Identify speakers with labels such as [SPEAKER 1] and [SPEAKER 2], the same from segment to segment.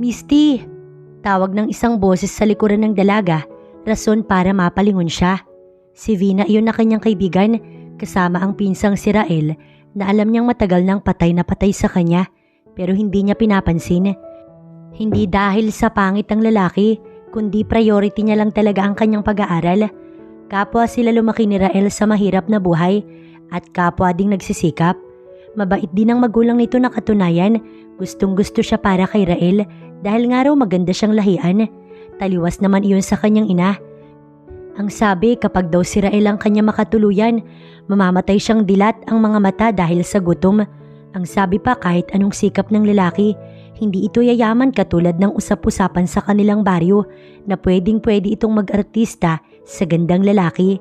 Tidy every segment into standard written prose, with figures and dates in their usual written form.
[SPEAKER 1] Misty! Tawag ng isang boses sa likuran ng dalaga, rason para mapalingon siya. Si Vina iyon na kanyang kaibigan, kasama ang pinsang si Rael na alam niyang matagal nang patay na patay sa kanya pero hindi niya pinapansin. Hindi dahil sa pangit ang lalaki, kundi priority niya lang talaga ang kanyang pag-aaral. Kapwa sila lumaki ni Rael sa mahirap na buhay at kapwa ding nagsisikap. Mabait din ang magulang nito na katunayan, gustong gusto siya para kay Rael dahil nga raw maganda siyang lahian. Taliwas naman iyon sa kanyang ina. Ang sabi kapag daw si Rael ang kanya makatuluyan, mamamatay siyang dilat ang mga mata dahil sa gutom. Ang sabi pa kahit anong sikap ng lalaki, hindi ito yayaman katulad ng usap-usapan sa kanilang baryo na pwedeng-pwede itong mag-artista sa gandang lalaki,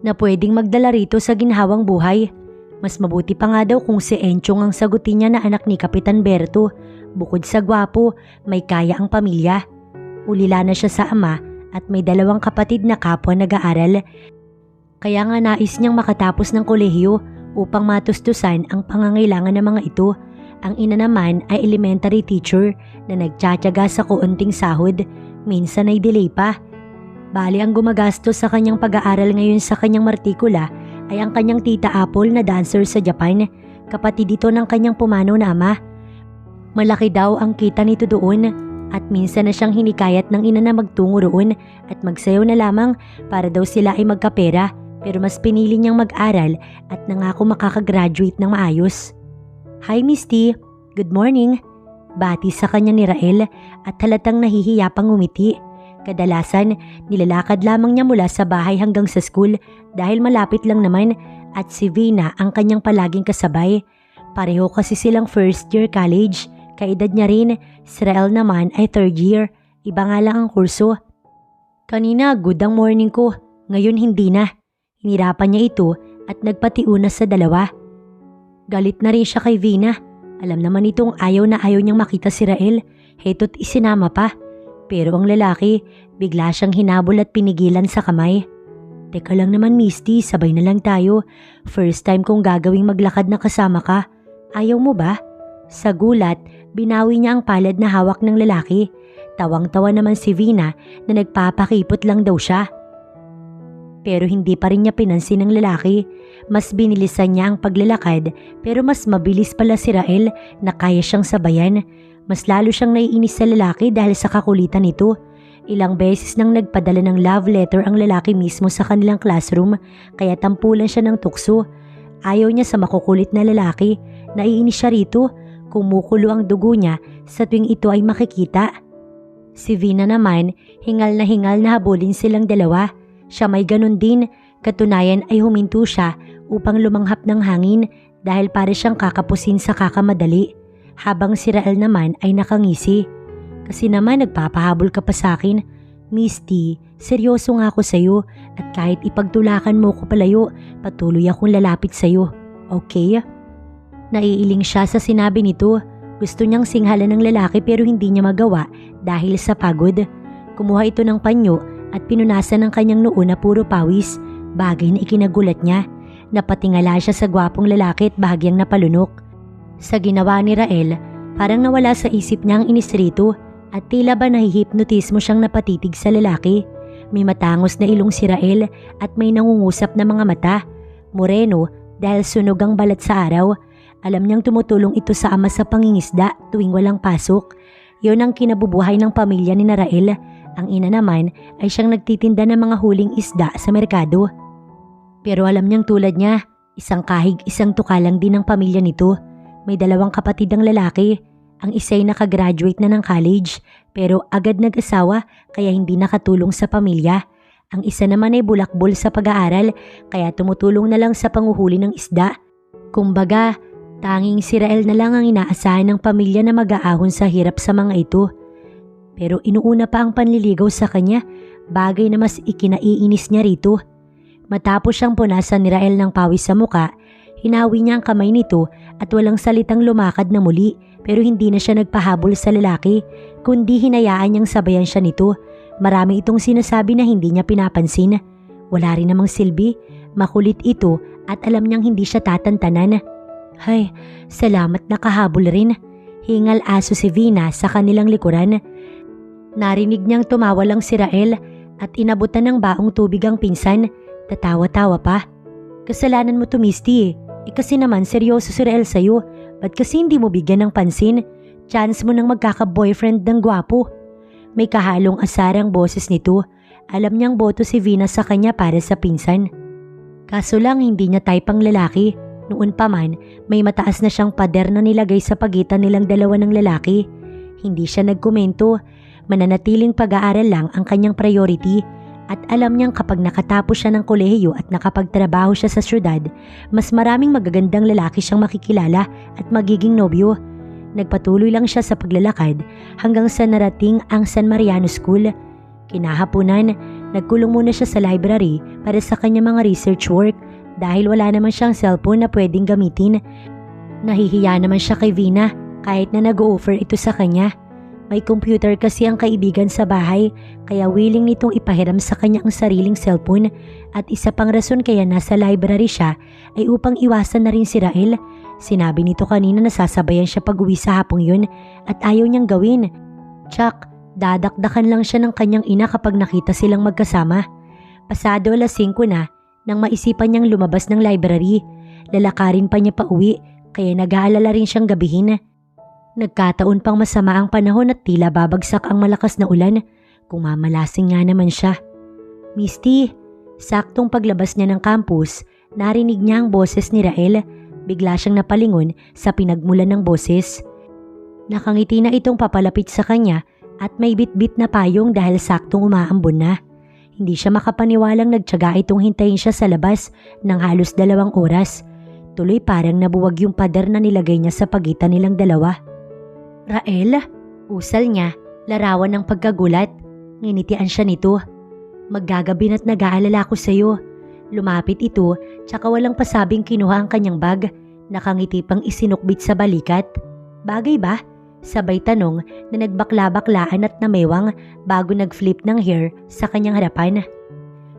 [SPEAKER 1] na pwedeng magdala rito sa ginhawang buhay. Mas mabuti pa nga daw kung si Enchong ang sagutin niya na anak ni Kapitan Berto. Bukod sa gwapo, may kaya ang pamilya. Ulila na siya sa ama at may 2 kapatid na kapwa nag-aaral. Kaya nga nais niyang makatapos ng kolehiyo upang matustusan ang pangangailangan ng mga ito. Ang ina naman ay elementary teacher na nagtsatsaga sa kuunting sahod, minsan ay delay pa. Bali ang gumagastos sa kanyang pag-aaral ngayon sa kanyang martikula ay ang kanyang tita Apple na dancer sa Japan, kapatid ito ng kanyang pumanaw na ama. Malaki daw ang kita nito doon at minsan na siyang hinikayat ng ina na magtungo roon at magsayaw na lamang para daw sila ay magkapera, pero mas pinili niyang mag-aral at nangako makakagraduate ng maayos. Hi Misty, good morning. Bati sa kanya ni Rael at halatang nahihiya pang ngumiti. Kadalasan, nilalakad lamang niya mula sa bahay hanggang sa school dahil malapit lang naman at si Vina ang kanyang palaging kasabay. Pareho kasi silang first year college, kaedad niya rin. Si Rael naman ay third year, iba nga lang ang kurso. Kanina good ang morning ko, ngayon hindi na. Hinirapan niya ito at nagpatiuna sa 2. Galit na rin siya kay Vina. Alam naman itong ayaw na ayaw niyang makita si Rael, heto't isinama pa. Pero ang lalaki, bigla siyang hinabol at pinigilan sa kamay. Teka lang naman Misty, sabay na lang tayo. First time kong gagawing maglakad na kasama ka. Ayaw mo ba? Sa gulat, binawi niya ang palad na hawak ng lalaki. Tawang-tawa naman si Vina na nagpapakipot lang daw siya. Pero hindi pa rin niya pinansin ng lalaki. Mas binilisan niya ang paglalakad pero mas mabilis pala si Rael na kaya siyang sabayan. Mas lalo siyang naiinis sa lalaki dahil sa kakulitan nito. Ilang beses nang nagpadala ng love letter ang lalaki mismo sa kanilang classroom kaya tampulan siya ng tukso. Ayaw niya sa makukulit na lalaki. Naiinis siya rito. Kumukulo ang dugo niya sa tuwing ito ay makikita. Si Vina naman, hingal na habulin silang 2. Siya may ganun din. Katunayan ay huminto siya upang lumanghap ng hangin dahil para siyang kakapusin sa kakamadali. Habang si Rael naman ay nakangisi. Kasi naman nagpapahabol ka pa sa akin. Misty, seryoso nga ako sa'yo at kahit ipagtulakan mo ko palayo, patuloy akong lalapit sa'yo. Okay? Naiiling siya sa sinabi nito. Gusto niyang singhalan ng lalaki pero hindi niya magawa dahil sa pagod. Kumuha ito ng panyo at pinunasan ng kanyang noo na puro pawis, bagay na ikinagulat niya. Napatingala siya sa gwapong lalaki at bahagyang napalunok. Sa ginawa ni Rael, parang nawala sa isip niya ang inis rito at tila ba nahihipnotismo siyang napatitig sa lalaki. May matangos na ilong si Rael at may nangungusap na mga mata. Moreno dahil sunog ang balat sa araw. Alam niyang tumutulong ito sa ama sa pangingisda tuwing walang pasok. Yon ang kinabubuhay ng pamilya ni Rael. Ang ina naman ay siyang nagtitinda ng mga huling isda sa merkado. Pero alam niyang tulad niya, isang kahig isang tuka lang din ang pamilya nito. May 2 kapatid ang lalaki. Ang isa'y nakagraduate na ng college pero agad nag-asawa kaya hindi nakatulong sa pamilya. Ang isa naman ay bulakbol sa pag-aaral kaya tumutulong na lang sa panguhuli ng isda. Kumbaga, tanging si Rael na lang ang inaasahan ng pamilya na mag-aahon sa hirap sa mga ito. Pero inuuna pa ang panliligaw sa kanya, bagay na mas ikinaiinis niya rito. Matapos siyang punasan ni Rael ng pawis sa muka, hinawi niya ang kamay nito at walang salitang lumakad na muli pero hindi na siya nagpahabol sa lalaki kundi hinayaan niyang sabayan siya nito. Marami itong sinasabi na hindi niya pinapansin. Wala rin namang silbi, makulit ito at alam niyang hindi siya tatantanan. Hay, salamat nakahabol rin. Hingal aso si Vina sa kanilang likuran. Narinig niyang tumawa lang si Rael at inabutan ng baong tubig ang pinsan. Tatawa-tawa pa. Kasalanan mo to, Misty. Kasi naman seryoso si Rael sa'yo. Ba't kasi hindi mo bigyan ng pansin? Chance mo nang magkaka-boyfriend ng gwapo. May kahalong asarang boses nito. Alam niyang boto si Vina sa kanya para sa pinsan. Kaso lang hindi niya type ang lalaki. Noon pa man, may mataas na siyang pader na nilagay sa pagitan nilang dalawa ng lalaki. Hindi siya nagkomento. Mananatiling pag-aaral lang ang kanyang priority. At alam niyang kapag nakatapos siya ng kolehiyo at nakapagtrabaho siya sa syudad, mas maraming magagandang lalaki siyang makikilala at magiging nobyo. Nagpatuloy lang siya sa paglalakad hanggang sa narating ang San Mariano School. Kinahaponan, nagkulong muna siya sa library para sa kanyang mga research work dahil wala naman siyang cellphone na pwedeng gamitin. Nahihiya naman siya kay Vina kahit na nag-o-offer ito sa kanya. May computer kasi ang kaibigan sa bahay kaya willing nitong ipahiram sa kanya ang sariling cellphone at isa pang rason kaya nasa library siya ay upang iwasan na rin si Rael. Sinabi nito kanina na sasabayan siya pag-uwi sa hapong yun at ayaw niyang gawin. Tsak, dadakdakan lang siya ng kanyang ina kapag nakita silang magkasama. Pasado 5:00 na nang maisipan niyang lumabas ng library. Lalakarin pa niya pa uwi kaya nag-aalala rin siyang gabihin. Nagkataon pang masama ang panahon at tila babagsak ang malakas na ulan. Kung mamalasing nga naman siya. Misty, saktong paglabas niya ng campus, narinig niya ang boses ni Rael. Bigla siyang napalingon sa pinagmulan ng boses. Nakangiti na itong papalapit sa kanya at may bitbit na payong dahil saktong umaambon na. Hindi siya makapaniwalang nagtiyaga itong hintayin siya sa labas ng halos 2 oras. Tuloy parang nabuwag yung pader na nilagay niya sa pagitan nilang dalawa. Rael? Usal niya, larawan ng pagkagulat. Nginitian siya nito. Maggagabi na't nag-aalala ko sa'yo. Lumapit ito, tsaka walang pasabing kinuha ang kanyang bag. Nakangiti pang isinukbit sa balikat. Bagay ba? Sabay tanong na nagbakla-baklaan at namewang bago nag-flip ng hair sa kanyang harapan.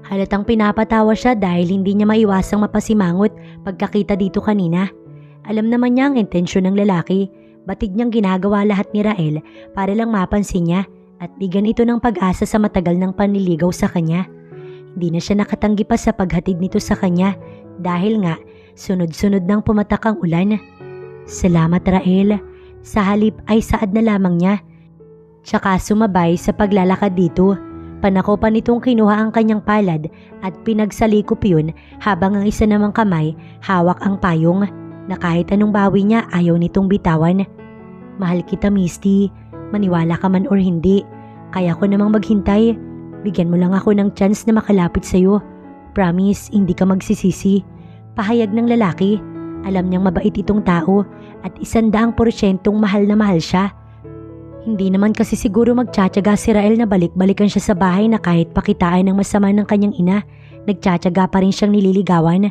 [SPEAKER 1] Halatang pinapatawa siya dahil hindi niya maiwasang mapasimangot pagkakita dito kanina. Alam naman niya ang intensyon ng lalaki. Batid niyang ginagawa lahat ni Rael para lang mapansin niya at bigyan ito ng pag-asa sa matagal ng panliligaw sa kanya. Hindi na siya nakatanggi pa sa paghatid nito sa kanya dahil nga sunod-sunod nang pumatak ang ulan. Salamat Rael. Sa halip ay saad na lamang niya. Tsaka sumabay sa paglalakad dito. Panako pa nitong kinuha ang kanyang palad at pinagsalikop yun habang ang isa namang kamay hawak ang payong na kahit anong bawi niya ayaw nitong bitawan. Mahal kita Misty, maniwala ka man or hindi, kaya ko namang maghintay. Bigyan mo lang ako ng chance na makalapit sa'yo. Promise, hindi ka magsisisi. Pahayag ng lalaki. Alam niyang mabait itong tao at 100% mahal na mahal siya. Hindi naman kasi siguro magtsatsaga si Rael na balik-balikan siya sa bahay na kahit pakitaan ng masama ng kanyang ina, nagtsatsaga pa rin siyang nililigawan.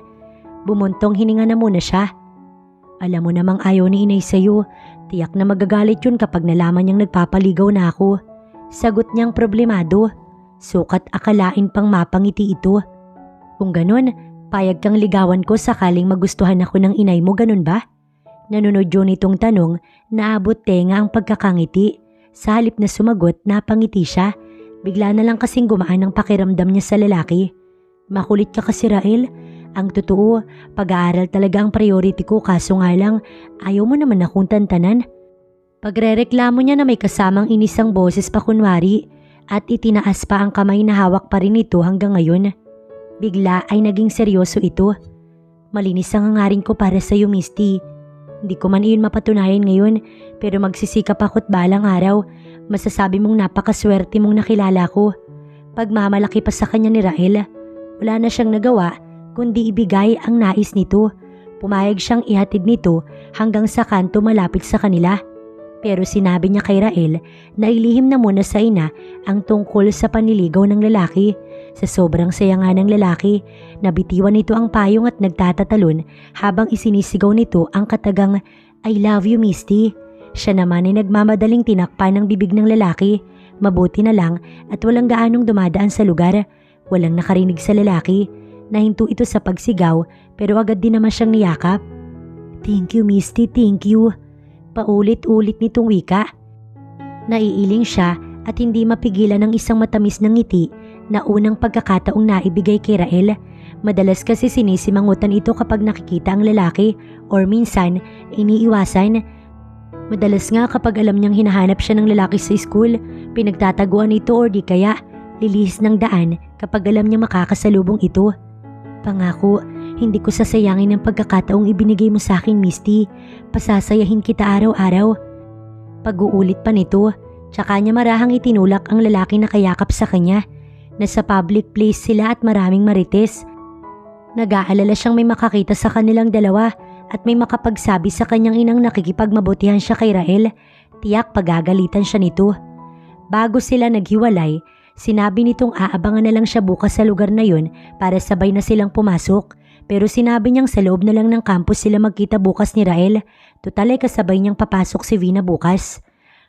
[SPEAKER 1] Bumuntong hininga na muna siya. Alam mo namang ayaw ni inay sa'yo. Tiyak na magagalit yun kapag nalaman niyang nagpapaligaw na ako. Sagot niyang problemado. Sukat akalain pang mapangiti ito. Kung ganun, payag kang ligawan ko sakaling magustuhan ako ng inay mo, ganun ba? Nanunod yun itong tanong, naabot tenga ang pagkakangiti. Sa halip na sumagot, napangiti siya. Bigla na lang kasing gumaan ang pakiramdam niya sa lalaki. Makulit ka kasi Rael. Ang totoo, pag-aaral talaga ang priority ko kaso nga lang, ayaw mo naman akong tantanan. Pagrereklamo niya na may kasamang inisang boses pa kunwari at itinaas pa ang kamay na hawak pa rin ito hanggang ngayon. Bigla ay naging seryoso ito. Malinis ang hangarin ko para sa iyo, Misty. Hindi ko man iyon mapatunayan ngayon pero magsisikap ako't balang araw. Masasabi mong napakaswerte mong nakilala ko. Pagmamalaki pa sa kanya ni Rael, wala na siyang nagawa kundi ibigay ang nais nito. Pumayag siyang ihatid nito hanggang sa kanto malapit sa kanila. Pero sinabi niya kay Rael na ilihim na muna sa ina ang tungkol sa panliligaw ng lalaki. Sa sobrang saya nga ng lalaki, nabitiwan nito ang payong at nagtatatalon habang isinisigaw nito ang katagang I love you Misty. Siya naman ay nagmamadaling tinakpan ng bibig ng lalaki. Mabuti na lang at walang gaanong dumadaan sa lugar. Walang nakarinig sa lalaki. Nahinto ito sa pagsigaw pero agad din naman siyang niyakap. Thank you Misty, thank you. Paulit-ulit nitong wika. Naiiling siya at hindi mapigilan ng isang matamis na ngiti na unang pagkakataong naibigay kay Rael. Madalas kasi sinisimangutan ito kapag nakikita ang lalaki or minsan iniiwasan. Madalas nga kapag alam niyang hinahanap siya ng lalaki sa school, pinagtataguan ito or di kaya lilihis ng daan kapag alam niya makakasalubong ito. Pangako, hindi ko sasayangin ang pagkakataong ibinigay mo sa akin, Misty. Pasasayahin kita araw-araw. Pag-uulit pa nito, tsaka niya marahang itinulak ang lalaki na kayakap sa kanya. Nasa public place sila at maraming marites. Nag-aalala siyang may makakita sa kanilang dalawa at may makapagsabi sa kanyang inang nakikipagmabutihan siya kay Rael. Tiyak pagagalitan siya nito. Bago sila naghiwalay, sinabi nitong aabangan na lang siya bukas sa lugar na yun para sabay na silang pumasok. Pero sinabi niyang sa loob na lang ng campus sila magkita bukas ni Rael. Tutal ay kasabay niyang papasok si Vina bukas.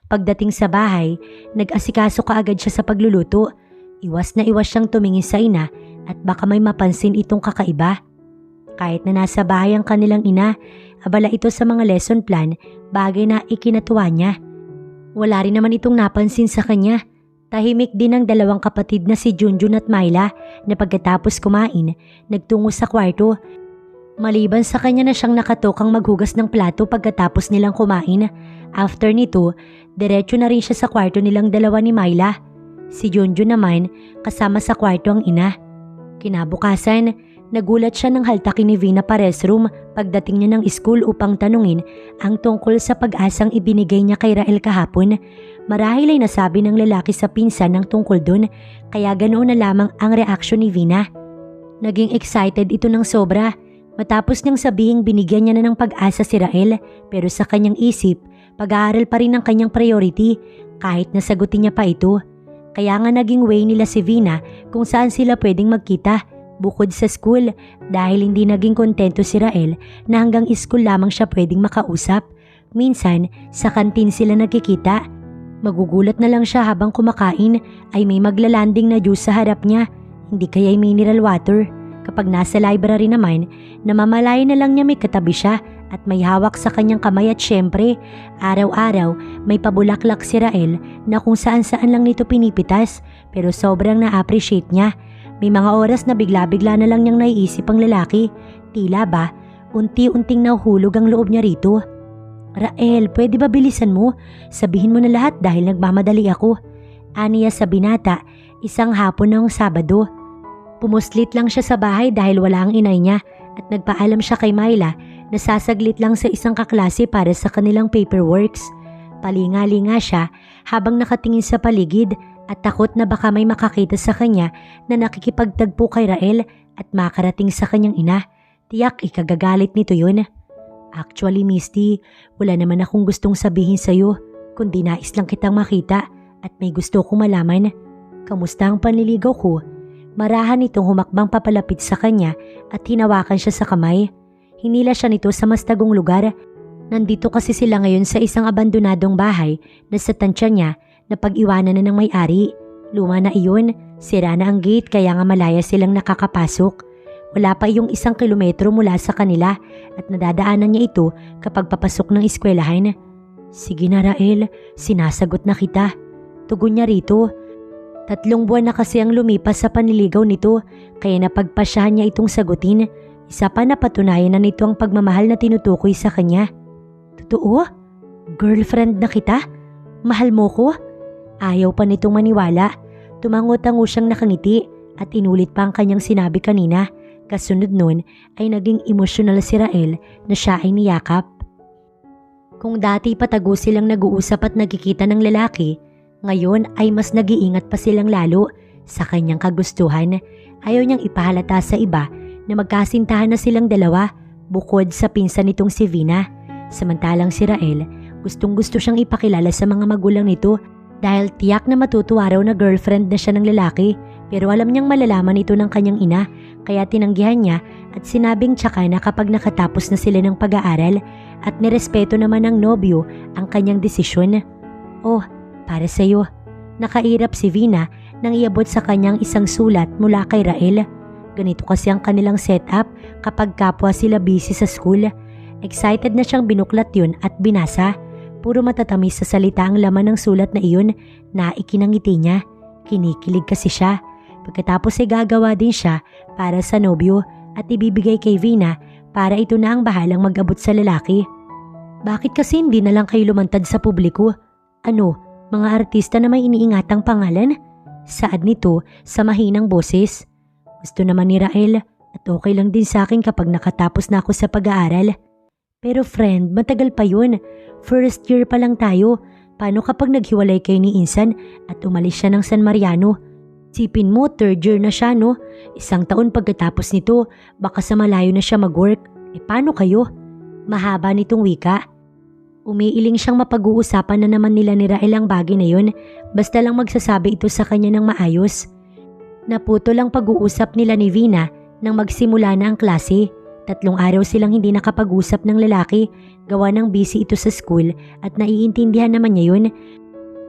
[SPEAKER 1] Pagdating sa bahay, nag-asikaso kaagad siya sa pagluluto. Iwas na iwas siyang tumingin sa ina at baka may mapansin itong kakaiba. Kahit na nasa bahay ang kanilang ina, abala ito sa mga lesson plan, bagay na ikinatuwa niya. Wala rin naman itong napansin sa kanya. Tahimik din ang dalawang kapatid na si Junjun at Myla na pagkatapos kumain, nagtungo sa kwarto. Maliban sa kanya na siyang nakatokang maghugas ng plato pagkatapos nilang kumain. After nito, diretso na rin siya sa kwarto nilang dalawa ni Myla. Si Junjun naman kasama sa kwarto ang ina. Kinabukasan, nagulat siya ng haltakin ni Vina pa restroom pagdating niya ng school upang tanungin ang tungkol sa pag-asang ibinigay niya kay Rael kahapon. Marahil ay nasabi ng lalaki sa pinsan ng tungkol dun, kaya ganoon na lamang ang reaksyon ni Vina. Naging excited ito ng sobra. Matapos niyang sabihing binigyan niya na ng pag-asa si Rael, pero sa kanyang isip, pag-aaral pa rin ang kanyang priority kahit nasagutin niya pa ito. Kaya nga naging way nila si Vina kung saan sila pwedeng magkita bukod sa school dahil hindi naging kontento si Rael na hanggang school lamang siya pwedeng makausap. Minsan, sa kantin sila nagkikita. Magugulat na lang siya habang kumakain ay may maglalanding na juice sa harap niya, hindi kaya'y mineral water. Kapag nasa library naman, namamalayan na lang niya may katabi siya at may hawak sa kanyang kamay at syempre, araw-araw may pabulaklak si Rael na kung saan-saan lang nito pinipitas pero sobrang na-appreciate niya. May mga oras na bigla-bigla na lang niyang naiisip ang lalaki. Tila ba, unti-unting nahuhulog ang loob niya rito. Rael, pwede ba bilisan mo? Sabihin mo na lahat dahil nagmamadali ako. Aniya sa binata, isang hapon ng Sabado. Pumuslit lang siya sa bahay dahil wala ang inay niya at nagpaalam siya kay Myla na sasaglit lang sa isang kaklase para sa kanilang paperworks. Palinga-linga siya habang nakatingin sa paligid at takot na baka may makakita sa kanya na nakikipagtagpo kay Rael at makarating sa kanyang ina. Tiyak ikagagalit nito yun. Actually, Misty, wala naman akong gustong sabihin sa'yo, kundi nais lang kitang makita at may gusto kong malaman. Kamusta ang panliligaw ko? Marahan itong humakbang papalapit sa kanya at hinawakan siya sa kamay. Hinila siya nito sa mas tagong lugar. Nandito kasi sila ngayon sa isang abandonadong bahay na sa tansya niya na pag-iwanan na ng may-ari. Luma na iyon, sira na ang gate kaya nga malaya silang nakakapasok. Wala pa iyong 1 kilometro mula sa kanila at nadadaanan niya ito kapag papasok ng eskwelahan. Sige na Rael, sinasagot na kita. Tugon niya rito. 3 buwan na kasi ang lumipas sa panliligaw nito kaya napagpasyahan niya itong sagutin. Isa pa na patunayan na nito ang pagmamahal na tinutukoy sa kanya. Totoo? Girlfriend na kita? Mahal mo ko? Ayaw pa nitong maniwala. Tumango-tango siyang nakangiti at inulit pa ang kanyang sinabi kanina. Kasunod nun ay naging emosyonal si Rael na siya ay niyakap. Kung dati patago silang nag-uusap at nagkikita ng lalaki, ngayon ay mas nag-iingat pa silang lalo sa kanyang kagustuhan. Ayaw niyang ipahalata sa iba na magkasintahan na silang dalawa bukod sa pinsan nitong si Vina. Samantalang si Rael, gustong-gusto siyang ipakilala sa mga magulang nito dahil tiyak na matutuwa raw na girlfriend na siya ng lalaki. Pero alam niyang malalaman ito ng kanyang ina kaya tinanggihan niya at sinabing tsaka na kapag nakatapos na sila ng pag-aaral at nirespeto naman ng nobyo ang kanyang desisyon. Oh, para sa'yo. Nakairap si Vina nang iabot sa kanyang isang sulat mula kay Rael. Ganito kasi ang kanilang setup kapag kapwa sila busy sa school. Excited na siyang binuklat yun at binasa. Puro matatamis sa salita ang laman ng sulat na iyon na ikinangiti niya. Kinikilig kasi siya. Pagkatapos ay gagawa din siya para sa nobyo at ibibigay kay Vina para ito na ang bahalang mag-abot sa lalaki. Bakit kasi hindi na lang kayo lumantad sa publiko? Ano, mga artista na may iniingatang pangalan? Saad nito sa mahinang boses. Gusto naman ni Rael at okay lang din sa akin kapag nakatapos na ako sa pag-aaral. Pero friend, matagal pa yun. First year pa lang tayo. Paano kapag naghiwalay kayo ni Insan at umalis siya ng San Mariano? Sipin mo, third year na siya, no? Isang taon pagkatapos nito, baka sa malayo na siya mag-work. Paano kayo? Mahaba nitong wika. Umiiling siyang mapag-uusapan na naman nila ni Rael ang bagay na yun, basta lang magsasabi ito sa kanya ng maayos. Naputo lang pag-uusap nila ni Vina nang magsimula na ang klase. 3 araw silang hindi nakapag-usap ng lalaki, gawa ng busy ito sa school at naiintindihan naman niya yun.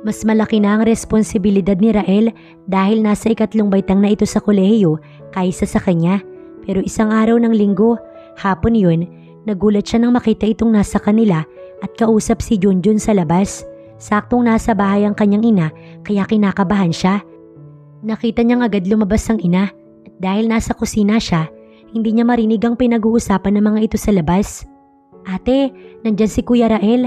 [SPEAKER 1] Mas malaki na ang responsibilidad ni Rael dahil nasa 2nd baitang na ito sa kolehiyo kaysa sa kanya. Pero isang araw ng linggo, hapon yun, nagulat siya nang makita itong nasa kanila at kausap si Junjun sa labas. Saktong nasa bahay ang kanyang ina kaya kinakabahan siya. Nakita niyang agad lumabas ang ina at dahil nasa kusina siya, hindi niya marinig ang pinag-uusapan ng mga ito sa labas. Ate, nandyan si Kuya Rael.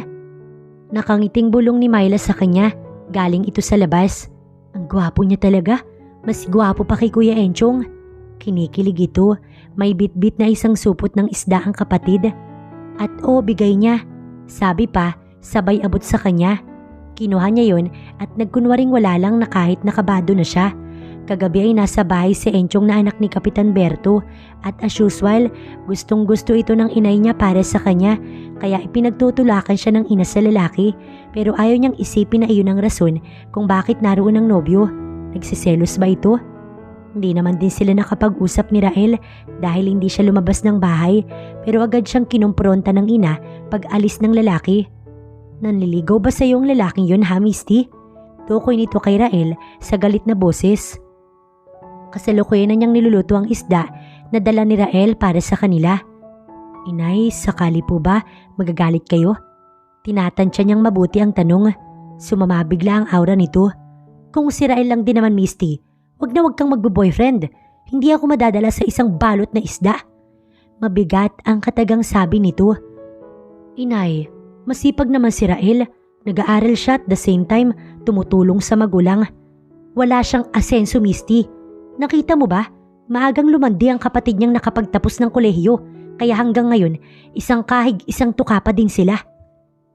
[SPEAKER 1] Nakangiting bulong ni Myla sa kanya. Galing ito sa labas. Ang gwapo niya talaga. Mas gwapo pa kay Kuya Enchong. Kinikilig ito. May bit-bit na isang supot ng isda ang kapatid. At bigay niya. Sabi pa, sabay abot sa kanya. Kinuha niya yon at nagkunwaring wala lang na kahit nakabado na siya. Kagabi ay nasa bahay si Enchong na anak ni Kapitan Berto at as usual, gustong gusto ito ng inay niya para sa kanya kaya ipinagtutulakan siya ng ina sa lalaki pero ayaw niyang isipin na iyon ang rason kung bakit naroon ang nobyo. Nagsiselos ba ito? Hindi naman din sila nakapag-usap ni Rael dahil hindi siya lumabas ng bahay pero agad siyang kinumpronta ng ina pag alis ng lalaki. Nanliligaw ba sa iyong lalaking yun ha, Misty? Tukoy nito kay Rael sa galit na boses. Kasalukuyan na niyang niluluto ang isda na dala ni Rael para sa kanila. Inay, sakali po ba magagalit kayo? Tinatansya niyang mabuti ang tanong. Sumamabigla ang aura nito. Kung si Rael lang din naman, Misty, wag kang magbo-boyfriend. Hindi ako madadala sa isang balot na isda. Mabigat ang katagang sabi nito. Inay, masipag naman si Rael. Nag-aaral siya at the same time tumutulong sa magulang. Wala siyang asenso, Misty. Nakita mo ba? Maagang lumandi ang kapatid niyang nakapagtapos ng kolehiyo. Kaya hanggang ngayon, isang kahig, isang tuka pa din sila.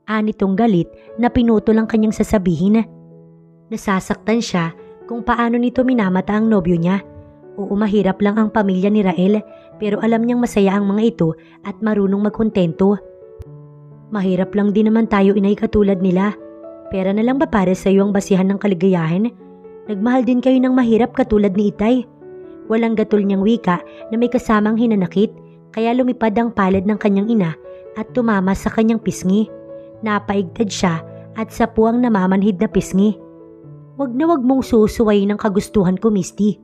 [SPEAKER 1] Anitong galit na pinuto lang kanyang sasabihin. Nasasaktan siya kung paano nito minamata ang nobyo niya. Oo, mahirap lang ang pamilya ni Rael pero alam niyang masaya ang mga ito at marunong magkontento. Mahirap lang din naman tayo inay katulad nila. Pera na lang ba para sa iyo ang basihan ng kaligayahan? Nagmahal din kayo ng mahirap katulad ni Itay. Walang gatol niyang wika na may kasamang hinanakit kaya lumipad ang palad ng kanyang ina at tumama sa kanyang pisngi. Napaigtad siya at sa puwang namamanhid na pisngi. Wag na wag mong susuwayin ang kagustuhan ko, Misty.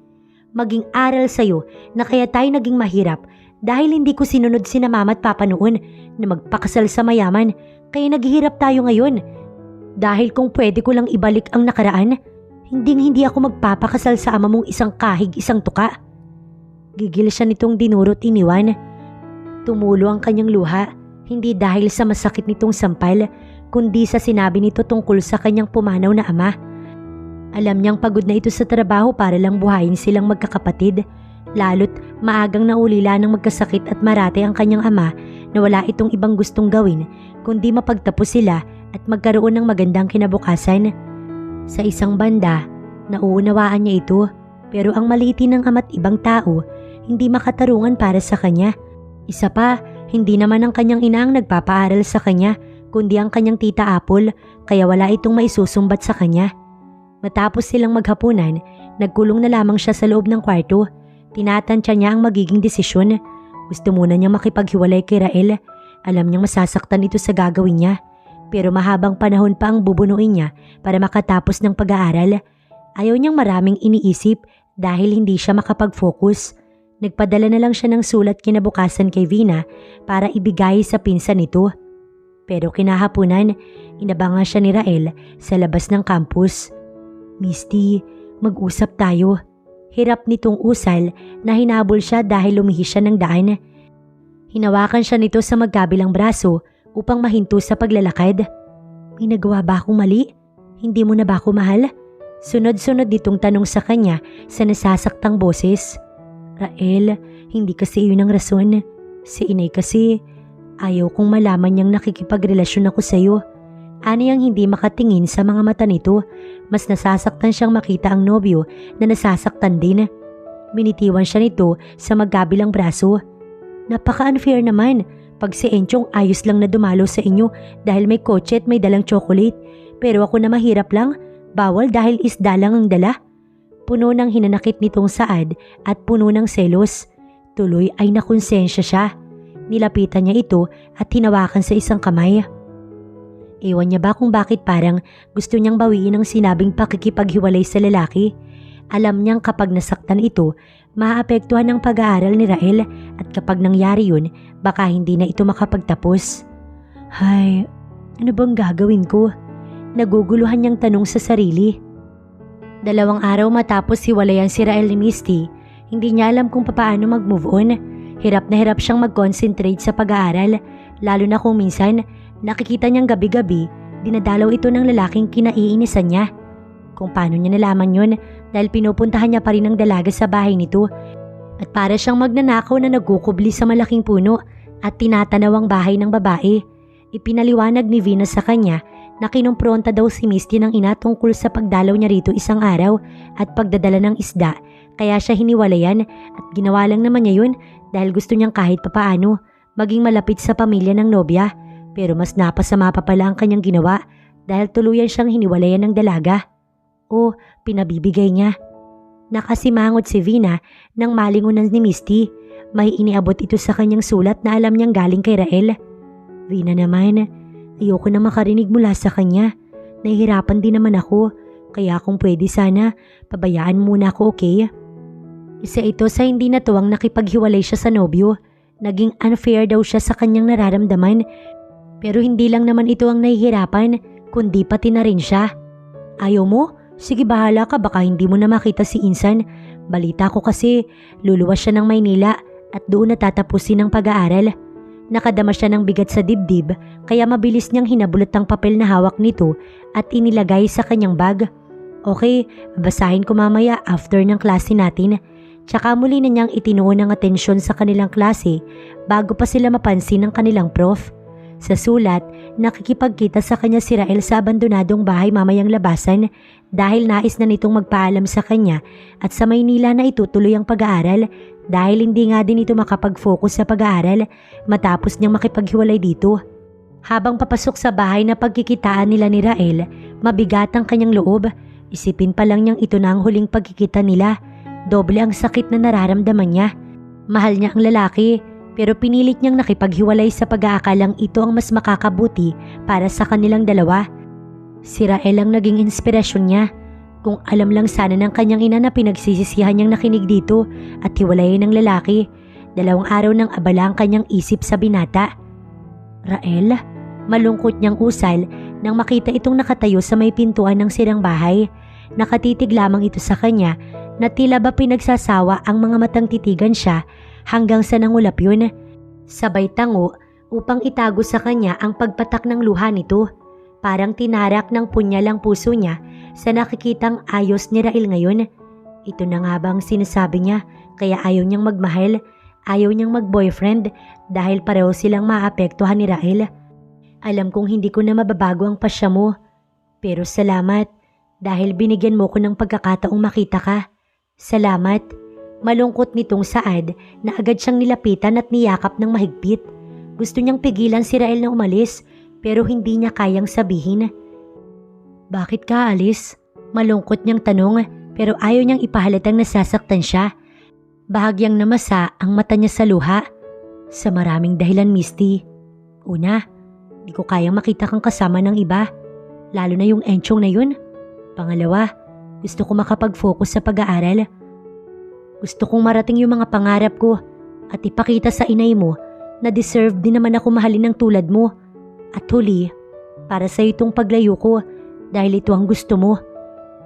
[SPEAKER 1] Maging aral sa'yo na kaya tayo naging mahirap dahil hindi ko sinunod sina mama at papa noon na magpakasal sa mayaman kaya naghihirap tayo ngayon. Dahil kung pwede ko lang ibalik ang nakaraan, hindi ako magpapakasal sa ama mong isang kahig, isang tuka. Gigil siya nitong dinurot iniwan. Tumulo ang kanyang luha, hindi dahil sa masakit nitong sampal, kundi sa sinabi nito tungkol sa kanyang pumanaw na ama. Alam niyang pagod na ito sa trabaho para lang buhayin silang magkakapatid, lalo't maagang naulila ng magkasakit at marate ang kanyang ama na wala itong ibang gustong gawin kundi mapagtapos sila at magkaroon ng magandang kinabukasan. Sa isang banda, nauunawaan niya ito pero ang maliitin ng ama't ibang tao hindi makatarungan para sa kanya. Isa pa, hindi naman ang kanyang ina ang nagpapaaral sa kanya kundi ang kanyang tita Apple kaya wala itong maisusumbat sa kanya. Matapos silang maghapunan, nagkulong na lamang siya sa loob ng kwarto. Tinatansya niya ang magiging desisyon. Gusto muna niyang makipaghiwalay kay Rael. Alam niyang masasaktan ito sa gagawin niya. Pero mahabang panahon pa ang bubunuin niya para makatapos ng pag-aaral. Ayaw niyang maraming iniisip dahil hindi siya makapag-focus. Nagpadala na lang siya ng sulat kinabukasan kay Vina para ibigay sa pinsan nito. Pero kinahapunan, inabangan siya ni Rael sa labas ng campus. Misty, mag-usap tayo. Hirap nitong usal na hinabol siya dahil lumihis siya ng daan. Hinawakan siya nito sa magkabilang braso upang mahinto sa paglalakad. May nagawa ba akong mali? Hindi mo na ba ako mahal? Sunod-sunod ditong tanong sa kanya sa nasasaktang boses. Rael, hindi kasi iyon ang rason. Si inay kasi, ayaw kong malaman niyang nakikipagrelasyon ako sa iyo. Aniyang hindi makatingin sa mga mata nito, mas nasasaktan siyang makita ang nobyo na nasasaktan din. Binitiwan siya nito sa magkabilang braso. Napaka-unfair naman pag si Enchong ayos lang na dumalo sa inyo dahil may kotse at may dalang chocolate. Pero ako na mahirap lang, bawal dahil isda lang ang dala. Puno ng hinanakit nitong saad at puno ng selos. Tuloy ay nakonsensya siya. Nilapitan niya ito at hinawakan sa isang kamay. Ewan niya ba kung bakit parang gusto niyang bawiin ang sinabing pakikipaghiwalay sa lalaki. Alam niyang kapag nasaktan ito, maaapektuhan ang pag-aaral ni Rael at kapag nangyari yun, baka hindi na ito makapagtapos. Hay, ano bang gagawin ko? Naguguluhan niyang tanong sa sarili. 2 araw matapos hiwalayan si Rael ni Misty, hindi niya alam kung paano mag-move on. Hirap na hirap siyang mag-concentrate sa pag-aaral, lalo na kung minsan nakikita niyang gabi-gabi dinadalaw ito ng lalaking kinaiinisan niya. Kung paano niya nalaman yun dahil pinupuntahan niya pa rin ang dalaga sa bahay nito at para siyang magnanakaw na nagkukubli sa malaking puno at tinatanaw ang bahay ng babae. Ipinaliwanag ni Venus sa kanya na kinumpronta daw si Misty ng ina tungkol sa pagdalaw niya rito isang araw at pagdadala ng isda, kaya siya hiniwalayan at ginawa lang naman niya yun dahil gusto niyang kahit papaano maging malapit sa pamilya ng nobya. Pero mas napasama pa pala ang kanyang ginawa dahil tuluyan siyang hiniwalayan ng dalaga. O pinabibigay niya. Nakasimangot si Vina nang malingunan ni Misty. May iniabot ito sa kanyang sulat na alam niyang galing kay Rael. Vina naman, ayoko na makarinig mula sa kanya. Nahihirapan din naman ako, kaya kung pwede sana, pabayaan muna ako, okay? Isa ito sa hindi natuwang nakipaghiwalay siya sa nobyo. Naging unfair daw siya sa kanyang nararamdaman. Pero hindi lang naman ito ang nahihirapan, kundi pati na rin siya. Ayaw mo? Sige bahala ka, baka hindi mo na makita si Insan. Balita ko kasi, luluwas siya ng Maynila at doon natatapusin ang pag-aaral. Nakadama siya ng bigat sa dibdib, kaya mabilis niyang hinabulot ang papel na hawak nito at inilagay sa kanyang bag. Okay, basahin ko mamaya after ng klase natin. Tsaka muli na niyang itinuon ang atensyon sa kanilang klase bago pa sila mapansin ng kanilang prof. Sa sulat, nakikipagkita sa kanya si Rael sa abandonadong bahay mamayang labasan dahil nais na nitong magpaalam sa kanya at sa Maynila na itutuloy ang pag-aaral dahil hindi nga din ito makapag-focus sa pag-aaral matapos niyang makipaghiwalay dito. Habang papasok sa bahay na pagkikitaan nila ni Rael, mabigat ang kanyang loob. Isipin pa lang niyang ito na ang huling pagkikita nila. Doble ang sakit na nararamdaman niya. Mahal niya ang lalaki, pero pinilit niyang nakipaghiwalay sa pag-aakalang ito ang mas makakabuti para sa kanilang dalawa. Si Rael ang naging inspirasyon niya. Kung alam lang sana ng kanyang ina na pinagsisisihan niyang nakinig dito at hiwalayin ng lalaki. 2 araw nang abala ang kanyang isip sa binata. Rael? Malungkot niyang usal nang makita itong nakatayo sa may pintuan ng sirang bahay. Nakatitig lamang ito sa kanya na tila ba pinagsasawa ang mga matang titigan siya hanggang sa nangulap yun. Sabay tango upang itago sa kanya ang pagpatak ng luha nito. Parang tinarak ng punyal ang puso niya sa nakikitang ayos ni Rael ngayon. Ito na nga bang sinasabi niya kaya ayaw niyang magmahal, ayaw niyang mag-boyfriend dahil pareho silang maapektuhan ni Rael. Alam kong hindi ko na mababago ang pasya mo, pero salamat dahil binigyan mo ko ng pagkakataong makita ka. Salamat. Malungkot nitong saad na agad siyang nilapitan at niyakap ng mahigpit. Gusto niyang pigilan si Rael na umalis pero hindi niya kayang sabihin. Bakit ka alis? Malungkot niyang tanong pero ayaw niyang ipahalatang nasasaktan siya. Bahagyang namasa ang mata niya sa luha. Sa maraming dahilan, Misty. Una, di ko kayang makita kang kasama ng iba, lalo na yung Enchong na yun. Pangalawa, gusto ko makapag-focus sa pag-aaral. Gusto kong marating yung mga pangarap ko at ipakita sa inay mo na deserve din naman ako mahalin ng tulad mo. At huli, para sa itong paglayo ko dahil ito ang gusto mo.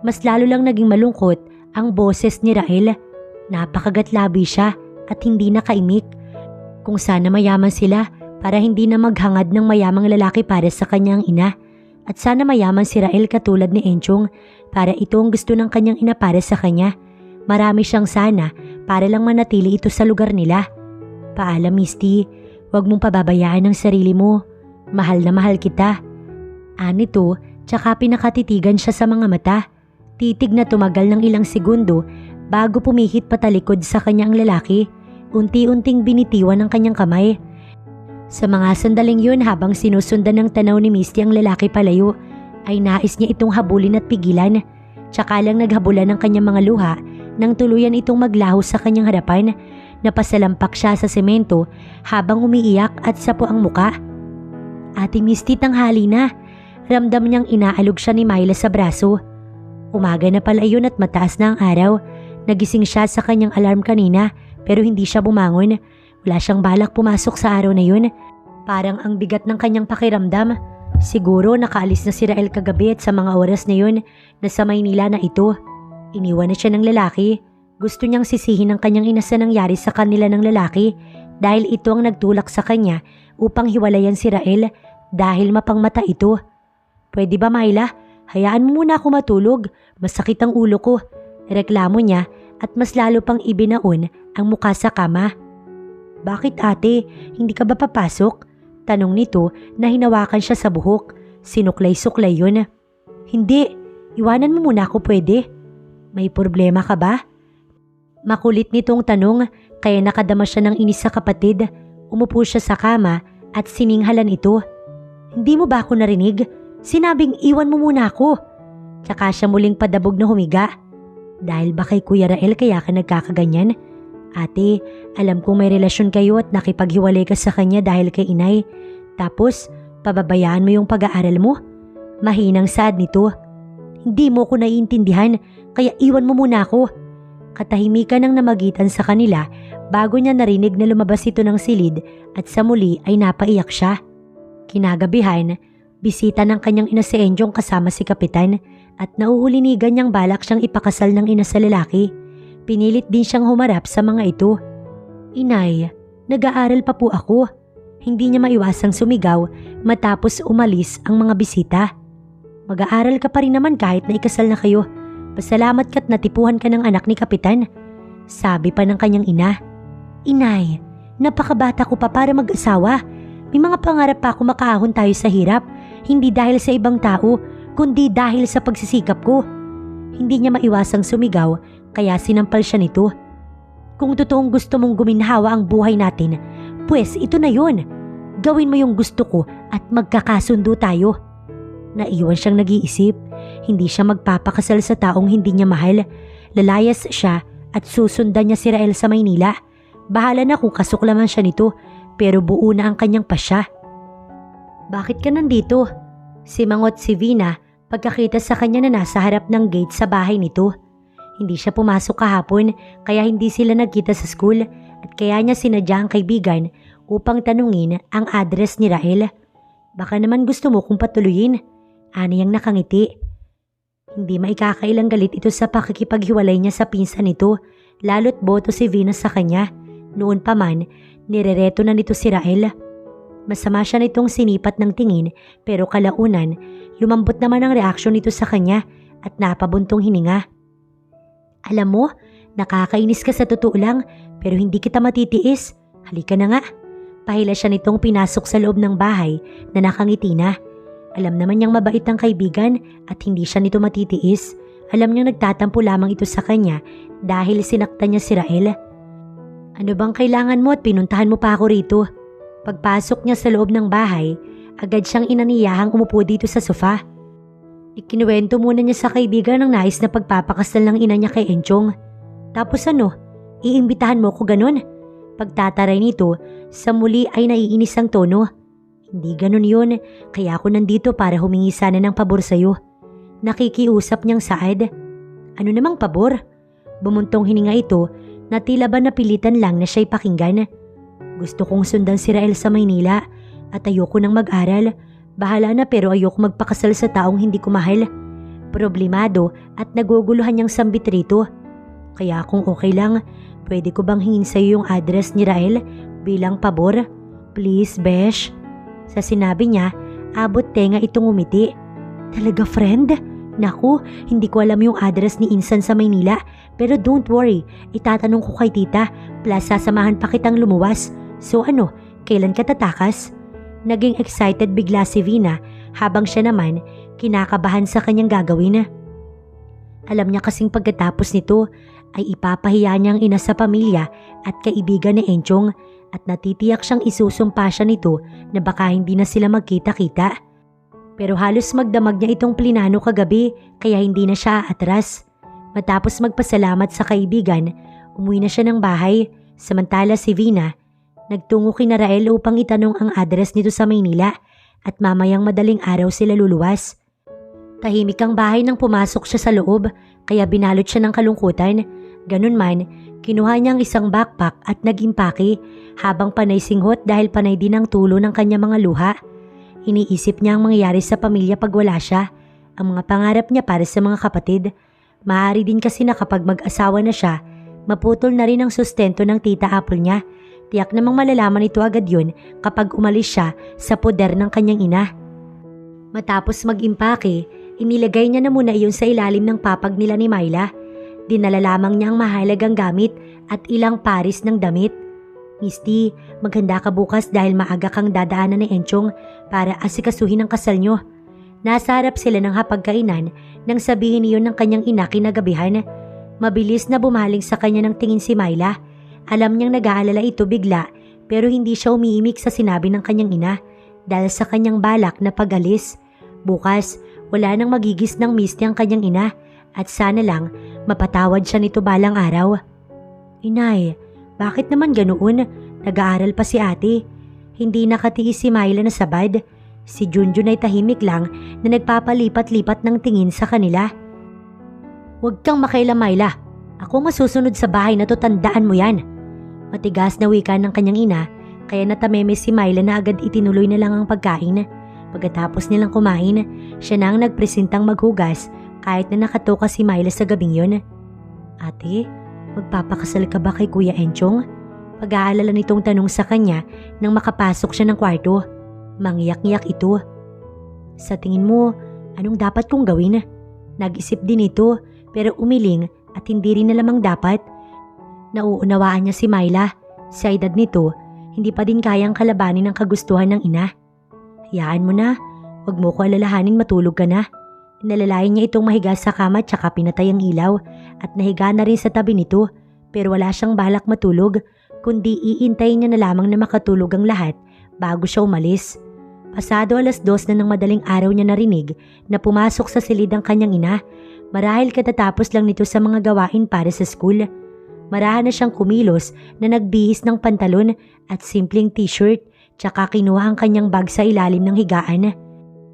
[SPEAKER 1] Mas lalo lang naging malungkot ang boses ni Rael. Napakagatlabi siya at hindi nakaimik. Kung sana mayaman sila para hindi na maghangad ng mayamang lalaki para sa kanyang ina. At sana mayaman si Rael katulad ni Enchong para ito ang gusto ng kanyang ina para sa kanya. Marami siyang sana para lang manatili ito sa lugar nila. Paalam, Misty, huwag mong pababayaan ang sarili mo. Mahal na mahal kita. Anito, tsaka pinakatitigan siya sa mga mata. Titig na tumagal ng ilang segundo bago pumihit patalikod sa kanyang lalaki. Unti-unting binitiwan ng kanyang kamay. Sa mga sandaling yun habang sinusundan ng tanaw ni Misty ang lalaki palayo, ay nais niya itong habulin at pigilan. Tsaka lang naghabulan ng kanyang mga luha nang tuluyan itong maglaho sa kanyang harapan. Napasalampak siya sa semento habang umiiyak at sapo ang muka. Ate Misty, tanghali na. Ramdam niyang inaalog siya ni Myla sa braso. Umaga na pala yun at mataas na ang araw. Nagising siya sa kanyang alarm kanina pero hindi siya bumangon. Wala siyang balak pumasok sa araw na yun. Parang ang bigat ng kanyang pakiramdam. Siguro nakaalis na si Rael kagabi at sa mga oras na yun, nasa Maynila na ito. Iniwan na siya ng lalaki. Gusto niyang sisihin ng kanyang ina sa nangyari sa kanila ng lalaki dahil ito ang nagtulak sa kanya upang hiwalayan si Rael dahil mapangmata ito. Pwede ba, Myla? Hayaan mo muna ako matulog. Masakit ang ulo ko. Reklamo niya at mas lalo pang ibinaon ang muka sa kama. Bakit ate? Hindi ka ba papasok? Tanong nito na hinawakan siya sa buhok. Sinuklay-suklay yun. Hindi. Iwanan mo muna ako pwede. May problema ka ba? Makulit nitong tanong kaya nakadama siya ng inis sa kapatid. Umupo siya sa kama at sininghalan ito. Hindi mo ba ako narinig? Sinabing iwan mo muna ako. Tsaka siya muling padabog na humiga. Dahil ba kay Kuya Rael kaya ka nagkakaganyan? Ate, alam kong may relasyon kayo at nakipaghiwalay ka sa kanya dahil kay inay. Tapos, pababayaan mo yung pag-aaral mo? Mahinang sad nito. Hindi mo ko naiintindihan, kaya iwan mo muna ako. Katahimikan ang namagitan sa kanila bago niya narinig na lumabas ito ng silid at sa muli ay napaiyak siya. Kinagabihan, bisita ng kanyang ina si Enjong kasama si Kapitan at nauulinigan niyang balak siyang ipakasal ng ina sa lalaki. Pinilit din siyang humarap sa mga ito. Inay, nag-aaral pa po ako. Hindi niya maiwasang sumigaw matapos umalis ang mga bisita. Mag-aaral ka pa rin naman kahit na ikasal na kayo. Pasalamat ka't natipuhan ka ng anak ni Kapitan. Sabi pa ng kanyang ina. Inay, napakabata ko pa para mag-asawa. May mga pangarap pa ako makahon tayo sa hirap. Hindi dahil sa ibang tao, kundi dahil sa pagsisikap ko. Hindi niya maiwasang sumigaw kaya sinampal siya nito. Kung totoong gusto mong guminhawa ang buhay natin, pues ito na yun. Gawin mo yung gusto ko at magkakasundo tayo. Naiwan siyang nag-iisip. Hindi siya magpapakasal sa taong hindi niya mahal. Lalayas siya at susundan niya si Rael sa Maynila. Bahala na kung kasuklaman siya nito pero buo na ang kanyang pasya. Bakit ka nandito? Simangot si Vina pagkakita sa kanya na nasa harap ng gate sa bahay nito. Hindi siya pumasok kahapon kaya hindi sila nagkita sa school at kaya niya sinadya ang kaibigan upang tanungin ang address ni Rael. Baka naman gusto mo kong patuluyin. Aniyang nakangiti. Hindi maikakailang galit ito sa pakikipaghiwalay niya sa pinsan nito lalo't boto si Venus sa kanya. Noon pa man, nirereto na nito si Rael. Masama siya nitong sinipat ng tingin pero kalaunan, lumambot naman ang reaksyon nito sa kanya at napabuntong hininga. Alam mo, nakakainis ka sa totoo lang pero hindi kita matitiis. Halika na nga. Pahila siya nitong pinasok sa loob ng bahay na nakangiti na. Alam naman niyang mabait ang kaibigan at hindi siya nito matitiis. Alam niyang nagtatampo lamang ito sa kanya dahil sinaktan niya si Rael. Ano bang kailangan mo at pinuntahan mo pa ako rito? Pagpasok niya sa loob ng bahay, agad siyang inaniyahang umupo dito sa sofa. Ikinuwento muna niya sa kaibigan ang nais na pagpapakasal ng ina niya kay Enchong. Tapos ano, iimbitahan mo ko ganun? Pagtataray nito, sa muli ay naiinis ang tono. Hindi ganun yun, kaya ako nandito para humingi sana ng pabor sa'yo. Nakikiusap niyang saad. Ano namang pabor? Bumuntong hininga ito na tila ba napilitan lang na siya'y pakinggan. Gusto kong sundan si Rael sa Maynila at ayoko nang mag-aral. Bahala na pero ayoko magpakasal sa taong hindi ko mahal. Problemado at naguguluhan niyang sambit rito. Kaya kung okay lang, pwede ko bang hingin sa'yo yung address ni Rael bilang pabor? Please, besh. Sa sinabi niya, abot tenga itong umiti. Talaga friend? Naku, hindi ko alam yung address ni Insan sa Maynila. Pero don't worry, itatanong ko kay tita. Plus sasamahan pa kitang lumuwas. So ano, kailan ka tatakas? Naging excited bigla si Vina habang siya naman kinakabahan sa kanyang gagawin. Alam niya kasing pagkatapos nito ay ipapahiya niyang ina sa pamilya at kaibigan ni Enchong at natitiyak siyang isusumpa siya nito na baka hindi na sila magkita-kita. Pero halos magdamag niya itong plinano kagabi kaya hindi na siya atras. Matapos magpasalamat sa kaibigan, umuwi na siya ng bahay. Samantala si Vina, nagtungo kina Rael upang itanong ang address nito sa Maynila at mamayang madaling araw sila luluwas. Tahimik ang bahay nang pumasok siya sa loob kaya binalot siya ng kalungkutan. Ganun man, kinuha niya ang isang backpack at nag-impake habang panay singhot dahil panay din ang tulo ng kanya mga luha. Iniisip niya ang mangyayari sa pamilya pag wala siya, ang mga pangarap niya para sa mga kapatid. Maaari din kasi na kapag mag-asawa na siya, maputol na rin ang sustento ng tita Apple niya. Tiyak namang malalaman ito agad yun kapag umalis siya sa poder ng kanyang ina. Matapos mag-impake, inilagay niya na muna iyon sa ilalim ng papag nila ni Myla. Dinala lamang niya ang mahalagang gamit at ilang paris ng damit. Misty, maghanda ka bukas dahil maaga kang dadaanan ni Enchong para asikasuhin ang kasal nyo. Nasa harap sila ng hapagkainan nang sabihin niyon ng kanyang ina kinagabihan. Mabilis na bumaling sa kanya ng tingin si Myla. Alam niyang nag-aalala ito bigla pero hindi siya umiimik sa sinabi ng kanyang ina dahil sa kanyang balak na pag-alis. Bukas, wala nang magigis ng Misty ang kanyang ina at sana lang mapatawad siya nito balang araw. Inay, bakit naman ganoon? Nag-aaral pa si ate. Hindi nakatiis si Myla na sabad. Si Junjun ay tahimik lang na nagpapalipat-lipat ng tingin sa kanila. Huwag kang makialam, Myla. Ako masusunod sa bahay na to, tandaan mo yan. Matigas na wika ng kanyang ina kaya natameme si Myla na agad itinuloy na lang ang pagkain. Pagkatapos nilang kumain, siya na ang nagpresentang maghugas kahit na nakatoka si Myla sa gabing yun. Ate, magpapakasal ka ba kay Kuya Enchong? Pag-aalala nitong tanong sa kanya nang makapasok siya ng kwarto. Mangyak-ngyak ito. Sa tingin mo, anong dapat kong gawin? Nag-isip din ito pero umiling at hindi rin nalamang dapat. Nauunawaan niya si Myla. Sa edad nito, hindi pa din kayang kalabanin ang kagustuhan ng ina. Hayaan mo na, huwag mo ko alalahanin, matulog ka na. Inalalayan niya itong mahiga sa kama tsaka pinatay ang ilaw at nahiga na rin sa tabi nito pero wala siyang balak matulog kundi iintayin niya na lamang na makatulog ang lahat bago siya umalis. Pasado 2:00 na ng madaling araw niya narinig na pumasok sa silid ang kanyang ina. Marahil katatapos lang nito sa mga gawain para sa school. Marahan na siyang kumilos na nagbihis ng pantalon at simpleng t-shirt tsaka kinuha ang kanyang bag sa ilalim ng higaan.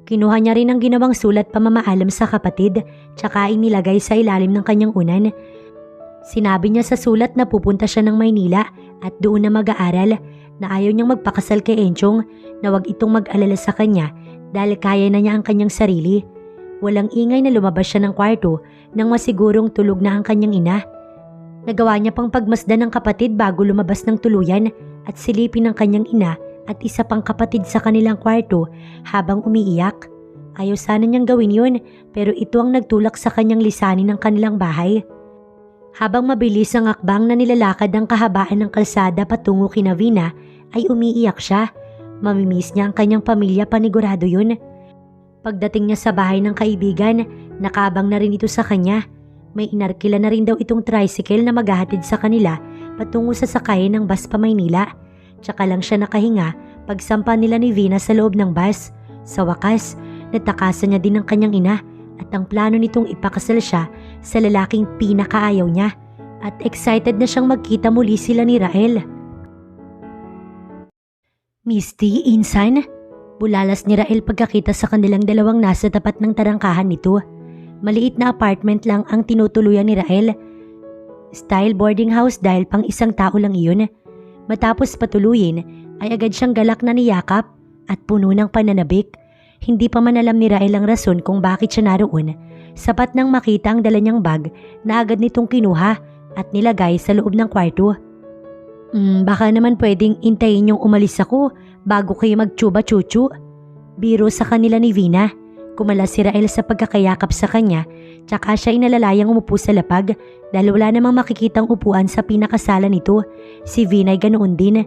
[SPEAKER 1] Kinuha niya rin ang ginawang sulat pamamaalam sa kapatid tsaka inilagay sa ilalim ng kanyang unan. Sinabi niya sa sulat na pupunta siya ng Maynila at doon na mag-aaral, na ayaw niyang magpakasal kay Enchong, na wag itong mag-alala sa kanya dahil kaya na niya ang kanyang sarili. Walang ingay na lumabas siya ng kwarto nang masigurong tulog na ang kanyang ina. Nagawa niya pang pagmasdan ng kapatid bago lumabas ng tuluyan at silipin ng kanyang ina at isa pang kapatid sa kanilang kwarto habang umiiyak. Ayaw sana niyang gawin yun pero ito ang nagtulak sa kanyang lisanin ng kanilang bahay. Habang mabilis ang akbang na nilalakad ang kahabaan ng kalsada patungo kina Vina ay umiiyak siya. Mamimiss niya ang kanyang pamilya, panigurado yun. Pagdating niya sa bahay ng kaibigan, nakabang na rin ito sa kanya. May inarkila na rin daw itong tricycle na maghahatid sa kanila patungo sa sakayan ng bus pa Maynila. Tsaka lang siya nakahinga pagsampa nila ni Vina sa loob ng bus. Sa wakas, natakasan niya din ang kanyang ina at ang plano nitong ipakasal siya sa lalaking pinakaayaw niya at excited na siyang magkita muli sila ni Rael. Misty, Insan? Bulalas ni Rael pagkakita sa kanilang dalawang nasa tapat ng tarangkahan nito. Maliit na apartment lang ang tinutuluyan ni Rael. Style boarding house dahil pang isang tao lang iyon. Matapos patuluyin ay agad siyang galak na niyakap at puno ng pananabik. Hindi pa man alam ni Rael ang rason kung bakit siya naroon. Sapat nang makita ang dala niyang bag na agad nitong kinuha at nilagay sa loob ng kwarto. Baka naman pwedeng intayin yung umalis ako bago kayo magtsuba-tsutsu. Biro sa kanila ni Vina. Kumala si Rael sa pagkakayakap sa kanya, tsaka siya inalalayang umupo sa lapag dahil wala namang makikitang upuan sa pinakasala nito. Si Vina ay ganoon din.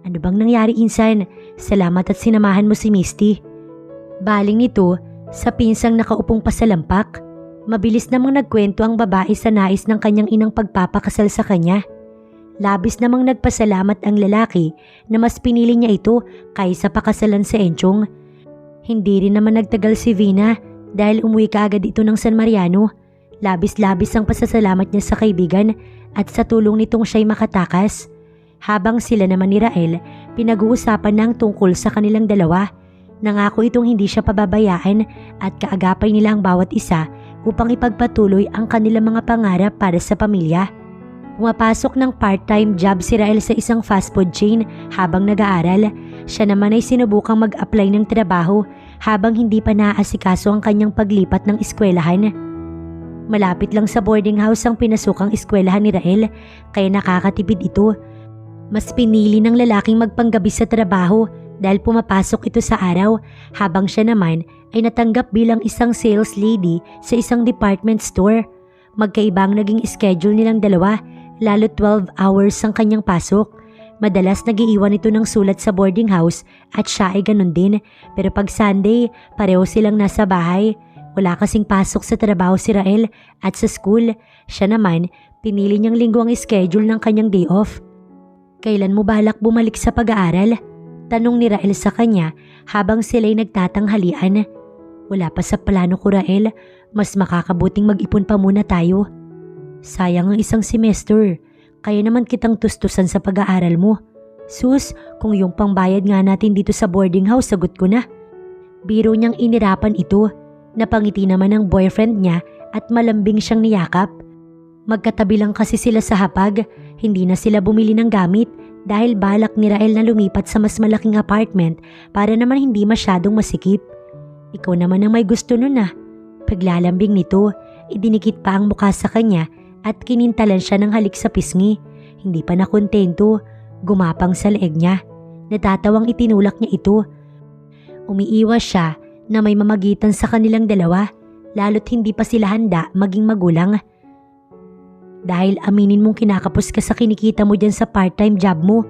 [SPEAKER 1] Ano bang nangyari, Insan? Salamat at sinamahan mo si Misty. Baling nito sa pinsang nakaupong pasalampak. Mabilis namang nagkwento ang babae sa nais ng kanyang inang pagpapakasal sa kanya. Labis namang nagpasalamat ang lalaki na mas pinili niya ito kaysa pakasalan sa Enchong. Hindi rin naman nagtagal si Vina dahil umuwi kaagad ito ng San Mariano. Labis-labis ang pasasalamat niya sa kaibigan at sa tulong nitong siya'y makatakas. Habang sila naman ni Rael, pinag-uusapan ng tungkol sa kanilang dalawa. Nangako itong hindi siya pababayaan at kaagapay nila ang bawat isa upang ipagpatuloy ang kanilang mga pangarap para sa pamilya. Pumapasok ng part-time job si Rael sa isang fast food chain habang nag-aaral. Siya naman ay sinubukang mag-apply ng trabaho habang hindi pa naaasikaso ang kanyang paglipat ng eskwelahan. Malapit lang sa boarding house ang pinasukang eskwelahan ni Rael kaya nakakatipid ito. Mas pinili ng lalaking magpanggabi sa trabaho dahil pumapasok ito sa araw habang siya naman ay natanggap bilang isang sales lady sa isang department store. Magkaiba ang naging schedule nilang dalawa. Lalo 12 hours ang kanyang pasok. Madalas nagiiwan ito ng sulat sa boarding house at siya ay ganun din. Pero pag Sunday, pareho silang nasa bahay. Wala kasing pasok sa trabaho si Rael at sa school. Siya naman, pinili niyang linggo ang schedule ng kanyang day off. Kailan mo balak bumalik sa pag-aaral? Tanong ni Rael sa kanya habang sila'y nagtatanghalian. Wala pa sa plano ko, Rael. Mas makakabuting mag-ipon pa muna tayo. Sayang ang isang semester, kaya naman kitang tustusan sa pag-aaral mo. Sus, kung yung pangbayad nga natin dito sa boarding house, sagot ko na. Biro niyang inirapan ito, napangiti naman ang boyfriend niya at malambing siyang niyakap. Magkatabi lang kasi sila sa hapag, hindi na sila bumili ng gamit dahil balak ni Rael na lumipat sa mas malaking apartment para naman hindi masyadong masikip. Ikaw naman ang may gusto nun ah. Paglalambing nito, idinikit pa ang mukha sa kanya at kinintalan siya ng halik sa pisngi. Hindi pa nakontento, gumapang sa leeg niya. Natatawang itinulak niya ito. Umiiwas siya na may mamagitan sa kanilang dalawa, lalo't hindi pa sila handa maging magulang. Dahil aminin mong kinakapos ka sa kinikita mo dyan sa part-time job mo,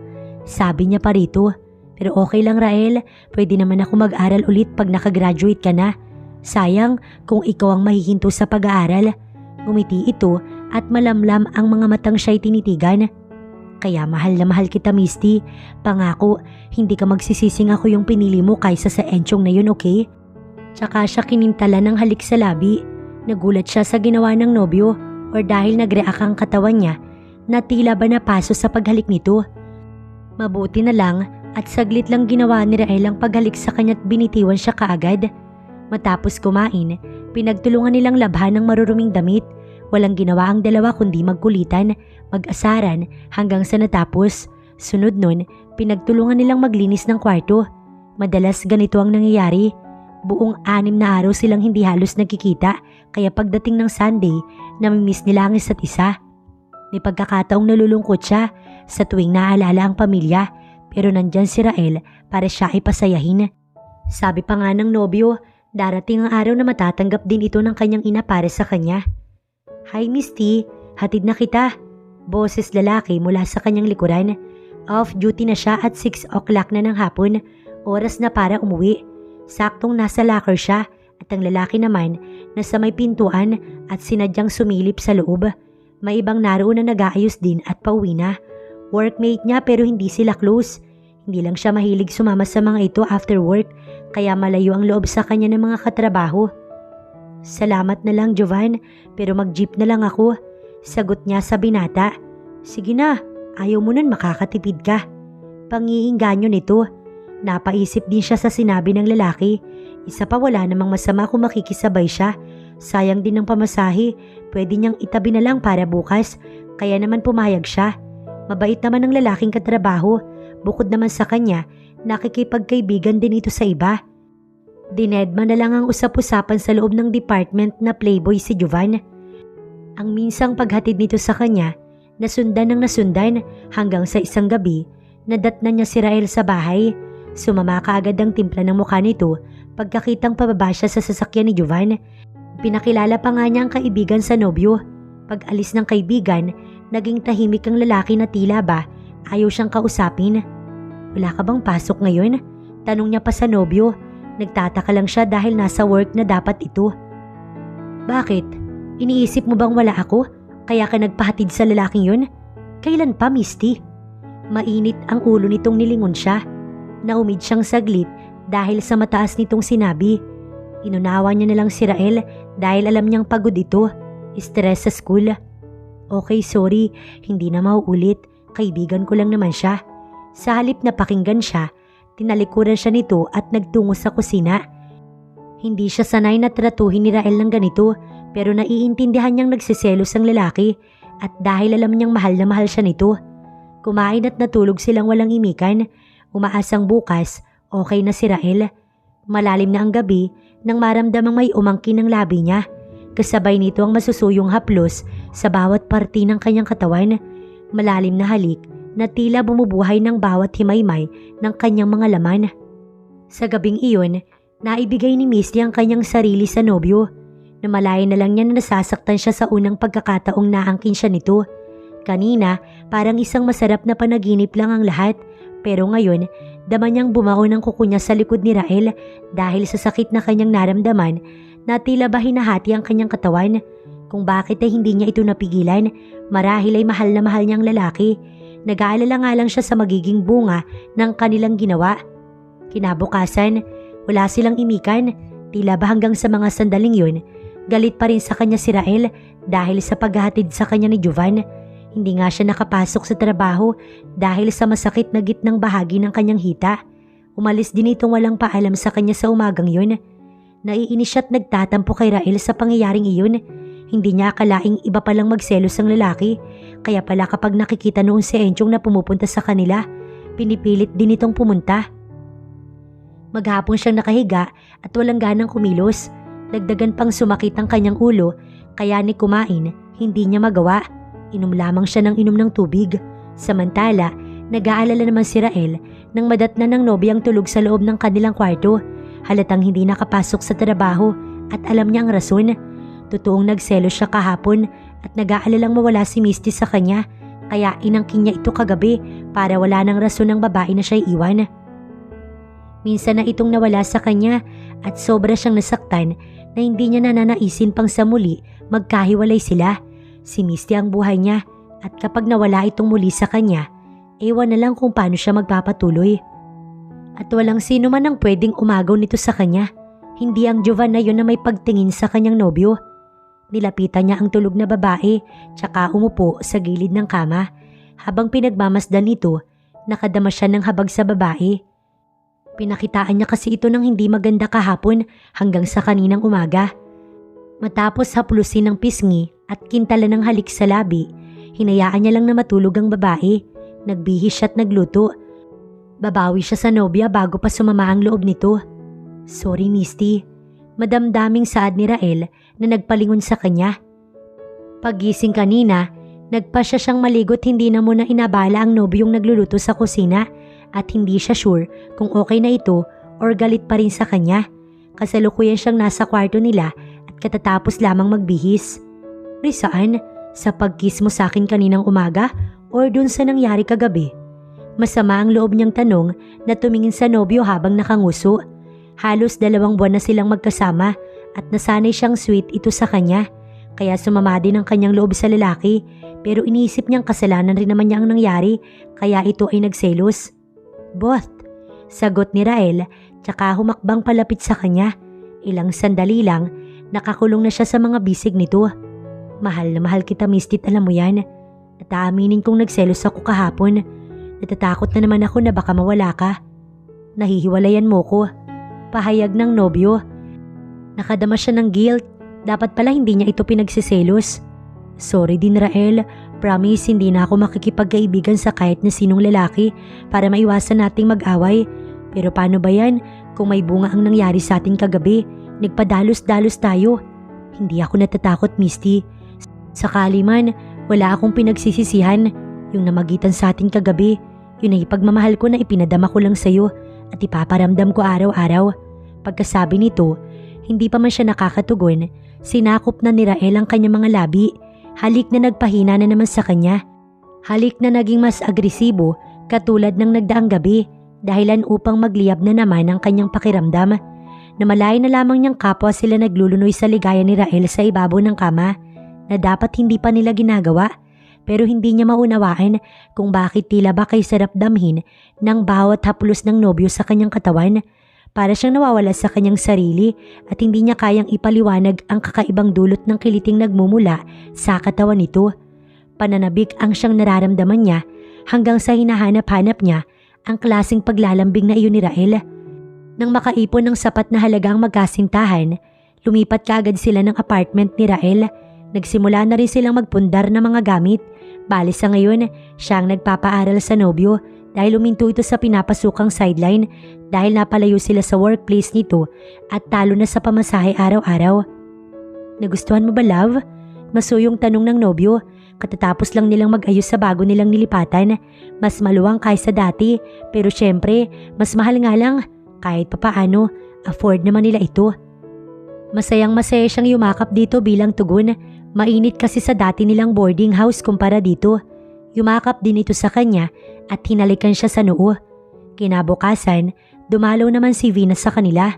[SPEAKER 1] sabi niya pa rito. Pero okay lang, Rael, pwede naman ako mag-aral ulit pag nakagraduate ka na. Sayang kung ikaw ang mahihinto sa pag-aaral. Ngumiti ito at malamlam ang mga matang siya'y tinitigan. Kaya mahal na mahal kita, Misty. Pangako, hindi ka magsisising ako yung pinili mo kaysa sa Enchong na yun, okay? Tsaka siya kinintala ng halik sa labi. Nagulat siya sa ginawa ng nobyo or dahil nag-react ang katawan niya na tila ba napaso sa paghalik nito. Mabuti na lang at saglit lang ginawa ni Rael ang paghalik sa kanya't binitiwan siya kaagad. Matapos kumain, pinagtulungan nilang labhan ng maruruming damit. Walang ginawa ang dalawa kundi magkulitan, mag-asaran hanggang sa natapos. Sunod nun, pinagtulungan nilang maglinis ng kwarto. Madalas ganito ang nangyayari. Buong 6 na araw silang hindi halos nagkikita kaya pagdating ng Sunday, namimiss nila ang isa't isa. May pagkakataong nalulungkot siya sa tuwing naalala ang pamilya pero nandyan si Rael para siya ay pasayahin. Sabi pa nga ng nobyo, darating ang araw na matatanggap din ito ng kanyang ina para sa kanya. Hi Misty, hatid na kita. Boses lalaki mula sa kanyang likuran. Off duty na siya at 6 o'clock na ng hapon. Oras na para umuwi. Saktong nasa locker siya at ang lalaki naman nasa may pintuan at sinadyang sumilip sa loob. May ibang naroon na nag-aayos din at pauwi na. Workmate niya pero hindi sila close. Hindi lang siya mahilig sumama sa mga ito after work kaya malayo ang loob sa kanya ng mga katrabaho. Salamat na lang, Jovan, pero mag-jeep na lang ako. Sagot niya sa binata. Sige na, ayaw mo nun makakatipid ka. Pangiinganyo nito. Napaisip din siya sa sinabi ng lalaki. Isa pa wala namang masama kung makikisabay siya. Sayang din ng pamasahe. Pwede niyang itabi na lang para bukas. Kaya naman pumayag siya. Mabait naman ang lalaking katrabaho. Bukod naman sa kanya, nakikipagkaibigan din ito sa iba. Dinedma na lang ang usap-usapan sa loob ng department na playboy si Jovan. Ang minsang paghatid nito sa kanya, nasundan ng nasundan hanggang sa isang gabi, nadatnan niya si Rael sa bahay. Sumama kaagad ang timpla ng mukha nito pagkakitang pababa siya sa sasakyan ni Jovan. Pinakilala pa nga niya ang kaibigan sa nobyo. Pag alis ng kaibigan, naging tahimik ang lalaki na tila ba ayaw siyang kausapin. Wala ka bang pasok ngayon? Tanong niya pa sa nobyo. Nagtataka lang siya dahil nasa work na dapat ito. Bakit? Iniisip mo bang wala ako? Kaya ka nagpahatid sa lalaking yun? Kailan pa, Misty? Mainit ang ulo nitong nilingon siya. Naumid siyang saglit dahil sa mataas nitong sinabi. Inunawa niya na lang si Rael dahil alam niyang pagod ito. Stress sa school. Okay, sorry. Hindi na mauulit. Kaibigan ko lang naman siya. Sa halip na pakinggan siya, tinalikuran siya nito at nagtungo sa kusina. Hindi siya sanay na tratuhin ni Rael ng ganito pero naiintindihan niyang nagsiselos ang lalaki at dahil alam niyang mahal na mahal siya nito. Kumain at natulog silang walang imikan. Umaasang bukas, okay na si Rael. Malalim na ang gabi nang maramdamang may umangkin ng labi niya. Kasabay nito ang masusuyong haplos sa bawat parte ng kanyang katawan. Malalim na halik na tila bumubuhay ng bawat himaymay ng kanyang mga laman. Sa gabing iyon, naibigay ni Misty ang kanyang sarili sa nobyo. Namalayan na lang niya na nasasaktan siya sa unang pagkakataong naangkin siya nito. Kanina, parang isang masarap na panaginip lang ang lahat. Pero ngayon, dama niyang bumao ng kuko niya sa likod ni Rael dahil sa sakit na kanyang naramdaman na tila ba hinahati ang kanyang katawan. Kung bakit ay hindi niya ito napigilan, marahil ay mahal na mahal niyang lalaki. Nag-aalala nga lang siya sa magiging bunga ng kanilang ginawa. Kinabukasan, wala silang imikan. Tila ba hanggang sa mga sandaling yun, galit pa rin sa kanya si Rael dahil sa paghahatid sa kanya ni Jovan. Hindi nga siya nakapasok sa trabaho dahil sa masakit na gitnang bahagi ng kanyang hita. Umalis din itong walang paalam sa kanya sa umagang yun. Naiinis siya at nagtatampo kay Rael sa pangyayaring iyon. Hindi niya akalaing iba palang magselos ang lalaki. Kaya pala kapag nakikita noon si Enchong na pumupunta sa kanila, pinipilit din itong pumunta. Maghapon siyang nakahiga at walang ganang kumilos. Dagdagan pang sumakit ang kanyang ulo kaya ni kumain, hindi niya magawa. Inom lamang siya ng inom ng tubig. Samantala, nag-aalala naman si Rael nang madatnan ng nobyang tulog sa loob ng kanilang kwarto. Halatang hindi nakapasok sa trabaho at alam niya ang rason. Totoong nagselos siya kahapon at nag-aalalang mawala si Misty sa kanya kaya inangkin niya ito kagabi para wala ng rason ng babae na siya iwan. Minsan na itong nawala sa kanya at sobra siyang nasaktan na hindi niya nananaisin pang sa muli magkahiwalay sila. Si Misty ang buhay niya at kapag nawala itong muli sa kanya, ewan na lang kung paano siya magpapatuloy. At walang sino man ang pwedeng umagaw nito sa kanya. Hindi ang Jovan na yun na may pagtingin sa kanyang nobyo. Nilapitan niya ang tulog na babae tsaka umupo sa gilid ng kama. Habang pinagmamasdan ito, nakadama siya ng habag sa babae. Pinakitaan niya kasi ito ng hindi maganda kahapon hanggang sa kaninang umaga. Matapos haplusin ng pisngi at kintalan ng halik sa labi, hinayaan niya lang na matulog ang babae. Nagbihis siya at nagluto. Babawi siya sa nobya bago pa sumama ang loob nito. Sorry, Misty. Madamdaming saad ni Rael na nagpalingon sa kanya. Paggising kanina, nagpasya siyang maligot hindi na muna inabala ang nobyong nagluluto sa kusina at hindi siya sure kung okay na ito or galit pa rin sa kanya. Kasalukuyan siyang nasa kwarto nila at katatapos lamang magbihis. Saan? Sa pag-kiss mo sa akin kaninang umaga or dun sa nangyari kagabi? Masama ang loob niyang tanong na tumingin sa nobyo habang nakanguso. Halos 2 buwan na silang magkasama at nasanay siyang sweet ito sa kanya. Kaya sumama din ang kanyang loob sa lalaki pero iniisip niyang kasalanan rin naman niya ang nangyari kaya ito ay nagselos. Both, sagot ni Rael tsaka humakbang palapit sa kanya. Ilang sandali lang, nakakulong na siya sa mga bisig nito. Mahal na mahal kita, Misty, alam mo yan. At aaminin kong nagselos ako kahapon. Natatakot na naman ako na baka mawala ka. Nahihiwalayan mo ko. Pahayag ng nobyo. Nakadama siya ng guilt. Dapat pala hindi niya ito pinagsiselos. Sorry din, Rael. Promise, hindi na ako makikipagkaibigan sa kahit na sinong lalaki para maiwasan nating mag-away. Pero paano ba yan Kung may bunga ang nangyari sa atin kagabi, nagpadalos-dalos tayo. Hindi ako natatakot, Misty. Sakali man, wala akong pinagsisisihan. Yung namagitan sa atin kagabi, yun ay pagmamahal ko na ipinadama ko lang sa'yo at ipaparamdam ko araw-araw. Pagkasabi nito, hindi pa man siya nakakatugon, sinakop na ni Rael ang kanyang mga labi. Halik na nagpahina na naman sa kanya. Halik na naging mas agresibo katulad ng nagdaang gabi, dahilan upang magliyab na naman ang kanyang pakiramdam. Namalayan na lamang niyang kapwa sila naglulunoy sa ligaya ni Rael sa ibabaw ng kama na dapat hindi pa nila ginagawa, pero hindi niya maunawaan kung bakit tila ba kay sarap damhin ng bawat haplos ng nobyo sa kanyang katawan. Para siyang nawawala sa kanyang sarili at hindi niya kayang ipaliwanag ang kakaibang dulot ng kiliting nagmumula sa katawan nito. Pananabik ang siyang nararamdaman niya hanggang sa hinahanap-hanap niya ang klaseng paglalambing na iyon ni Rael. Nang makaipon ng sapat na halagang magkasintahan, lumipat kaagad sila ng apartment ni Rael. Nagsimula na rin silang magpundar ng mga gamit. Bali sa ngayon, siya ang nagpapaaral sa nobyo dahil uminto ito sa pinapasukang sideline dahil napalayo sila sa workplace nito at talo na sa pamasahe araw-araw. Nagustuhan mo ba, love? Masuyong tanong ng nobyo. Katatapos lang nilang mag-ayos sa bago nilang nilipatan. Mas maluwang kaysa dati, pero syempre, mas mahal nga lang. Kahit papaano, afford naman nila ito. Masayang-masaya siyang yumakap dito bilang tugon. Mainit kasi sa dati nilang boarding house kumpara dito. Yumakap din ito sa kanya at hinalikan siya sa noo. Kinabukasan, dumalaw naman si Venus sa kanila.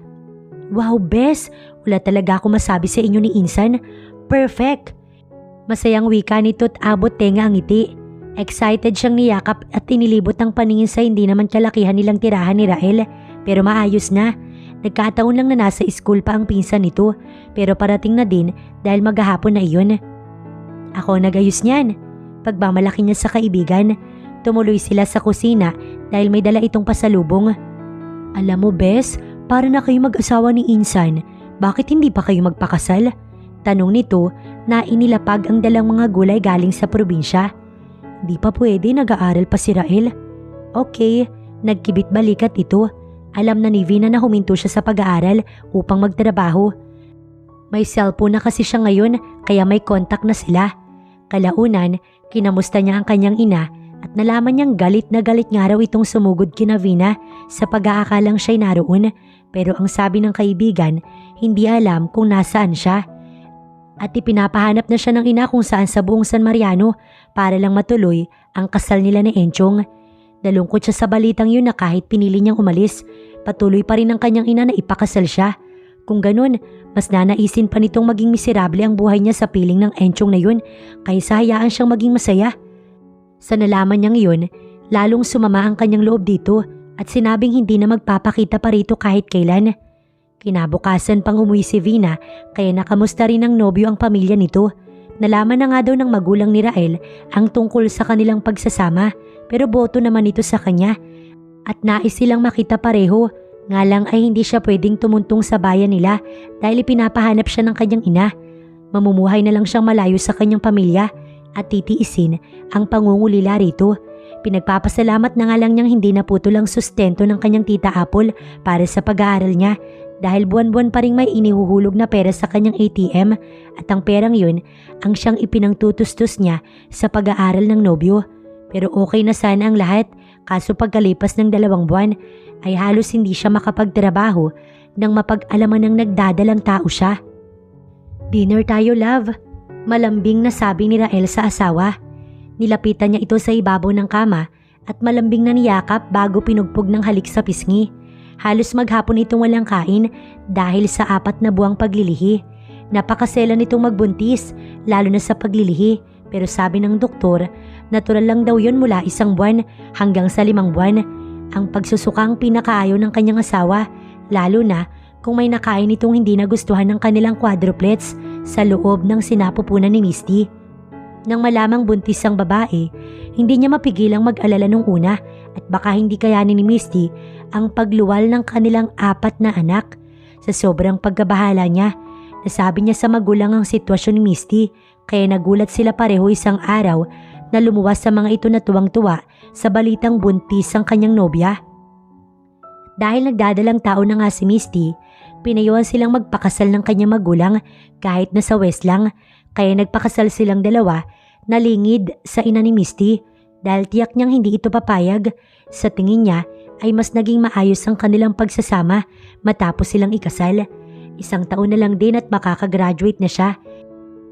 [SPEAKER 1] Wow, Bes! Wala talaga ako masabi sa inyo ni Insan. Perfect! Masayang wika nito at abot tenga ang ngiti. Excited siyang niyakap at inilibot ang paningin sa hindi naman kalakihan nilang tirahan ni Rael. Pero maayos na. Nagkataon lang na nasa school pa ang pinsan nito, pero parating na din dahil maghahapon na iyon. Ako nagayos niyan. Pagmamalaki niya sa kaibigan, tumuloy sila sa kusina dahil may dala itong pasalubong. Alam mo, Bes, para na kayo mag-asawa ni Insan. Bakit hindi pa kayo magpakasal? Tanong nito na inilapag ang dalang mga gulay galing sa probinsya. Di pa pwede, nag-aaral pa si Rael. Okay, nagkibit balikat ito. Alam na ni Vina na huminto siya sa pag-aaral upang magtrabaho. May cellphone na kasi siya ngayon kaya may contact na sila. Kalaunan, kinamusta niya ang kanyang ina at nalaman niyang galit na galit nga raw itong sumugod kina Vina sa pag-aakalang siya'y naroon. Pero ang sabi ng kaibigan, hindi alam kung nasaan siya. At ipinapahanap na siya ng ina kung saan sa buong San Mariano para lang matuloy ang kasal nila ni Enchong. Nalungkot siya sa balitang yun na kahit pinili niyang umalis, patuloy pa rin ang kanyang ina na ipakasal siya. Kung ganun, mas nanaisin pa nitong maging miserable ang buhay niya sa piling ng Enchong na yun kaysa hayaan siyang maging masaya. Sa nalaman niyang yun, lalong sumama ang kanyang loob dito at sinabing hindi na magpapakita pa rito kahit kailan. Kinabukasan pang umuwi si Vina kaya nakamusta rin ng nobyo ang pamilya nito. Nalaman na nga daw ng magulang ni Rael ang tungkol sa kanilang pagsasama pero boto naman ito sa kanya at nais silang makita pareho. Nga lang ay hindi siya pwedeng tumuntong sa bayan nila dahil ipinapahanap siya ng kanyang ina. Mamumuhay na lang siyang malayo sa kanyang pamilya at titiisin ang pangungulila rito. Pinagpapasalamat na nga lang niyang hindi naputol ang sustento ng kanyang tita Apple para sa pag-aaral niya dahil buwan-buwan pa rin may inihuhulog na pera sa kanyang ATM at ang perang yun ang siyang ipinangtutustos niya sa pag-aaral ng nobyo. Pero okay na sana ang lahat kaso pagkalipas ng 2 buwan ay halos hindi siya makapagtrabaho nang mapag-alaman ng nagdadalang tao siya. Dinner tayo, love. Malambing na sabi ni Rael sa asawa. Nilapitan niya ito sa ibabaw ng kama at malambing na niyakap bago pinugpog ng halik sa pisngi. Halos maghapon itong walang kain dahil sa 4 na buwang paglilihi. Napakasela nitong magbuntis lalo na sa paglilihi pero sabi ng doktor, natural lang daw yun mula 1 buwan hanggang sa 5 buwan. Ang pagsusuka ang pinakaayaw ng kanyang asawa lalo na kung may nakain itong hindi nagustuhan ng kanilang quadruplets sa loob ng sinapupunan ni Misty. Nang malamang buntis ang babae, hindi niya mapigilang mag-alala nung una at baka hindi kayanin ni Misty ang pagluwal ng kanilang 4 na anak. Sa sobrang pagkabahala niya, nasabi niya sa magulang ang sitwasyon ni Misty kaya nagulat sila pareho isang araw na lumuwas sa mga ito na tuwang-tuwa sa balitang buntis ang kanyang nobya. Dahil nagdadalang tao na nga si Misty, pinayuhan silang magpakasal ng kanyang magulang kahit nasa West lang, kaya nagpakasal silang dalawa na lingid sa ina ni Misty dahil tiyak niyang hindi ito papayag. Sa tingin niya ay mas naging maayos ang kanilang pagsasama matapos silang ikasal. 1 taon na lang din at makakagraduate na siya.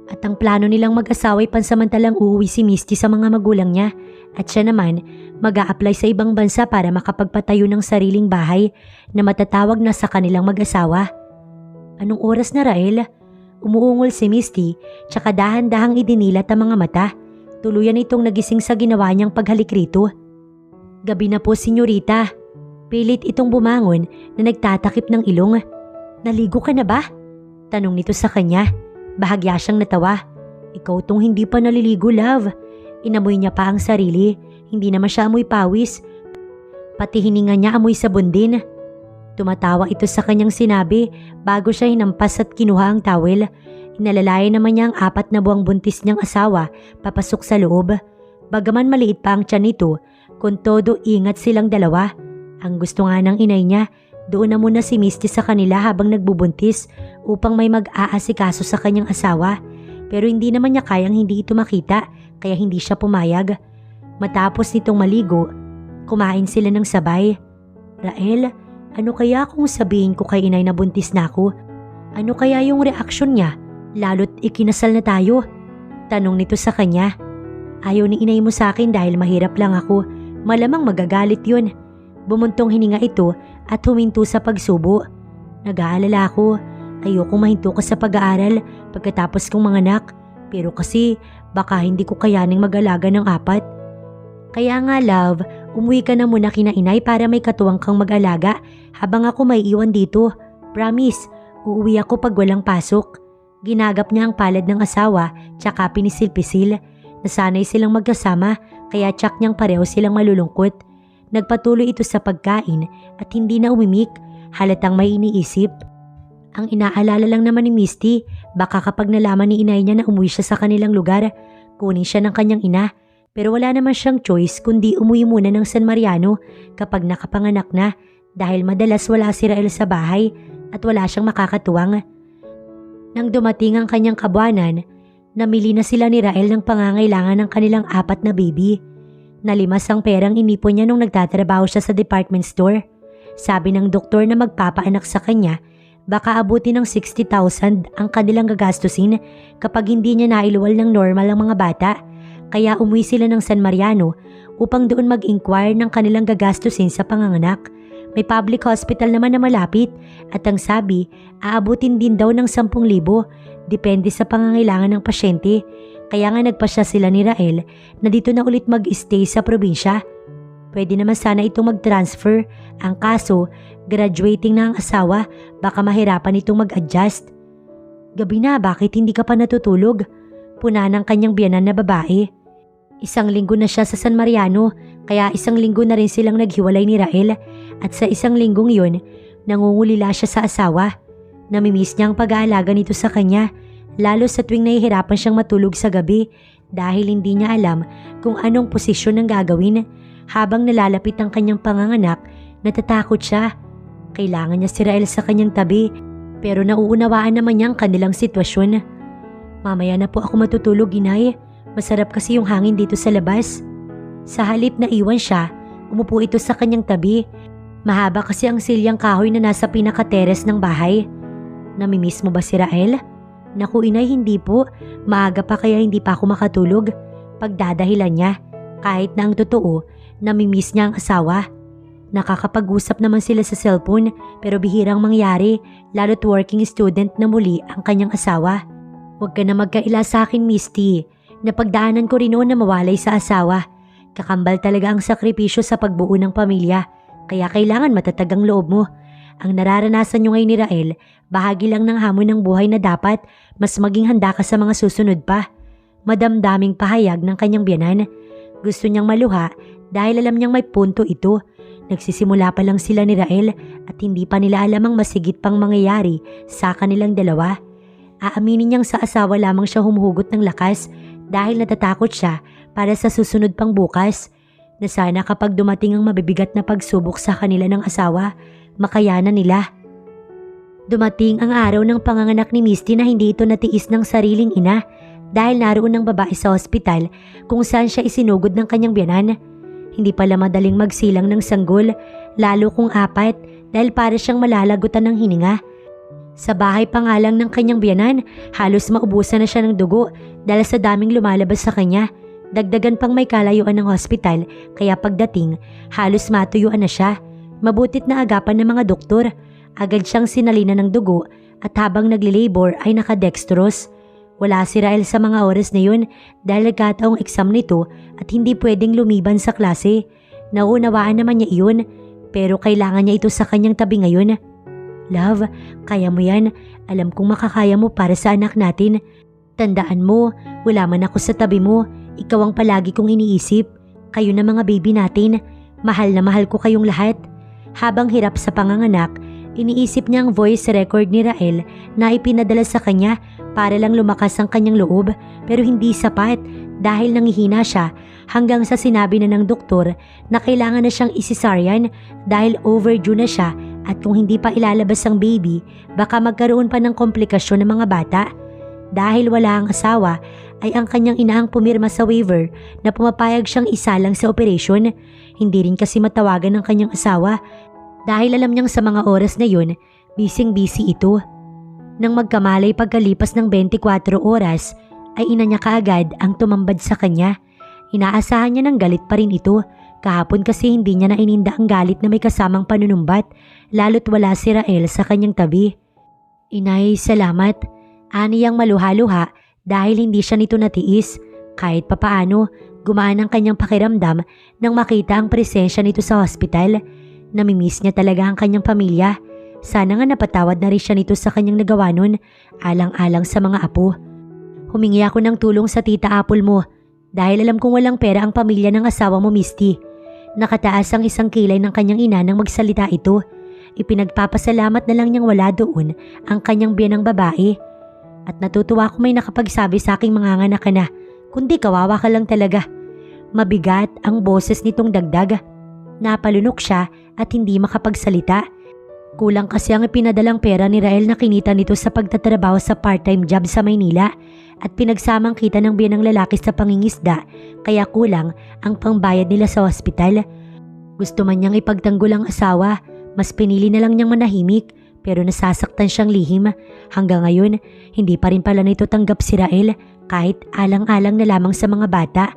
[SPEAKER 1] At ang plano nilang mag-asawa ay pansamantalang uuwi si Misty sa mga magulang niya at siya naman mag-a-apply sa ibang bansa para makapagpatayo ng sariling bahay na matatawag na sa kanilang mag-asawa. Anong oras na, Rael? Umuungol si Misty tsaka dahan-dahang idinilat ang mga mata. Tuluyan itong nagising sa ginawa niyang paghalik rito. Gabi na po, senyorita. Pilit itong bumangon na nagtatakip ng ilong. Naligo ka na ba? Tanong nito sa kanya. Bahagya siyang natawa. Ikaw tong hindi pa naliligo, love. Inamoy niya pa ang sarili. Hindi naman siya amoy pawis. Pati hininga niya amoy sabon din. Tumatawa ito sa kanyang sinabi bago siya hinampas at kinuha ang towel. Inalalayan naman niya ang 4 na buwang buntis niyang asawa papasok sa loob. Bagaman maliit pa ang tiyan nito, kung todo ingat silang dalawa. Ang gusto nga ng inay niya, doon na muna si Misty sa kanila habang nagbubuntis upang may mag-aasikaso sa kanyang asawa. Pero hindi naman niya kayang hindi ito makita kaya hindi siya pumayag. Matapos nitong maligo, kumain sila ng sabay. Rael, ano kaya kung sabihin ko kay inay na buntis na ako? Ano kaya yung reaksyon niya? Lalo't ikinasal na tayo? Tanong nito sa kanya. Ayaw ni inay mo sa akin dahil mahirap lang ako. Malamang magagalit yun. Bumuntong hininga ito at huminto sa pagsubo. Nag-aalala ako. Ayokong mahinto ka sa pag-aaral pagkatapos kong manganak. Pero kasi baka hindi ko kayaning mag-alaga ng 4. Kaya nga, love, umuwi ka na muna kina inay para may katuwang kang mag-alaga habang ako may iwan dito. Promise, uuwi ako pag walang pasok. Ginagap niya ang palad ng asawa tsaka pinisil-pisil. Nasanay silang magkasama kaya tsak niyang pareho silang malulungkot. Nagpatuloy ito sa pagkain at hindi na umimik, halatang may iniisip. Ang inaalala lang naman ni Misty, baka kapag nalaman ni inay niya na umuwi siya sa kanilang lugar, kunin siya ng kanyang ina. Pero wala naman siyang choice kundi umuwi muna ng San Mariano kapag nakapanganak na dahil madalas wala si Rael sa bahay at wala siyang makakatuwang. Nang dumating ang kanyang kabuanan, namili na sila ni Rael ng pangangailangan ng kanilang 4 na baby. Nalimas ang perang inipon niya nung nagtatrabaho siya sa department store. Sabi ng doktor na magpapaanak sa kanya, baka abutin ng 60,000 ang kanilang gagastusin kapag hindi niya nailuwal ng normal ang mga bata. Kaya umuwi sila ng San Mariano upang doon mag-inquire ng kanilang gagastusin sa panganganak. May public hospital naman na malapit at ang sabi, aabutin din daw ng 10,000 depende sa pangangailangan ng pasyente. Kaya nga nagpasya sila ni Rael na dito na ulit mag-stay sa probinsya. Pwede naman sana itong mag-transfer. Ang kaso, graduating na ang asawa, baka mahirapan itong mag-adjust. Gabi na, bakit hindi ka pa natutulog? Puna ng kanyang biyanan na babae. 1 linggo na siya sa San Mariano, kaya 1 linggo na rin silang naghiwalay ni Rael. At sa 1 linggong yun, nangungulila siya sa asawa. Namimiss niya ang pag-aalaga nito sa kanya. Lalo sa tuwing nahihirapan siyang matulog sa gabi dahil hindi niya alam kung anong posisyon ang gagawin. Habang nalalapit ang kanyang panganganak, natatakot siya. Kailangan niya si Rael sa kanyang tabi pero nauunawaan naman niya ang kanilang sitwasyon. Mamaya na po ako matutulog, inay. Masarap kasi yung hangin dito sa labas. Sa halip na iwan siya, umupo ito sa kanyang tabi. Mahaba kasi ang silyang kahoy na nasa pinaka-teres ng bahay. Namimiss mo ba si Rael? Naku inay, hindi po. Maaga pa kaya hindi pa ako makatulog. Pagdadahilan niya, kahit na ang totoo, namimiss niya ang asawa. Nakakapag-usap naman sila sa cellphone pero bihirang mangyari lalo't working student na muli ang kanyang asawa. Huwag ka na magkaila sa akin, Misty. Napagdaanan ko rin noon na mawalay sa asawa. Kakambal talaga ang sakripisyo sa pagbuo ng pamilya. Kaya kailangan matatag ang loob mo. Ang nararanasan nyo ngayon ni Rael, bahagi lang ng hamon ng buhay na dapat mas maging handa ka sa mga susunod pa. Madamdaming pahayag ng kanyang biyanan. Gusto niyang maluha dahil alam niyang may punto ito. Nagsisimula pa lang sila ni Rael at hindi pa nila alam ang masigit pang mangyayari sa kanilang dalawa. Aaminin niyang sa asawa lamang siya humuhugot ng lakas dahil natatakot siya para sa susunod pang bukas. na sana kapag dumating ang mabibigat na pagsubok sa kanila ng asawa, makayanan nila. Dumating ang araw ng panganganak ni Misty na hindi ito natiis ng sariling ina dahil naroon ng babae sa ospital kung saan siya isinugod ng kanyang biyanan. Hindi pala madaling magsilang ng sanggol, lalo kung 4 dahil para siyang malalagutan ng hininga. Sa bahay pa nga lang ng kanyang biyanan, halos maubusan na siya ng dugo dahil sa daming lumalabas sa kanya. Dagdagan pang may kalayuan ng hospital kaya pagdating, halos matuyuan na siya. Mabutit na agapan ng mga doktor. Agad siyang sinalina ng dugo at habang nagli-labor ay nakadextrose. Wala si Rael sa mga oras na yun dahil nagkataong exam nito at hindi pwedeng lumiban sa klase. Naunawaan naman niya iyon pero kailangan niya ito sa kanyang tabi ngayon. Love, kaya mo yan. Alam kong makakaya mo para sa anak natin. Tandaan mo, wala man ako sa tabi mo. Ikaw ang palagi kong iniisip. Kayo na mga baby natin. Mahal na mahal ko kayong lahat. Habang hirap sa panganganak, iniisip niya ang voice record ni Rael na ipinadala sa kanya para lang lumakas ang kanyang loob pero hindi sapat dahil nangihina siya hanggang sa sinabi na ng doktor na kailangan na siyang isisaryan dahil overdue na siya at kung hindi pa ilalabas ang baby baka magkaroon pa ng komplikasyon ng mga bata. Dahil wala ang asawa ay ang kanyang ina ang pumirma sa waiver na pumapayag siyang isalang sa operasyon. Hindi rin kasi matawagan ng kanyang asawa dahil alam niyang sa mga oras na yun, busy ito. Nang magkamalay pagkalipas ng 24 oras, ay ina niya kaagad ang tumambad sa kanya. Inaasahan niya ng galit pa rin ito. Kahapon kasi hindi niya na ininda ang galit na may kasamang panunumbat, lalo't wala si Rael sa kanyang tabi. Inay, salamat. Aniyang maluha-luha dahil hindi siya nito natiis. Kahit papaano, gumaan ang kanyang pakiramdam nang makita ang presensya nito sa hospital. Namimiss niya talaga ang kanyang pamilya. Sana nga napatawad na rin siya nito sa kanyang nagawa nun, alang-alang sa mga apo. Humingi ako ng tulong sa tita Apple mo dahil alam kong walang pera ang pamilya ng asawa mo, Misty. Nakataas ang isang kilay ng kanyang ina nang magsalita ito. Ipinagpapasalamat na lang niyang wala doon ang kanyang biyanang babae. At natutuwa ko may nakapagsabi sa aking manganganak ka na, kundi kawawa ka lang talaga. Mabigat ang boses nitong dagdag. Napalunok siya at hindi makapagsalita. Kulang kasi ang ipinadalang pera ni Rael na kinita nito sa pagtatrabaho sa part-time job sa Maynila at pinagsamang kita ng biyanang lalaki sa pangingisda kaya kulang ang pangbayad nila sa ospital. Gusto man niyang ipagtanggol ang asawa, mas pinili na lang niyang manahimik pero nasasaktan siyang lihim. Hanggang ngayon, hindi pa rin pala nito tanggap si Rael kahit alang-alang na lamang sa mga bata.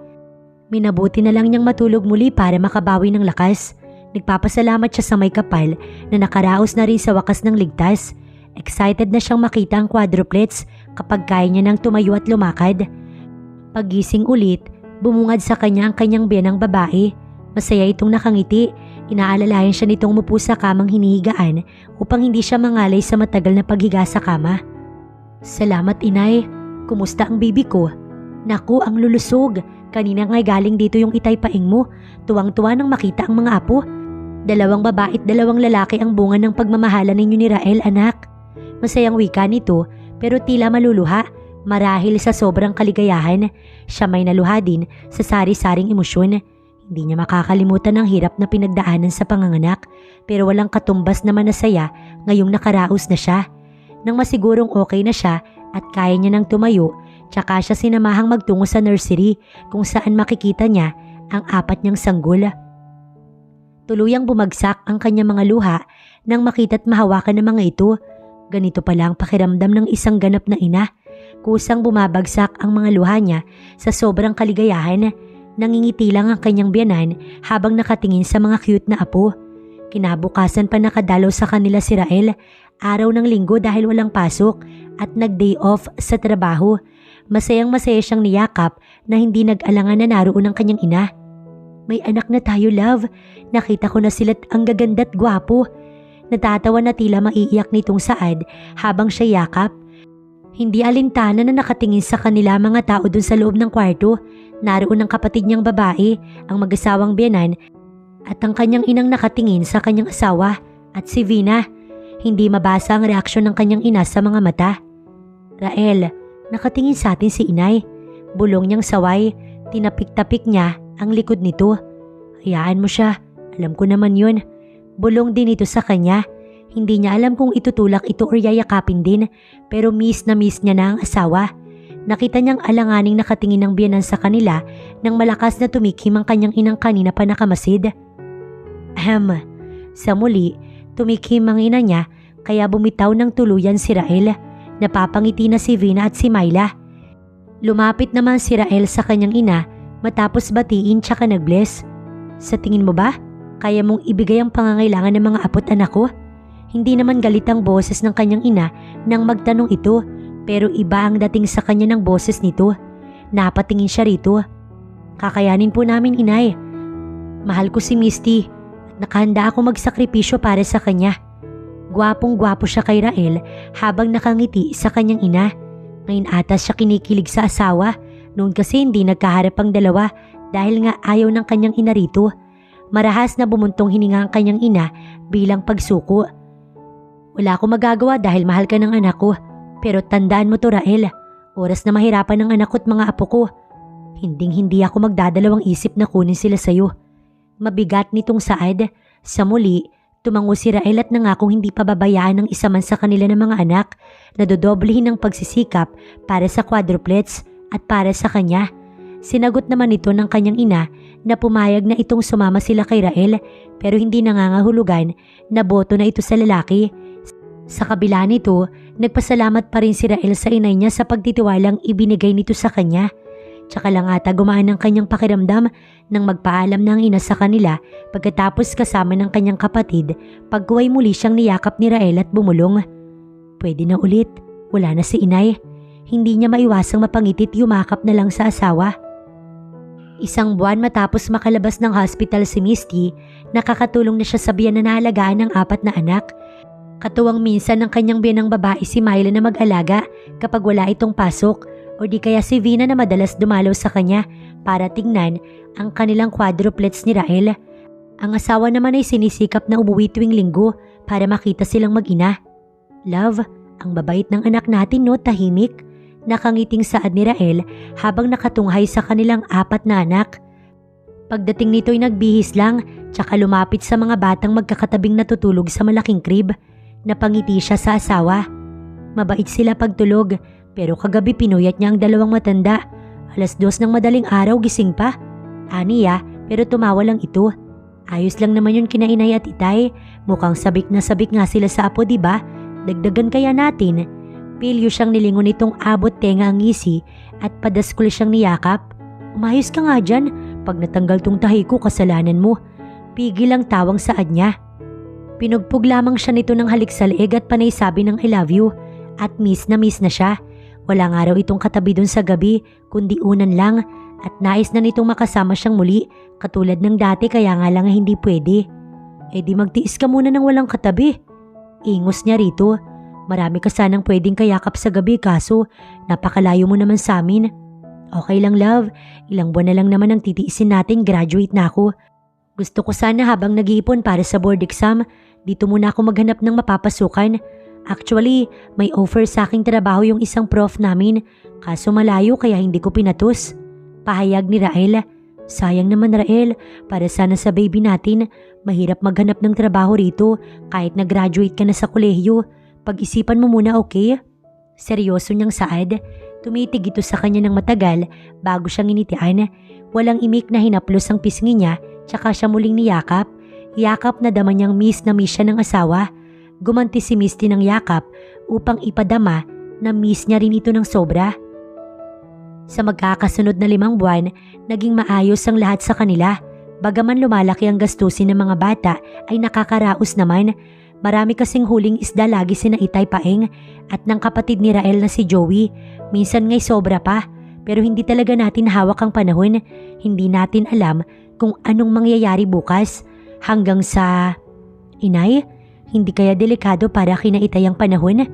[SPEAKER 1] Minabuti na lang niyang matulog muli para makabawi ng lakas. Nagpapasalamat siya sa may kapal na nakaraos na rin sa wakas ng ligtas. Excited na siyang makita ang quadruplets kapag kaya niya nang tumayo at lumakad. Paggising ulit, bumungad sa kanya ang kanyang biyanang babae. Masaya itong nakangiti. Inaalalayan siya nitong umupo sa kamang hinihigaan upang hindi siya mangalay sa matagal na paghiga sa kama. Salamat, inay. Kumusta ang baby ko? Naku, ang lulusog. Kanina nga'y galing dito yung itay paing mo. Tuwang-tuwa nang makita ang mga apo. 2 babae at 2 lalaki ang bunga ng pagmamahalan ninyo ni Rael, anak. Masayang wika nito pero tila maluluha marahil sa sobrang kaligayahan. Siya may naluha din sa sari-saring emosyon. Hindi niya makakalimutan ang hirap na pinagdaanan sa panganganak pero walang katumbas naman na saya ngayong nakaraos na siya. Nang masigurong okay na siya at kaya niya nang tumayo, tsaka siya sinamahang magtungo sa nursery kung saan makikita niya ang 4 niyang sanggol. Tuluyang bumagsak ang kanyang mga luha nang makita't mahawakan ng mga ito. Ganito pala ang pakiramdam ng isang ganap na ina. Kusang bumabagsak ang mga luha niya sa sobrang kaligayahan. Nangingiti lang ang kanyang biyanan habang nakatingin sa mga cute na apo. Kinabukasan pa nakadalaw sa kanila si Rael. Araw ng linggo dahil walang pasok at nag-day off sa trabaho. Masayang masaya siyang niyakap na hindi nag-alangan na naroon ang kanyang ina. May anak na tayo, love. Nakita ko na sila't ang gaganda't gwapo. Natatawa na tila maiiyak nitong Saad habang siya yakap. Hindi alintana na nakatingin sa kanila mga tao dun sa loob ng kwarto. Naroon ang kapatid niyang babae, ang mag-asawang biyanan, at ang kanyang inang nakatingin sa kanyang asawa at si Vina. Hindi mabasa ang reaksyon ng kanyang ina sa mga mata. Rael, nakatingin sa atin si inay. Bulong niyang saway, tinapik-tapik niya ang likod nito. Hayaan mo siya. Alam ko naman yun. Bulong din ito sa kanya. Hindi niya alam kung itutulak ito o yayakapin din, pero miss na miss niya na ang asawa. Nakita niyang alanganing nakatingin ng biyenan sa kanila nang malakas na tumikim ang kanyang inang kanina pa nakamasid. Sa muli, tumikim ang ina niya kaya bumitaw ng tuluyan si Rael. Napapangiti na si Vina at si Myla. Lumapit naman si Rael sa kanyang ina matapos batiin tsaka nag-bless. Sa tingin mo ba, kaya mong ibigay ang pangangailangan ng mga apo't anak ko? Hindi naman galit ang boses ng kanyang ina nang magtanong ito, pero iba ang dating sa kanya ng boses nito. Napatingin siya rito. Kakayanin po namin, inay. Mahal ko si Misty at nakahanda ako magsakripisyo para sa kanya. Gwapong-gwapo siya kay Rael habang nakangiti sa kanyang ina. Ngayon atas siya kinikilig sa asawa. Noon kasi hindi nagkaharap ang dalawa dahil nga ayaw ng kanyang ina rito. Marahas na bumuntong hininga ang kanyang ina bilang pagsuko. Wala akong magagawa dahil mahal ka ng anak ko. Pero tandaan mo to, Rael. Oras na mahirapan ng anak ko at mga apo ko. Hinding-hindi ako magdadalawang isip na kunin sila sa'yo. Mabigat nitong saad. Sa muli, tumango si Rael at nangakong hindi pababayaan ng isa man sa kanila ng mga anak na dodoblehin ng pagsisikap para sa quadruplets at para sa kanya. Sinagot naman ito ng kanyang ina na pumayag na itong sumama sila kay Rael pero hindi nangangahulugan na boto na ito sa lalaki. Sa kabila nito, nagpasalamat pa rin si Rael sa inay niya sa pagtitiwalang ibinigay nito sa kanya. Tsaka lang ata gumaan ang kanyang pakiramdam nang magpaalam ng ina sa kanila pagkatapos kasama ng kanyang kapatid pagkuway muli siyang niyakap ni Rael at bumulong. Pwede na ulit, wala na si inay. Hindi niya maiwasang mapangitit yumakap na lang sa asawa. Isang buwan matapos makalabas ng hospital si Misty, nakakatulong na siya sa biyan na naalagaan ng 4 na anak. Katuwang minsan ng kanyang biyanang babae si Myla na mag-alaga kapag wala itong pasok o di kaya si Vina na madalas dumalaw sa kanya para tingnan ang kanilang quadruplets ni Rael. Ang asawa naman ay sinisikap na umuwi tuwing linggo para makita silang mag-ina. Love, ang babait ng anak natin no, tahimik. Nakangiting saad ni Rael habang nakatunghay sa kanilang 4 na anak. Pagdating nito'y nagbihis lang tsaka lumapit sa mga batang magkakatabing natutulog sa malaking crib. Napangiti siya sa asawa. Mabait sila pagtulog pero kagabi pinuyat niya ang 2 matanda. 2:00 ng madaling araw gising pa. Aniya pero tumawa lang ito. Ayos lang naman yun kina inay at itay. Mukhang sabik na sabik nga sila sa apo, diba? Dagdagan kaya natin. Pilyo siyang nilingon nitong abot tenga ang ngisi at padaskul siyang niyakap. Umayos ka nga dyan. Pag natanggal tong tahi ko, kasalanan mo. Pigil ang tawang saad niya. Pinugpog lamang siya nito ng halik sa leeg at panay sabi ng I love you. At miss na siya. Walang araw itong katabi dun sa gabi, kundi unan lang. At nais na nitong makasama siyang muli, katulad ng dati kaya nga lang hindi pwede. Eh di magtiis ka muna ng walang katabi. Ingos niya rito. Marami ka sanang pwedeng kayakap sa gabi kaso napakalayo mo naman sa amin. Okay lang love, ilang buwan na lang naman ang titiisin natin, graduate na ako. Gusto ko sana habang nag-iipon para sa board exam, dito muna ako maghanap ng mapapasukan. Actually, may offer sa aking trabaho yung isang prof namin, kaso malayo kaya hindi ko pinatos. Pahayag ni Rael. Sayang naman Rael, para sana sa baby natin, mahirap maghanap ng trabaho rito kahit nag-graduate ka na sa kolehiyo. Pag-isipan mo muna, okay? Seryoso niyang saad. Tumitig ito sa kanya ng matagal bago siyang initian. Walang imik na hinaplos ang pisngi niya tsaka siya muling niyakap. Yakap na dama niyang miss na miss siya ng asawa. Gumanti si Misty ng yakap upang ipadama na miss niya rin ito ng sobra. Sa magkakasunod na 5 buwan, naging maayos ang lahat sa kanila. Bagaman lumalaki ang gastusin ng mga bata ay nakakaraos naman. Marami kasing huling isda lagi sina Itay Paeng at ng kapatid ni Rael na si Joey. Minsan nga'y sobra pa pero hindi talaga natin hawak ang panahon. Hindi natin alam kung anong mangyayari bukas hanggang sa... Inay, hindi kaya delikado para kina Itay ang panahon?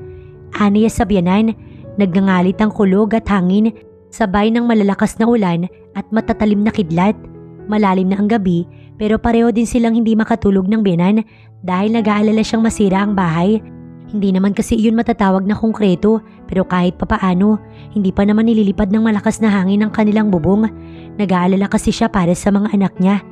[SPEAKER 1] Aniya sa biyanan, nagngangalit ang kulog at hangin sabay ng malalakas na ulan at matatalim na kidlat. Malalim na ang gabi pero pareho din silang hindi makatulog ng biyanan dahil nag-aalala siyang masira ang bahay. Hindi naman kasi iyon matatawag na konkreto pero kahit papaano, hindi pa naman nililipad ng malakas na hangin ang kanilang bubong. Nag-aalala kasi siya para sa mga anak niya.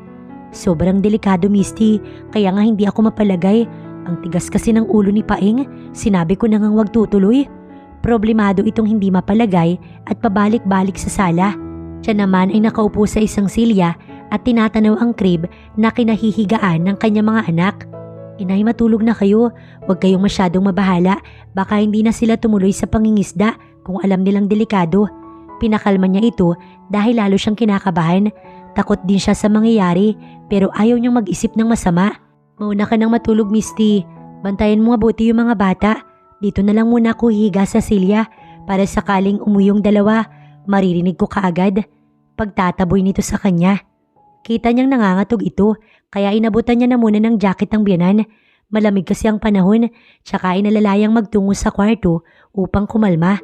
[SPEAKER 1] Sobrang delikado, Misty, kaya nga hindi ako mapalagay. Ang tigas kasi ng ulo ni Paeng, sinabi ko na ngang wag tutuloy. Problemado itong hindi mapalagay at pabalik-balik sa sala. Siya naman ay nakaupo sa isang silya at tinatanaw ang crib na kinahihigaan ng kanyang mga anak. Inay, matulog na kayo. Huwag kayong masyadong mabahala. Baka hindi na sila tumuloy sa pangingisda kung alam nilang delikado. Pinakalma niya ito dahil lalo siyang kinakabahan. Takot din siya sa mangyayari pero ayaw niyang mag-isip ng masama. Mauna ka nang matulog, Misty. Bantayan mo mabuti yung mga bata. Dito na lang muna ako higa sa silya para sakaling umuyong dalawa, maririnig ko kaagad. Pagtataboy nito sa kanya. Kita niyang nangangatog ito kaya inabutan niya na muna ng jacket ng biyanan. Malamig kasi ang panahon tsaka inalalayang magtungo sa kwarto upang kumalma.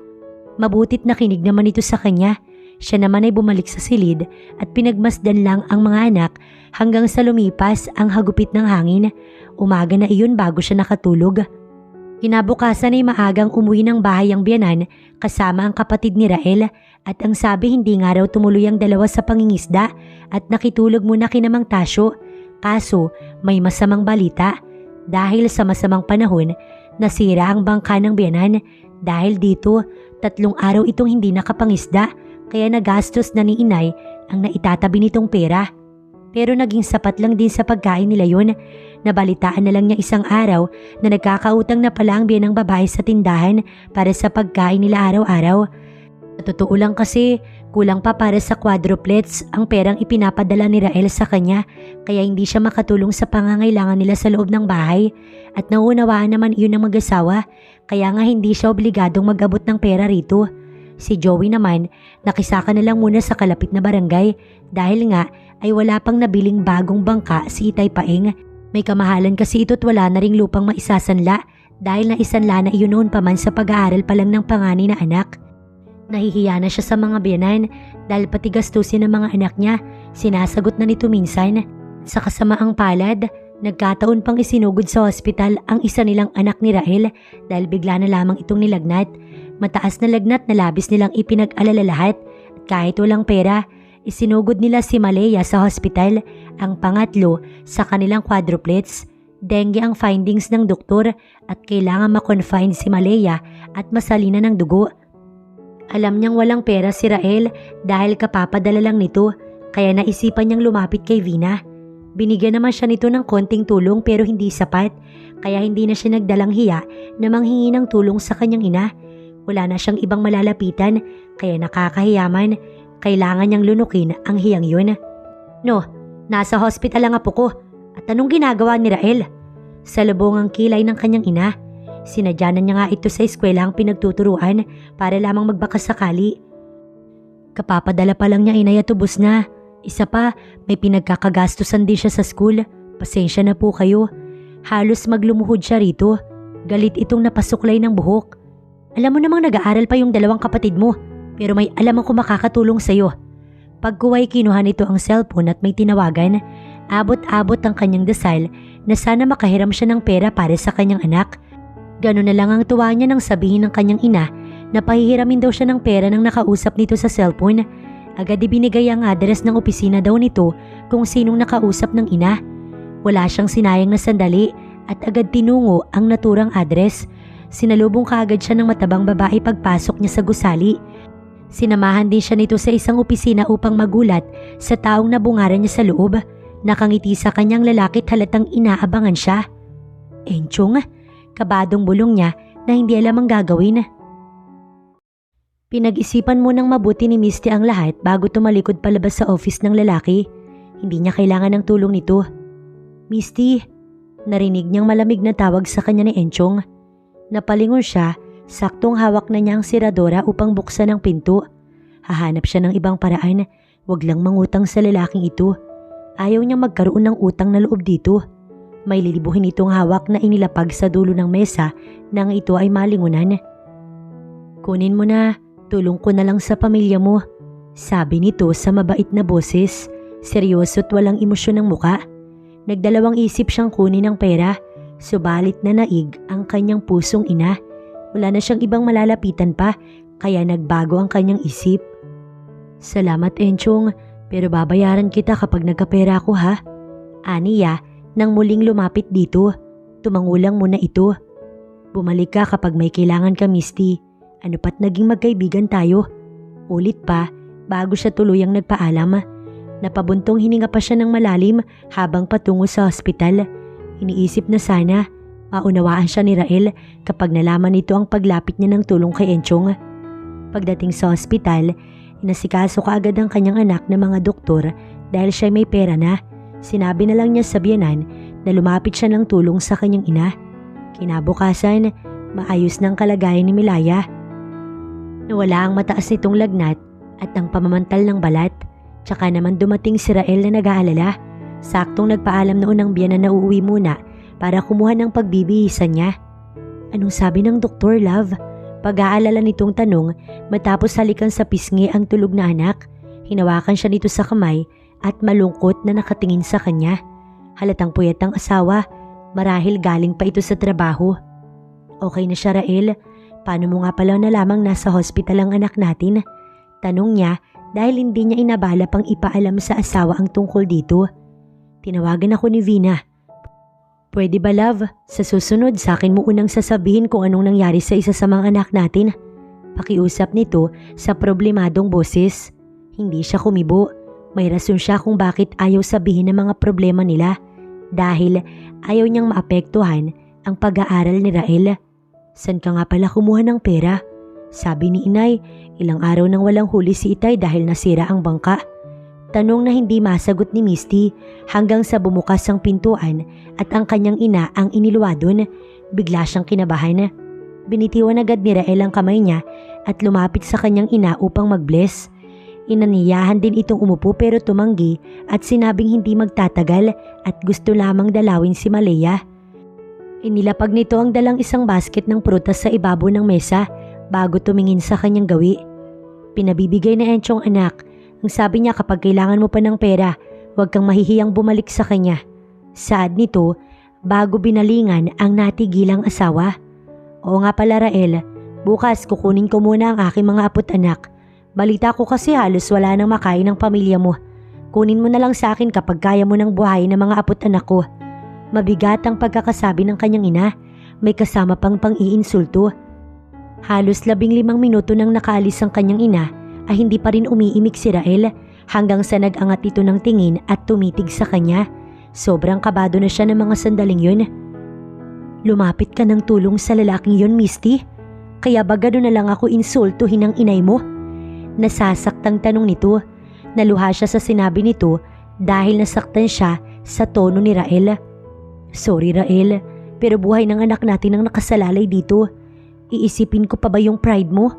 [SPEAKER 1] Mabutit nakinig naman ito sa kanya. Siya naman ay bumalik sa silid at pinagmasdan lang ang mga anak hanggang sa lumipas ang hagupit ng hangin. Umaga na iyon bago siya nakatulog. Kinabukasan ay maagang umuwi ng bahay ang biyanan kasama ang kapatid ni Rael at ang sabi hindi nga raw tumuloy ang dalawa sa pangingisda at nakitulog muna kina Mang Tasyo. Kaso may masamang balita dahil sa masamang panahon nasira ang bangka ng biyanan. Dahil dito 3 araw itong hindi nakapangisda kaya nagastos na ni inay ang naitatabi nitong pera. Pero naging sapat lang din sa pagkain nila yun. Nabalitaan na lang niya isang araw na nagkakautang na pala ang biyanang babae sa tindahan para sa pagkain nila araw-araw. Sa totoo lang kasi, kulang pa para sa quadruplets ang perang ipinapadala ni Rael sa kanya kaya hindi siya makatulong sa pangangailangan nila sa loob ng bahay. At nauunawaan naman iyon ng mag-asawa kaya nga hindi siya obligadong mag-abot ng pera rito. Si Joey naman, nakisaka na lang muna sa kalapit na barangay dahil nga ay wala pang nabiling bagong bangka si Itay Paeng. May kamahalan kasi ito't wala na ring lupang maisasanla dahil naisanla na iyon noon pa man sa pag-aaral pa lang ng panganay na anak. Nahihiya na siya sa mga biyanan dahil pati gastusin ng mga anak niya, sinasagot na nito minsan. Sa kasamaang palad, nagkataon pang isinugod sa hospital ang isa nilang anak ni Rael dahil bigla na lamang itong nilagnat. Mataas na lagnat na labis nilang ipinag-alala lahat at kahit walang pera, isinugod nila si Malaya sa hospital, ang pangatlo sa kanilang quadruplets. Dengue ang findings ng doktor at kailangan ma-confine si Malaya at masalina ng dugo. Alam niyang walang pera si Rael dahil kapapadala lang nito kaya naisipan niyang lumapit kay Vina. Binigyan naman siya nito ng konting tulong pero hindi sapat kaya hindi na siya nagdalang hiya na manghingi ng tulong sa kanyang ina. Wala na siyang ibang malalapitan kaya nakakahiyaman. Kailangan niyang lunukin ang hiyang yun. No, nasa hospital ang apo ko. At anong ginagawa ni Rael? Sa lubong ang kilay ng kanyang ina. Sinadya na niya nga ito sa eskwela ang pinagtuturuan para lamang magbakasakali. Kapapadala pa lang niya inay at ubos na. Isa pa, may pinagkakagastusan din siya sa school. Pasensya na po kayo. Halos maglumuhod siya rito. Galit itong napasuklay ng buhok. Alam mo namang nag-aaral pa yung 2 kapatid mo, pero may alam akong makakatulong sa'yo. Pagkuway kinuha nito ang cellphone at may tinawagan, abot-abot ang kanyang dasal na sana makahiram siya ng pera para sa kanyang anak. Gano'n na lang ang tuwa niya nang sabihin ng kanyang ina na pahihiramin daw siya ng pera nang nakausap nito sa cellphone. Agad ibinigay ang address ng opisina daw nito kung sinong nakausap ng ina. Wala siyang sinayang na sandali at agad tinungo ang naturang address. Sinalubong kaagad siya ng matabang babae pagpasok niya sa gusali. Sinamahan din siya nito sa isang opisina upang magulat sa taong nabungaran niya sa loob. Nakangiti sa kanyang lalaki at halatang inaabangan siya. Enchong, kabadong bulong niya na hindi alam ang gagawin. Pinag-isipan mo ng mabuti ni Misty ang lahat bago tumalikod palabas sa office ng lalaki. Hindi niya kailangan ng tulong nito. Misty, narinig niyang malamig na tawag sa kanya ni Enchong. Napalingon siya, saktong hawak na niya ang siradora upang buksan ang pinto. Hahanap siya ng ibang paraan, wag lang mangutang sa lalaking ito. Ayaw niyang magkaroon ng utang na loob dito. May lilibuhin itong hawak na inilapag sa dulo ng mesa nang ito ay malingunan. Kunin mo na, tulong ko na lang sa pamilya mo. Sabi nito sa mabait na boses, seryoso at walang emosyon ng muka. Nagdalawang isip siyang kunin ang pera. Subalit na naig ang kanyang pusong ina. Wala na siyang ibang malalapitan pa kaya nagbago ang kanyang isip. Salamat Enchong, pero babayaran kita kapag nagkapera ako ha. Aniya nang muling lumapit dito. Tumangulang muna ito. Bumalik ka kapag may kailangan ka, Misty. Ano pat naging magkaibigan tayo. Ulit pa bago siya tuluyang nagpaalam. Napabuntong hininga pa siya ng malalim habang patungo sa ospital. Iniisip na sana maunawaan siya ni Rael kapag nalaman nito ang paglapit niya ng tulong kay Enchong. Pagdating sa ospital, inasikaso kaagad ang kanyang anak na mga doktor dahil siya may pera na. Sinabi na lang niya sa biyenan na lumapit siya ng tulong sa kanyang ina. Kinabukasan, maayos ng kalagayan ni Milaya. Nawala ang mataas nitong lagnat at ang pamamantal ng balat. Tsaka naman dumating si Rael na nag-aalala. Saktong nagpaalam noon ang biyenan na uuwi muna para kumuha ng pagbibihisan niya. Anong sabi ng doktor, love? Pag-aalala nitong tanong matapos halikan sa pisngi ang tulog na anak. Hinawakan siya nito sa kamay at malungkot na nakatingin sa kanya. Halatang puyat ang asawa, marahil galing pa ito sa trabaho. Okay na siya, Rael. Paano mo nga pala nalamang nasa hospital ang anak natin? Tanong niya dahil hindi niya inabala pang ipaalam sa asawa ang tungkol dito. Tinawagan ako ni Vina. Pwede ba, love? Sa susunod sa akin mo unang sasabihin kung anong nangyari sa isa sa mga anak natin. Pakiusap nito sa problemadong boses. Hindi siya kumibo. May rason siya kung bakit ayaw sabihin ng mga problema nila. Dahil ayaw niyang maapektuhan ang pag-aaral ni Rael. San ka nga pala kumuha ng pera? Sabi ni inay, ilang araw nang walang huli si itay dahil nasira ang bangka. Tanong na hindi masagot ni Misty hanggang sa bumukas ang pintuan at ang kanyang ina ang iniluwa doon. Bigla siyang kinabahan. Binitiwan agad ni Rael ang kamay niya at lumapit sa kanyang ina upang mag-bless. Inaniyahan din itong umupo pero tumanggi at sinabing hindi magtatagal at gusto lamang dalawin si Malaya. Inilapag nito ang dalang isang basket ng prutas sa ibabaw ng mesa bago tumingin sa kanyang gawi. Pinabibigay na Enchong anak. Ang sabi niya kapag kailangan mo pa ng pera, huwag kang mahihiyang bumalik sa kanya. Saad nito bago binalingan ang natigilang asawa. Oo nga pala, Rael, bukas kukunin ko muna ang aking mga apo't anak. Balita ko kasi halos wala nang makain ng pamilya mo. Kunin mo na lang sa akin kapag kaya mo ng buhayin ng mga apo't anak ko. Mabigat ang pagkakasabi ng kanyang ina. May kasama pang pang-iinsulto. Halos 15 minuto nang nakaalis ang kanyang ina ay hindi pa rin umiimik si Rael hanggang sa nag-angat ito ng tingin at tumitig sa kanya. Sobrang kabado na siya ng mga sandaling yun. Lumapit ka ng tulong sa lalaking yun, Misty? Kaya ba gano'n na lang ako insultuhin ng inay mo? Nasasaktang tanong nito. Naluha siya sa sinabi nito dahil nasaktan siya sa tono ni Rael. Sorry, Rael, pero buhay ng anak natin ang nakasalalay dito. Iisipin ko pa ba yung pride mo?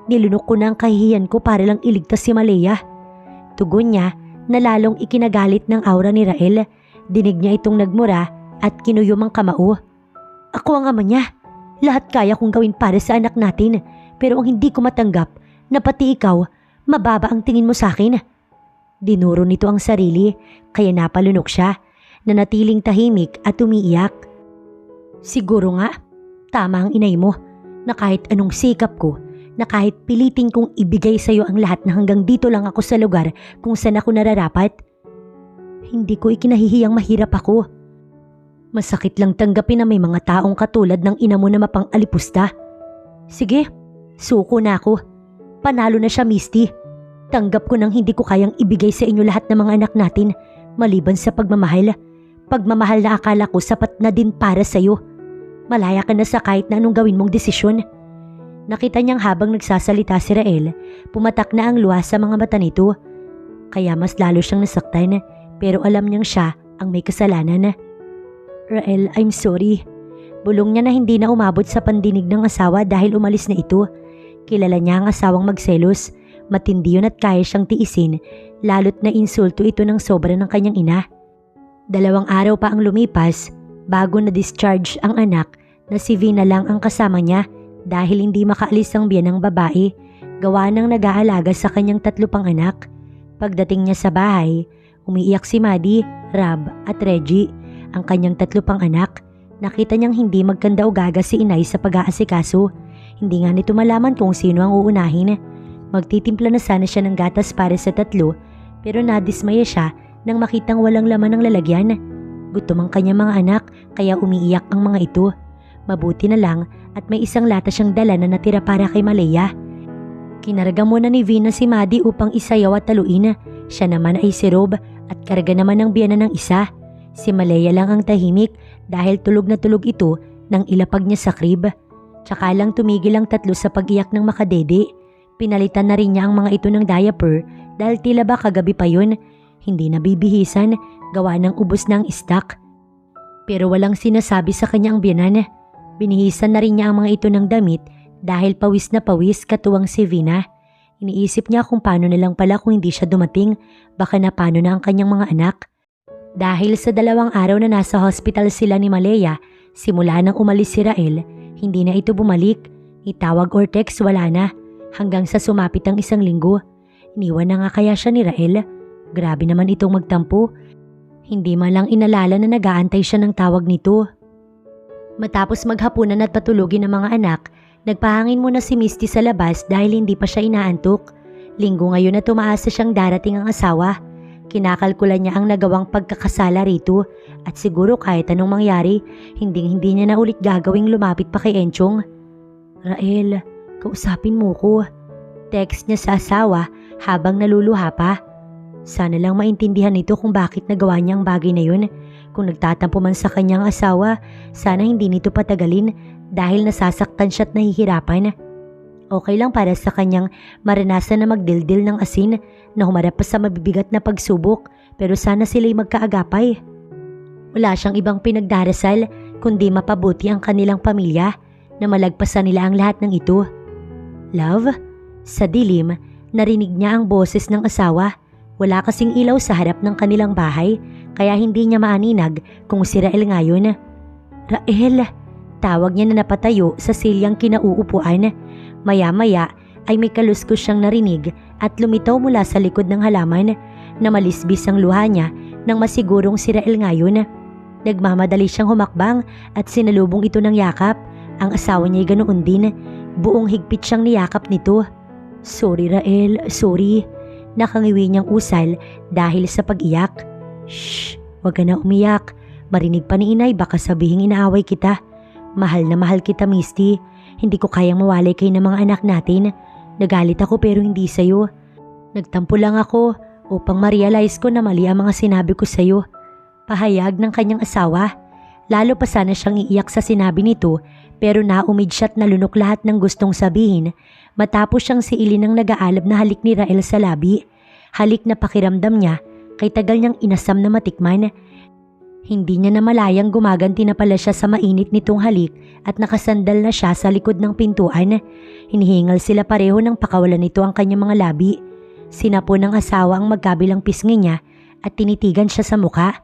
[SPEAKER 1] Nilunok ko na ang kahihiyan ko para lang iligtas si Malaya. Tugon niya na lalong ikinagalit ng aura ni Rael. Dinig niya itong nagmura at kinuyom ang kamao. Ako ang ama niya. Lahat kaya kong gawin para sa anak natin. Pero ang hindi ko matanggap na pati ikaw, mababa ang tingin mo sa akin. Dinuro nito ang sarili kaya napalunok siya. Nanatiling tahimik at umiiyak. Siguro nga, tama ang inay mo na kahit anong sikap ko, na kahit piliting kong ibigay sa iyo ang lahat na hanggang dito lang ako sa lugar kung saan ako nararapat. Hindi ko ikinahihiyang mahirap ako. Masakit lang tanggapin na may mga taong katulad ng ina mo na mapang-alipusta. Sige, suko na ako. Panalo na siya, Misty. Tanggap ko nang hindi ko kayang ibigay sa inyo lahat ng mga anak natin maliban sa pagmamahal. Pagmamahal na akala ko sapat na din para sa iyo. Malaya ka na sa kahit na anong gawin mong desisyon. Nakita niyang habang nagsasalita si Rael, pumatak na ang luha sa mga mata nito. Kaya mas lalo siyang nasaktan pero alam niyang siya ang may kasalanan. Rael, I'm sorry. Bulong niya na hindi na umabot sa pandinig ng asawa dahil umalis na ito. Kilala niya ang asawang magselos. Matindi yun at kaya siyang tiisin, lalo't na insulto ito ng sobra ng kanyang ina. 2 araw pa ang lumipas bago na-discharge ang anak na si Vina lang ang kasama niya dahil hindi makaalis ang biyanang babae, gawa ng nag-aalaga sa kanyang 3 pang anak. Pagdating niya sa bahay, umiiyak si Maddie, Rab at Reggie, ang kanyang 3 pang anak. Nakita niyang hindi magkanda o gaga si inay sa pag-aasikaso. Hindi nga nito malaman kung sino ang uunahin. Magtitimpla na sana siya ng gatas para sa 3 pero nadismaya siya nang makitang walang laman ng lalagyan. Gutom ang kanyang mga anak kaya umiiyak ang mga ito. Mabuti na lang at may isang lata siyang dala na natira para kay Malaya. Kinarga muna ni Vina si Maddie upang isayaw at taluin. Siya naman ay si Rob at karga naman ng biyanan ng isa. Si Malaya lang ang tahimik dahil tulog na tulog ito nang ilapag niya sa crib. Tsaka lang tumigil ang tatlo sa pag-iyak ng makadede. Pinalitan na rin niya ang mga ito ng diaper dahil tila ba kagabi pa yun. Hindi na bibihisan, gawa ng ubos ng stock. Pero walang sinasabi sa kanya ang biyanan. Binihisan na rin niya ang mga ito ng damit dahil pawis na pawis katuwang si Vina. Iniisip niya kung paano na lang pala kung hindi siya dumating, baka na paano na ang kanyang mga anak. Dahil sa 2 araw na nasa hospital sila ni Malaya, simula nang umalis si Rael, hindi na ito bumalik. Itawag or text wala na, hanggang sa sumapit ang 1 linggo. Iniwan na nga kaya siya ni Rael. Grabe naman itong magtampo. Hindi man lang inalala na nag-aantay siya ng tawag nito. Matapos maghapunan at patulogin ng mga anak, nagpahangin muna si Misty sa labas dahil hindi pa siya inaantok. Linggo ngayon na tumaasa siyang darating ang asawa. Kinakalkulan niya ang nagawang pagkakasala rito at siguro kahit anong mangyari, hindi niya na ulit gagawing lumapit pa kay Enchong. Rael, kausapin mo ko. Text niya sa asawa habang naluluha pa. Sana lang maintindihan nito kung bakit nagawa niya ang bagay na yun. Kung nagtatampo man sa kanyang asawa, sana hindi nito patagalin dahil nasasaktan siya at nahihirapan. Okay lang para sa kanyang maranasan na magdildil ng asin na humarap pa sa mabibigat na pagsubok, pero sana sila'y magkaagapay. Wala siyang ibang pinagdarasal kundi mapabuti ang kanilang pamilya na malagpasan nila ang lahat ng ito. Love? Sa dilim, narinig niya ang boses ng asawa. Wala kasing ilaw sa harap ng kanilang bahay kaya hindi niya maaninag kung si Rael ngayon. Rael! Tawag niya na napatayo sa silyang kinauupuan. Maya-maya ay may kaluskos siyang narinig at lumitaw mula sa likod ng halaman na malisbis ang luha niya nang masigurong si Rael ngayon. Nagmamadali siyang humakbang at sinalubong ito ng yakap. Ang asawa niya'y ganoon din. Buong higpit siyang niyakap nito. Sorry Rael, sorry. Nakangiwi niyang usal dahil sa pag-iyak. Shh, wag ka na umiyak. Marinig pa ni inay baka sabihing inaaway kita. Mahal na mahal kita, Misty. Hindi ko kayang mawalay kayo ng mga anak natin. Nagalit ako pero hindi sa'yo. Nagtampo lang ako upang ma-realize ko na mali ang mga sinabi ko sa'yo. Pahayag ng kanyang asawa. Lalo pa sana siyang iiyak sa sinabi nito pero naumid siya at nalunok lahat ng gustong sabihin matapos siyang siilin ng nag-aalab na halik ni Rael sa labi. Halik na pakiramdam niya kay tagal niyang inasam na matikman. Hindi niya na malayang gumaganti na pala siya sa mainit nitong halik at nakasandal na siya sa likod ng pintuan. Hinihingal sila pareho nang pakawalan nito ang kanyang mga labi. Sinapo ng asawa ang magkabilang pisngi niya at tinitigan siya sa muka.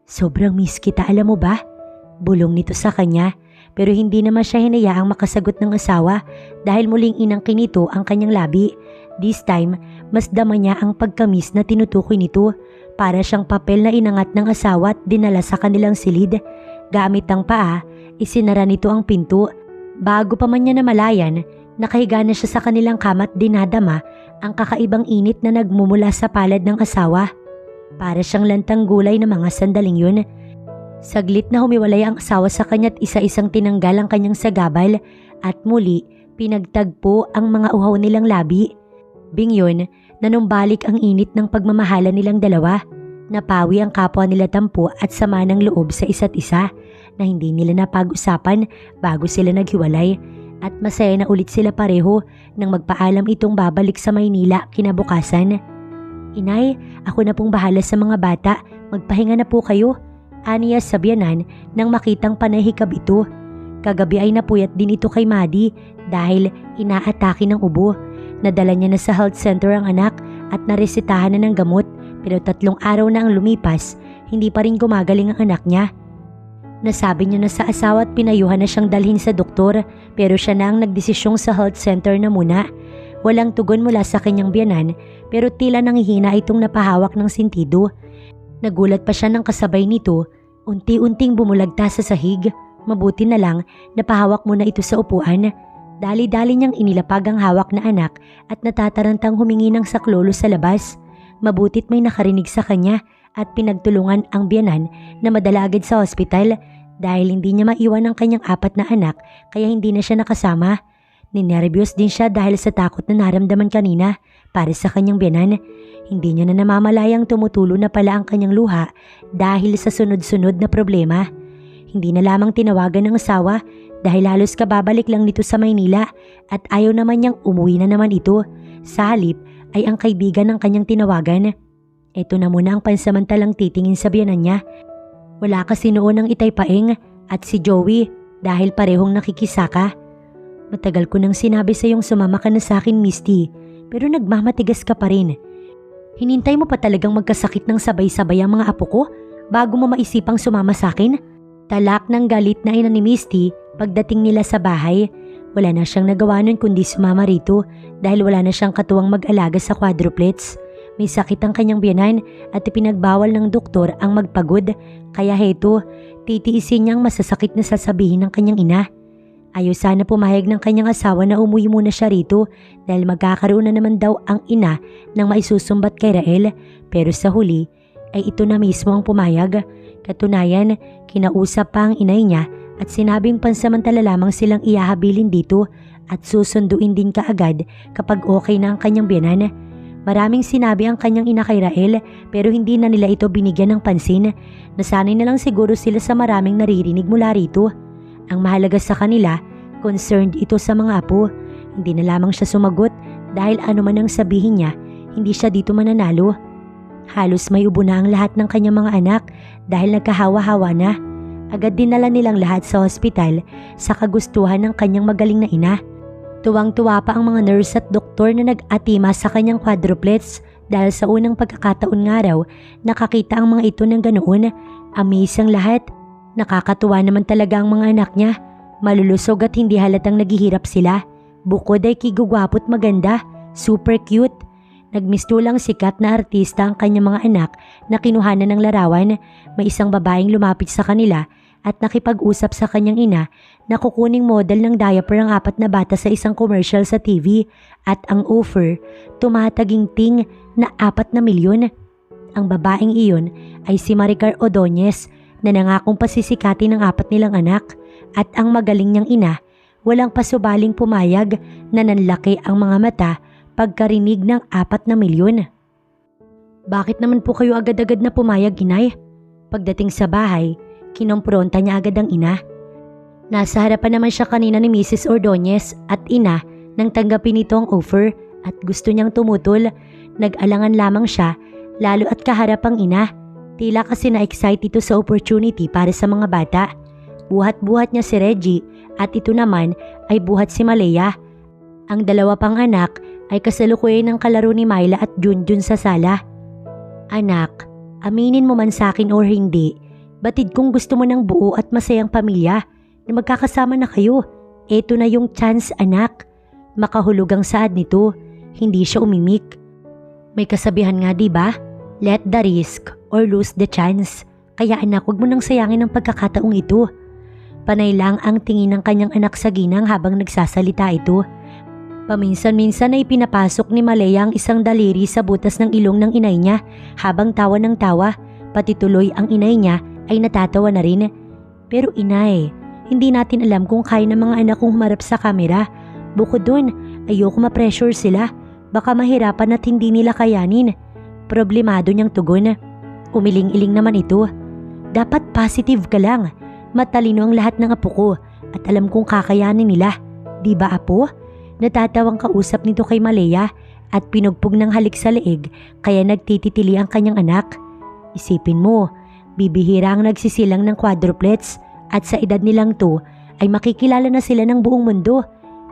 [SPEAKER 1] Sobrang miss kita, alam mo ba? Bulong nito sa kanya pero hindi naman siya hinayaang makasagot ng asawa dahil muling inangkin nito ang kanyang labi. This time, mas dama niya ang pagkamis na tinutukoy nito. Para siyang papel na inangat ng asawa at dinala sa kanilang silid. Gamit ang paa, isinara nito ang pinto. Bago pa man niya namalayan, nakahiga na siya sa kanilang kama at dinadama ang kakaibang init na nagmumula sa palad ng asawa. Para siyang lantang gulay na mga sandaling yun. Saglit na humiwalay ang asawa sa kanya at isa-isang tinanggal ang kanyang sagabal at muli pinagtagpo ang mga uhaw nilang labi. Bingyon, nanumbalik ang init ng pagmamahala nilang dalawa. Napawi ang kapwa nila tampo at sama ng loob sa isa't isa na hindi nila napag-usapan bago sila naghiwalay at masaya na ulit sila pareho nang magpaalam itong babalik sa Maynila kinabukasan. Inay, ako na pong bahala sa mga bata, magpahinga na po kayo, aniya sa biyanan nang makitang panahikab ito. Kagabi ay napuyat din ito kay Maddie dahil inaatake ng ubo. Nadala niya na sa health center ang anak at naresetahan na ng gamot pero 3 araw na ang lumipas, hindi pa rin gumagaling ang anak niya. Nasabi niya na sa asawa at pinayuhan na siyang dalhin sa doktor pero siya na ang nagdesisyong sa health center na muna. Walang tugon mula sa kanyang biyanan pero tila nangihina itong napahawak ng sentido. Nagulat pa siya ng kasabay nito, unti-unting bumulagta sa sahig. Mabuti na lang napahawak muna ito sa upuan. Dali-dali niyang inilapag ang hawak na anak at natatarantang humingi ng saklolo sa labas. Mabutit may nakarinig sa kanya at pinagtulungan ang biyanan na madala agad sa ospital dahil hindi niya maiwan ang kanyang 4 na anak kaya hindi na siya nakasama. Ninervyos din siya dahil sa takot na naramdaman kanina para sa kanyang biyanan. Hindi niya na namamalayang tumutulo na pala ang kanyang luha dahil sa sunod-sunod na problema. Hindi na lamang tinawagan ng asawa dahil halos kababalik lang nito sa Maynila at ayaw naman niyang umuwi na naman ito. Sa halip ay ang kaibigan ng kanyang tinawagan. Ito na muna ang pansamantalang titingin sa biyanan niya. Wala kasi noon ang Itay Paeng at si Joey dahil parehong nakikisaka. Matagal ko nang sinabi sa iyong sumama ka na sa akin, Misty, pero nagmamatigas ka pa rin. Hinintay mo pa talagang magkasakit ng sabay-sabay ang mga apo ko bago mo maisipang sumama sa akin? Talak ng galit na ina ni Misty pagdating nila sa bahay. Wala na siyang nagawa nun kundi sumama rito dahil wala na siyang katuwang mag-alaga sa quadruplets. May sakit ang kanyang biyanan at ipinagbawal ng doktor ang magpagod. Kaya heto, titiisin niyang masasakit na sasabihin ng kanyang ina. Ayaw sana pumayag ng kanyang asawa na umuwi muna siya rito dahil magkakaroon na naman daw ang ina ng maisusumbat kay Rael. Pero sa huli ay ito na mismo ang pumayag. Katunayan, kinausap pa ang inay niya at sinabing pansamantala lamang silang iahabilin dito at susunduin din kaagad kapag okay na ang kanyang biyanan. Maraming sinabi ang kanyang ina kay Rael pero hindi na nila ito binigyan ng pansin. Nasanay na lang siguro sila sa maraming naririnig mula rito. Ang mahalaga sa kanila, concerned ito sa mga apo. Hindi na lamang siya sumagot dahil ano man ang sabihin niya, hindi siya dito mananalo. Halos may ubo na ang lahat ng kanyang mga anak dahil nagkahawa-hawa na. Agad dinala nilang lahat sa ospital sa kagustuhan ng kanyang magaling na ina. Tuwang-tuwa pa ang mga nurse at doktor na nag-atima sa kanyang quadruplets dahil sa unang pagkakataon nga raw nakakita ang mga ito ng ganoon. Amaze ang lahat. Nakakatuwa naman talaga ang mga anak niya. Malulusog at hindi halatang naghihirap sila. Bukod ay kigugwapo't maganda. Super cute. Nagmistulang sikat na artista ang kanyang mga anak na kinuhanan ng larawan. May isang babaeng lumapit sa kanila at nakipag-usap sa kanyang ina na kukuning model ng diaper ang 4 na bata sa isang commercial sa TV at ang offer, tumataginting na 4 na milyon. Ang babaeng iyon ay si Maricar Ordonez na nangakong pasisikatin ng 4 nilang anak at ang magaling niyang ina, walang pasubaling pumayag na nanlaki ang mga mata pagkarinig ng 4 na milyon. Bakit naman po kayo agad-agad na pumayag, inay? Pagdating sa bahay, kinompronta niya agad ang ina. Nasa harapan naman siya kanina ni Mrs. Ordonez at ina nang tanggapin nito ang offer at gusto niyang tumutol. Nag-alangan lamang siya lalo at kaharap ang ina. Tila kasi na-excite ito sa opportunity para sa mga bata. Buhat-buhat niya si Reggie at ito naman ay buhat si Malaya. Ang 2 pang anak ay kasalukuyan ng kalaro ni Myla at Junjun sa sala. Anak, aminin mo man sa akin or hindi, batid kung gusto mo ng buo at masayang pamilya na magkakasama na kayo. Ito na yung chance, anak. Makahulog ang saad nito. Hindi siya umimik. May kasabihan nga, diba? Let the risk or lose the chance. Kaya anak, huwag mo nang sayangin ang pagkakataong ito. Panay lang ang tingin ng kanyang anak sa ginang habang nagsasalita ito. Paminsan-minsan ay pinapasok ni Malaya ang isang daliri sa butas ng ilong ng inay niya habang tawa ng tawa. Pati tuloy ang inay niya ay natatawa na rin. Pero inay, hindi natin alam kung kaya ng mga anak kong humarap sa kamera. Bukod dun, ayoko ma-pressure sila. Baka mahirapan at hindi nila kayanin. Problemado niyang tugon. Umiling-iling naman ito. Dapat positive ka lang. Matalino ang lahat ng apo ko at alam kong kakayanin nila. Di ba apo? Natatawang kausap nito kay Malaya at pinugpog ng halik sa leeg kaya nagtititili ang kanyang anak. Isipin mo, bibihira ang nagsisilang ng quadruplets at sa edad nilang to ay makikilala na sila ng buong mundo.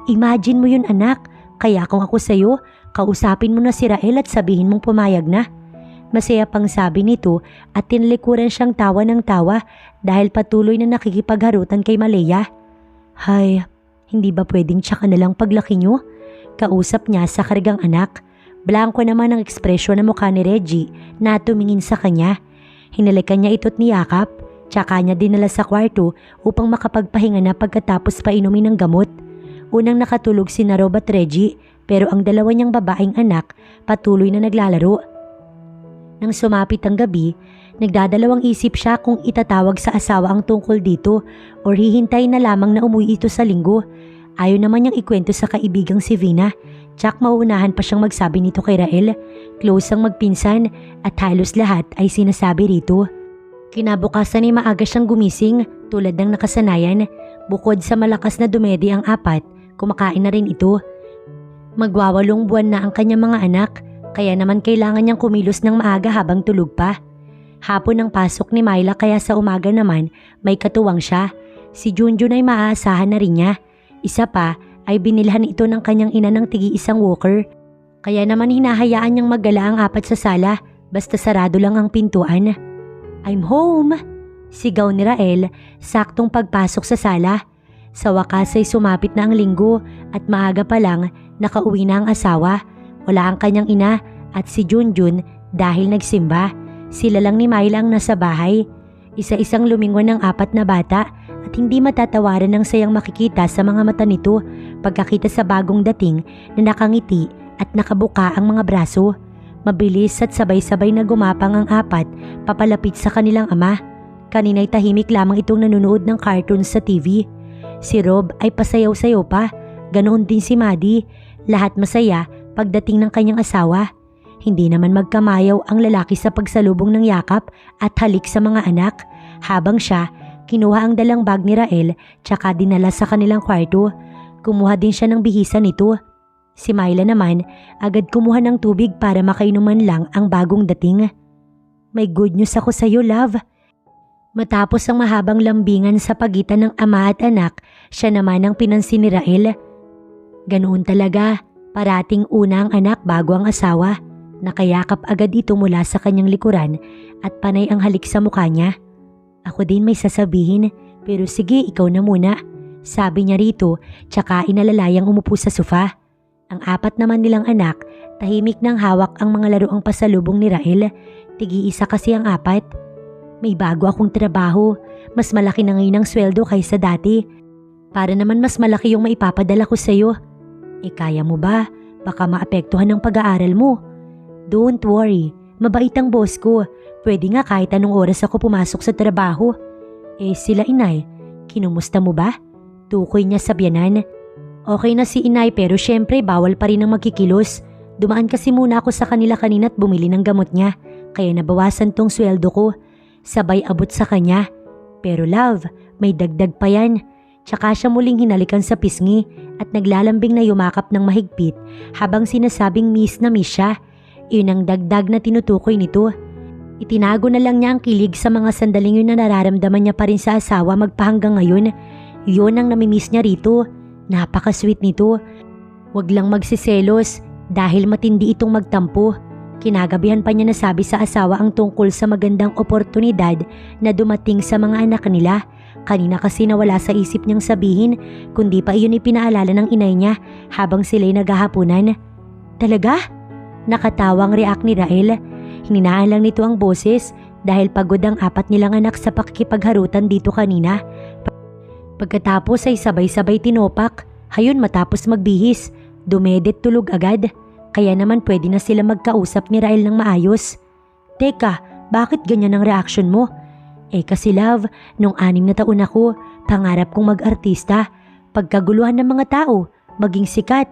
[SPEAKER 1] Imagine mo yun, anak. Kaya kung ako sa'yo, kausapin mo na si Rael at sabihin mong pumayag na. Masaya pang sabi nito at tinalikuran siyang tawa ng tawa dahil patuloy na nakikipagharutan kay Malaya. Hay, hindi ba pwedeng tsaka na lang paglaki nyo? Kausap niya sa karigang anak. Blanko naman ang ekspresyon ng mukha ni Reggie na tumingin sa kanya. Hinalikan niya ito't niyakap, tsaka niya dinala sa kwarto upang makapagpahinga na pagkatapos painumin ng gamot. Unang nakatulog si Narob at Reggie pero ang 2 niyang babaeng anak patuloy na naglalaro. Nang sumapit ang gabi, nagdadalawang isip siya kung itatawag sa asawa ang tungkol dito o hihintay na lamang na umuwi ito sa linggo. Ayaw naman niyang ikwento sa kaibigang si Vina. Tsak mauunahan pa siyang magsabi nito kay Rael. Close ang magpinsan at halos lahat ay sinasabi rito. Kinabukasan ay maaga siyang gumising tulad ng nakasanayan. Bukod sa malakas na dumedi ang apat, kumakain na rin ito. Magwawalong buwan na ang kanyang mga anak, kaya naman kailangan niyang kumilos ng maaga habang tulog pa. Hapon ang pasok ni Myla kaya sa umaga naman may katuwang siya. Si Junjun ay maaasahan na rin niya. Isa pa ay binilhan ito ng kanyang ina ng tigi-isang walker. Kaya naman hinahayaan niyang maggala ang apat sa sala basta sarado lang ang pintuan. "I'm home!" Sigaw ni Rael saktong pagpasok sa sala. Sa wakas ay sumapit na ang linggo at maaga pa lang nakauwi na ang asawa. Wala ang kanyang ina at si Junjun dahil nagsimba. Sila lang ni Myla ang nasa bahay. Isa-isang lumingon ng apat na bata at hindi matatawaran ng sayang makikita sa mga mata nito pagkakita sa bagong dating na nakangiti at nakabuka ang mga braso. Mabilis at sabay-sabay na gumapang ang apat papalapit sa kanilang ama. Kanina'y tahimik lamang itong nanonood ng cartoons sa TV. Si Rob ay pasayaw-sayaw pa, ganoon din si Maddie. Lahat masaya pagdating ng kanyang asawa. Hindi naman magkamayaw ang lalaki sa pagsalubong ng yakap at halik sa mga anak. Habang siya, kinuha ang dalang bag ni Rael tsaka dinala sa kanilang kwarto. Kumuha din siya ng bihisan nito. Si Myla naman, agad kumuha ng tubig para makainuman lang ang bagong dating. "May good news ako sa iyo, love." Matapos ang mahabang lambingan sa pagitan ng ama at anak, siya naman ang pinansin ni Rael. Ganoon talaga, parating una ang anak bago ang asawa. Nakayakap agad ito mula sa kanyang likuran at panay ang halik sa mukha niya. "Ako din may sasabihin, pero sige ikaw na muna," sabi niya rito tsaka inalalayang umupo sa sofa. Ang apat naman nilang anak, tahimik nang hawak ang mga laruang pasalubong ni Rael. Tigi-isa kasi ang apat. "May bago akong trabaho, mas malaki na ngayon ang sweldo kaysa dati. Para naman mas malaki yung maipapadala ko sa'yo." Kaya mo ba? Baka maapektuhan ng pag-aaral mo." "Don't worry, mabait ang boss ko. Pwede nga kahit anong oras ako pumasok sa trabaho." Sila inay, kinumusta mo ba?" Tukoy niya sa biyanan. "Okay na si inay pero syempre bawal pa rin ang magkikilos. Dumaan kasi muna ako sa kanila kanina at bumili ng gamot niya, kaya nabawasan tong sweldo ko." Sabay abot sa kanya. "Pero love, may dagdag pa yan." Tsaka siya muling hinalikan sa pisngi at naglalambing na yumakap ng mahigpit habang sinasabing miss na miss siya. Iyon ang dagdag na tinutukoy nito. Itinago na lang niya ang kilig sa mga sandaling yun na nararamdaman niya pa rin sa asawa magpahanggang ngayon. Yun ang namimiss niya rito. Napaka-sweet nito. Wag lang magsiselos dahil matindi itong magtampo. Kinagabihan pa niya nasabi sa asawa ang tungkol sa magandang oportunidad na dumating sa mga anak nila. Kanina kasi nawala sa isip niyang sabihin, kundi pa iyon ipinaalala ng inay niya habang sila'y naghahapunan. "Talaga?" Nakatawang react ni Rael. Hininaan lang nito ang boses dahil pagod ang apat nilang anak sa pakikipagharutan dito kanina. Pagkatapos ay sabay-sabay tinopak. Hayon matapos magbihis, dumedet tulog agad. Kaya naman pwede na sila magkausap ni Rael ng maayos. "Teka, bakit ganyan ang reaction mo?" Kasi love, nung 6 na taon ako, pangarap kong mag-artista. Pagkaguluhan ng mga tao, maging sikat.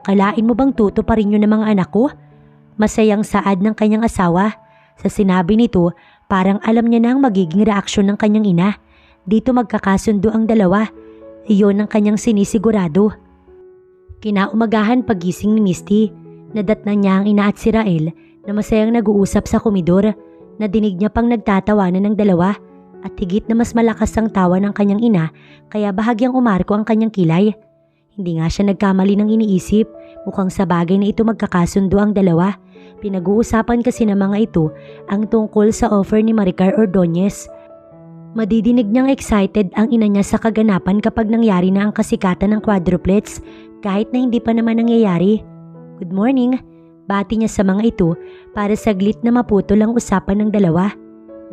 [SPEAKER 1] Akalain mo bang tutuparin yun ng mga anak ko? Masayang saad ng kanyang asawa. Sa sinabi nito, parang alam niya na ang magiging reaksyon ng kanyang ina. Dito magkakasundo ang dalawa. Iyon ang kanyang sinisigurado. Kinaumagahan pagising ni Misty, nadatnan niya ang ina at si Rael na masayang nag-uusap sa komedor. Nadinig niya pang nagtatawanan ng dalawa at higit na mas malakas ang tawa ng kanyang ina kaya bahagyang umarko ang kanyang kilay. Hindi nga siya nagkamali ng iniisip, mukhang sa bagay na ito magkakasundo ang dalawa. Pinag-uusapan kasi ng mga ito ang tungkol sa offer ni Maricar Ordonez. Madidinig niyang excited ang ina niya sa kaganapan kapag nangyari na ang kasikatan ng quadruplets kahit na hindi pa naman nangyayari. "Good morning." Bati niya sa mga ito para saglit na maputol ang usapan ng dalawa.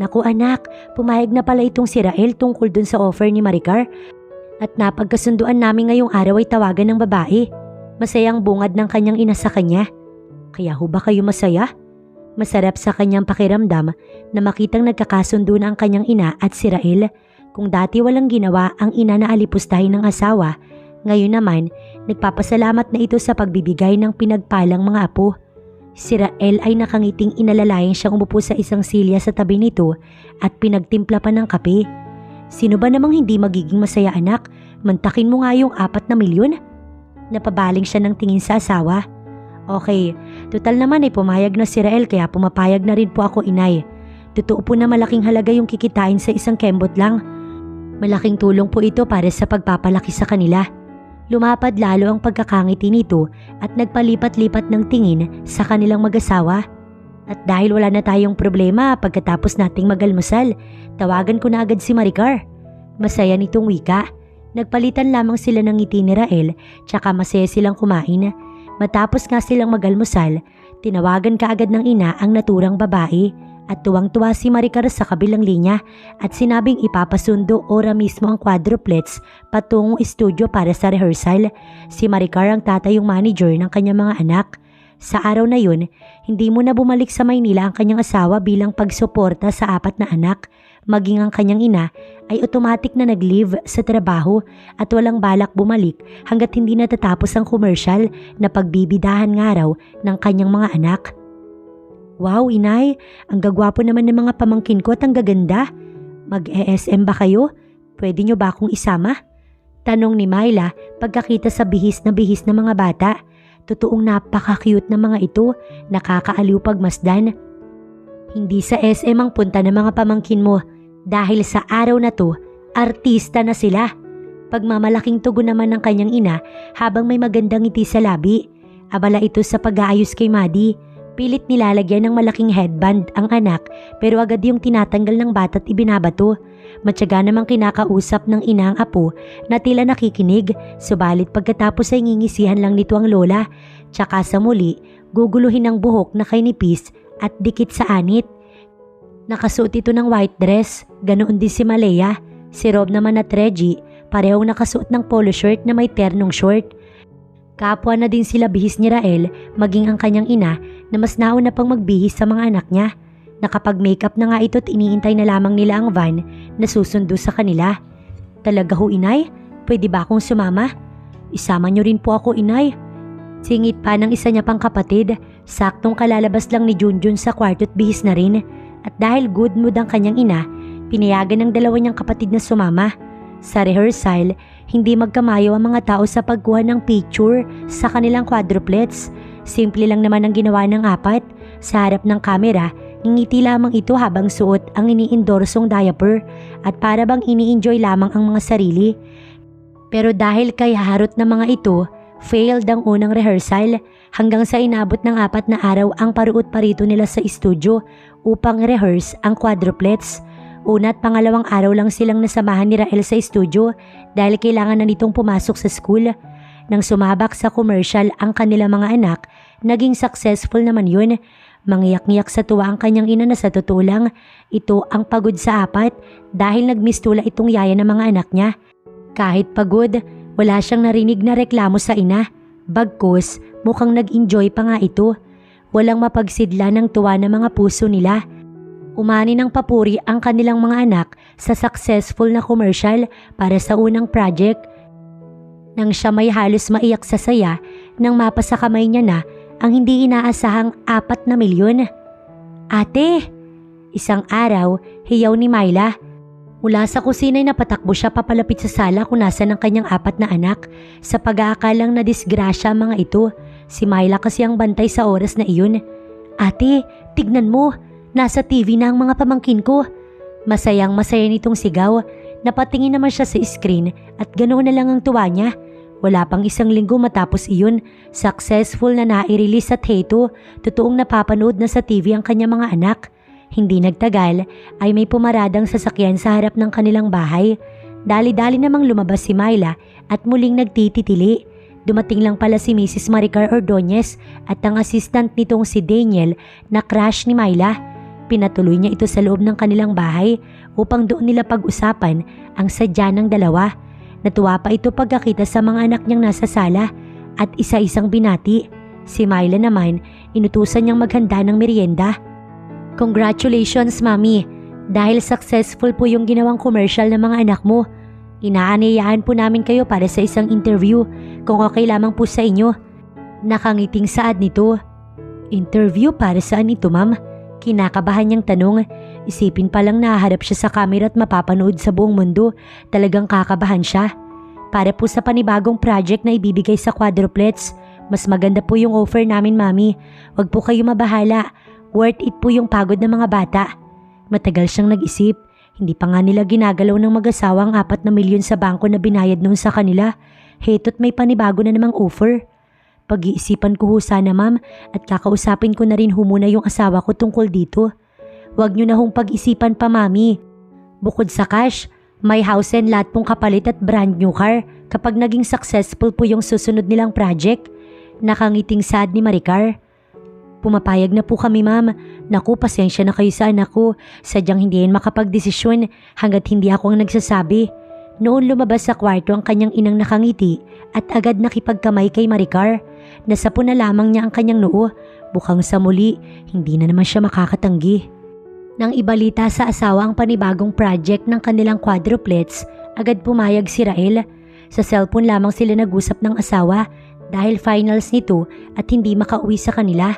[SPEAKER 1] "Naku anak, pumayag na pala itong si Rael tungkol dun sa offer ni Maricar at napagkasunduan namin ngayong araw ay tawagan ng babae. Masayang bungad ng kanyang ina sa kanya." "Kaya ho ba kayo masaya?" Masarap sa kanyang pakiramdam na makitang nagkakasundo na ang kanyang ina at si Rael. Kung dati walang ginawa ang ina na alipustahin ng asawa, ngayon naman nagpapasalamat na ito sa pagbibigay ng pinagpalang mga apo. Si Rael ay nakangiting inalalayan siyang umupo sa isang silya sa tabi nito at pinagtimpla pa ng kape. Sino ba namang hindi magiging masaya anak? Mantakin mo nga yung 4 na milyon? Napabaling siya ng tingin sa asawa. Okay, total naman ay pumayag na si Rael kaya pumapayag na rin po ako inay. Totoo po na malaking halaga yung kikitain sa isang kembot lang. Malaking tulong po ito para sa pagpapalaki sa kanila. Lumapad lalo ang pagkakangiti nito at nagpalipat-lipat ng tingin sa kanilang mag-asawa. At dahil wala na tayong problema pagkatapos nating magalmusal, tawagan ko na agad si Maricar. Masaya nitong wika. Nagpalitan lamang sila ng ngiti ni Rael tsaka masaya silang kumain. Matapos nga silang magalmusal, tinawagan kaagad ng ina ang naturang babae at tuwang-tuwa si Maricar sa kabilang linya at sinabing ipapasundo ora mismo ang quadruplets patungong estudyo para sa rehearsal. Si Maricar ang tatayong manager ng kanyang mga anak. Sa araw na yun, hindi mo na bumalik sa Maynila ang kanyang asawa bilang pagsuporta sa 4 na anak. Maging ang kanyang ina ay automatic na nag-leave sa trabaho at walang balak bumalik hanggat hindi natatapos ang commercial na pagbibidahan nga raw ng kanyang mga anak. Wow, inay, ang gagwapo naman ng mga pamangkin ko at ang gaganda. Mag-ESM ba kayo? Pwede nyo ba akong isama? Tanong ni Myla pagkakita sa bihis na mga bata. Totoong napaka-cute na mga ito, nakakaaliw pagmasdan. Hindi sa SM ang punta ng mga pamangkin mo dahil sa araw na to, artista na sila. Pagmamalaking tugon naman ng kanyang ina habang may magandang ngiti sa labi. Abala ito sa pag-aayos kay Maddie. Pilit nilalagyan ng malaking headband ang anak pero agad yung tinatanggal ng bata at ibinabato. Matyaga namang kinakausap ng ina ang apo na tila nakikinig, subalit pagkatapos ay ngingisihan lang nito ang lola. Tsaka sa muli, guguluhin ang buhok na kay nipis at dikit sa anit. Nakasuot ito ng white dress, ganoon din si Malaya. Si Rob naman at Reggie, parehong nakasuot ng polo shirt na may ternong short. Kapwa na din sila bihis ni Rael, maging ang kanyang ina na mas nauna pang magbihis sa mga anak niya. Nakapag-makeup na nga ito at iniintay na lamang nila ang van na susundo sa kanila. Talaga ho inay, pwede ba akong sumama? Isama niyo rin po ako inay. Singit pa ng isa niya pang kapatid, saktong kalalabas lang ni Junjun sa kwarto at bihis na rin. At dahil good mood ang kanyang ina, pinayagan ng dalawa niyang kapatid na sumama. Sa rehearsal, hindi magkamayo ang mga tao sa pagkuha ng picture sa kanilang quadruplets. Simple lang naman ang ginawa ng 4. Sa harap ng kamera, ngingiti lamang ito habang suot ang iniindorsong diaper at para bang ini-enjoy lamang ang mga sarili. Pero dahil kay harot ng mga ito, failed ang unang rehearsal hanggang sa inabot ng 4 na araw ang paruot parito nila sa estudyo upang rehearse ang quadruplets. Una at pangalawang araw lang silang nasamahan ni Rael sa estudyo dahil kailangan na nitong pumasok sa school. Nang sumabak sa commercial ang kanilang mga anak, naging successful naman yun. Mangiyak-ngiyak sa tuwa ang kanyang ina na sa totoo lang, ito ang pagod sa 4 dahil nagmistula itong yaya ng mga anak niya. Kahit pagod, wala siyang narinig na reklamo sa ina. Bagkus, mukhang nag-enjoy pa nga ito. Walang mapagsidla ng tuwa ng mga puso nila. Umani ng papuri ang kanilang mga anak sa successful na commercial para sa unang project. Nang siya may halos maiyak sa saya nang mapasa kamay niya na ang hindi inaasahang 4 na milyon. Ate! Isang araw, hiyaw ni Myla. Mula sa kusina ay napatakbo siya papalapit sa sala kung nasan ang kanyang 4 na anak. Sa pag-aakalang na disgrasya mga ito, si Myla kasi ang bantay sa oras na iyon. Ate, tignan mo! Nasa TV na ang mga pamangkin ko. Masayang masaya nitong sigaw. Napatingin naman siya sa screen at ganoon na lang ang tuwa niya. Wala pang 1 linggo matapos iyon, successful na nai-release sa Heto. Totoong napapanood na sa TV ang kanyang mga anak. Hindi nagtagal ay may pumaradang sasakyan sa harap ng kanilang bahay. Dali-dali namang lumabas si Myla at muling nagtititili. Dumating lang pala si Mrs. Maricar Ordonez at ang assistant nitong si Daniel na crush ni Myla. Pinatuloy niya ito sa loob ng kanilang bahay upang doon nila pag-usapan ang sadya ng dalawa. Natuwa pa ito pagkakita sa mga anak niyang nasa sala at isa-isang binati. Si Myla naman, inutusan niyang maghanda ng merienda. Congratulations, Mami! Dahil successful po yung ginawang commercial ng mga anak mo. Inaanyayahan po namin kayo para sa isang interview kung okay lamang po sa inyo. Nakangiting saad nito. Interview para saan ito, Ma'am? Kinakabahan niyang tanong. Isipin pa lang nahaharap siya sa camera at mapapanood sa buong mundo. Talagang kakabahan siya. Para po sa panibagong project na ibibigay sa quadruplets. Mas maganda po yung offer namin, Mami. Huwag po kayo mabahala. Worth it po yung pagod ng mga bata. Matagal siyang nag-isip. Hindi pa nga nila ginagalaw ng mag-asawa ang 4 na milyon sa bangko na binayad noon sa kanila. Heto't may panibago na namang offer. Pag-iisipan ko ho sana, Ma'am, at kakausapin ko na rin muna yung asawa ko tungkol dito. Huwag niyo na hong pag-isipan pa, Mami. Bukod sa cash, may house and lot pong kapalit at brand new car kapag naging successful po yung susunod nilang project. Nakangiting sad ni Maricar. Pumapayag na po kami, Ma'am. Naku, pasensya na kayo sa anak ko. Sadyang hindi yan makapagdesisyon hanggat hindi ako ang nagsasabi. Noon lumabas sa kwarto ang kanyang inang nakangiti at agad nakipagkamay kay Maricar. Nasapo na lamang niya ang kanyang noo. Bukang sa muli, hindi na naman siya makakatanggi. Nang ibalita sa asawa ang panibagong project ng kanilang quadruplets, agad pumayag si Rael. Sa cellphone lamang sila nag-usap ng asawa dahil finals nito at hindi makauwi sa kanila.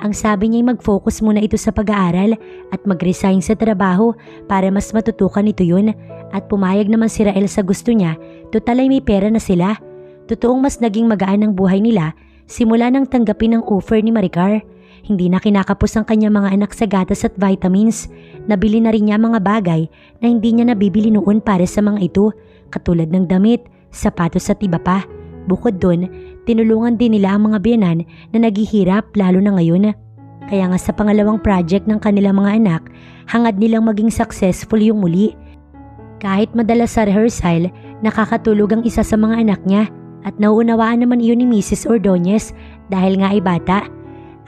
[SPEAKER 1] Ang sabi niya ay mag-focus muna ito sa pag-aaral at mag-resign sa trabaho para mas matutukan ito yun. At pumayag naman si Rael sa gusto niya, total ay may pera na sila. Totoong mas naging magaan ang buhay nila simula nang tanggapin ang offer ni Maricar. Hindi na kinakapos ang kanyang mga anak sa gatas at vitamins. Nabili na rin niya mga bagay na hindi niya nabibili noon para sa mga ito, katulad ng damit, sapatos at iba pa. Bukod doon, tinulungan din nila ang mga biyanan na naghihirap lalo na ngayon. Kaya nga sa pangalawang project ng kanilang mga anak, hangad nilang maging successful yung muli. Kahit madalas sa rehearsal, nakakatulog ang isa sa mga anak niya at nauunawaan naman iyon ni Mrs. Ordonez dahil nga ay bata.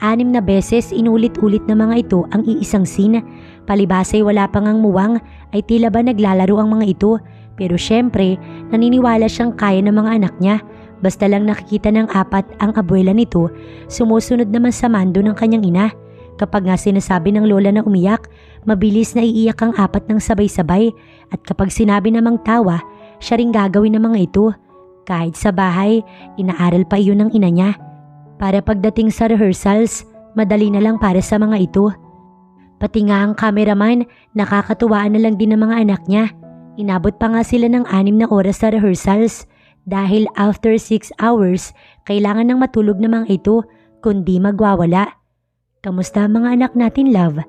[SPEAKER 1] 6 na beses inulit-ulit na mga ito ang iisang scene. Palibasay wala pang ang muwang ay tila ba naglalaro ang mga ito. Pero syempre, naniniwala siyang kaya ng mga anak niya. Basta lang nakikita ng 4 ang abuela nito, sumusunod naman sa mando ng kanyang ina. Kapag nga sinasabi ng lola na umiyak, mabilis na iiyak ang 4 ng sabay-sabay. At kapag sinabi namang tawa, siya ring gagawin ng mga ito. Kahit sa bahay, inaaral pa iyon ng ina niya. Para pagdating sa rehearsals, madali na lang para sa mga ito. Pati nga ang cameraman, nakakatuwaan na lang din ng mga anak niya. Inabot pa nga sila ng 6 na oras sa rehearsals dahil after 6 hours, kailangan ng matulog na mga ito kundi magwawala. Kamusta ang mga anak natin, love?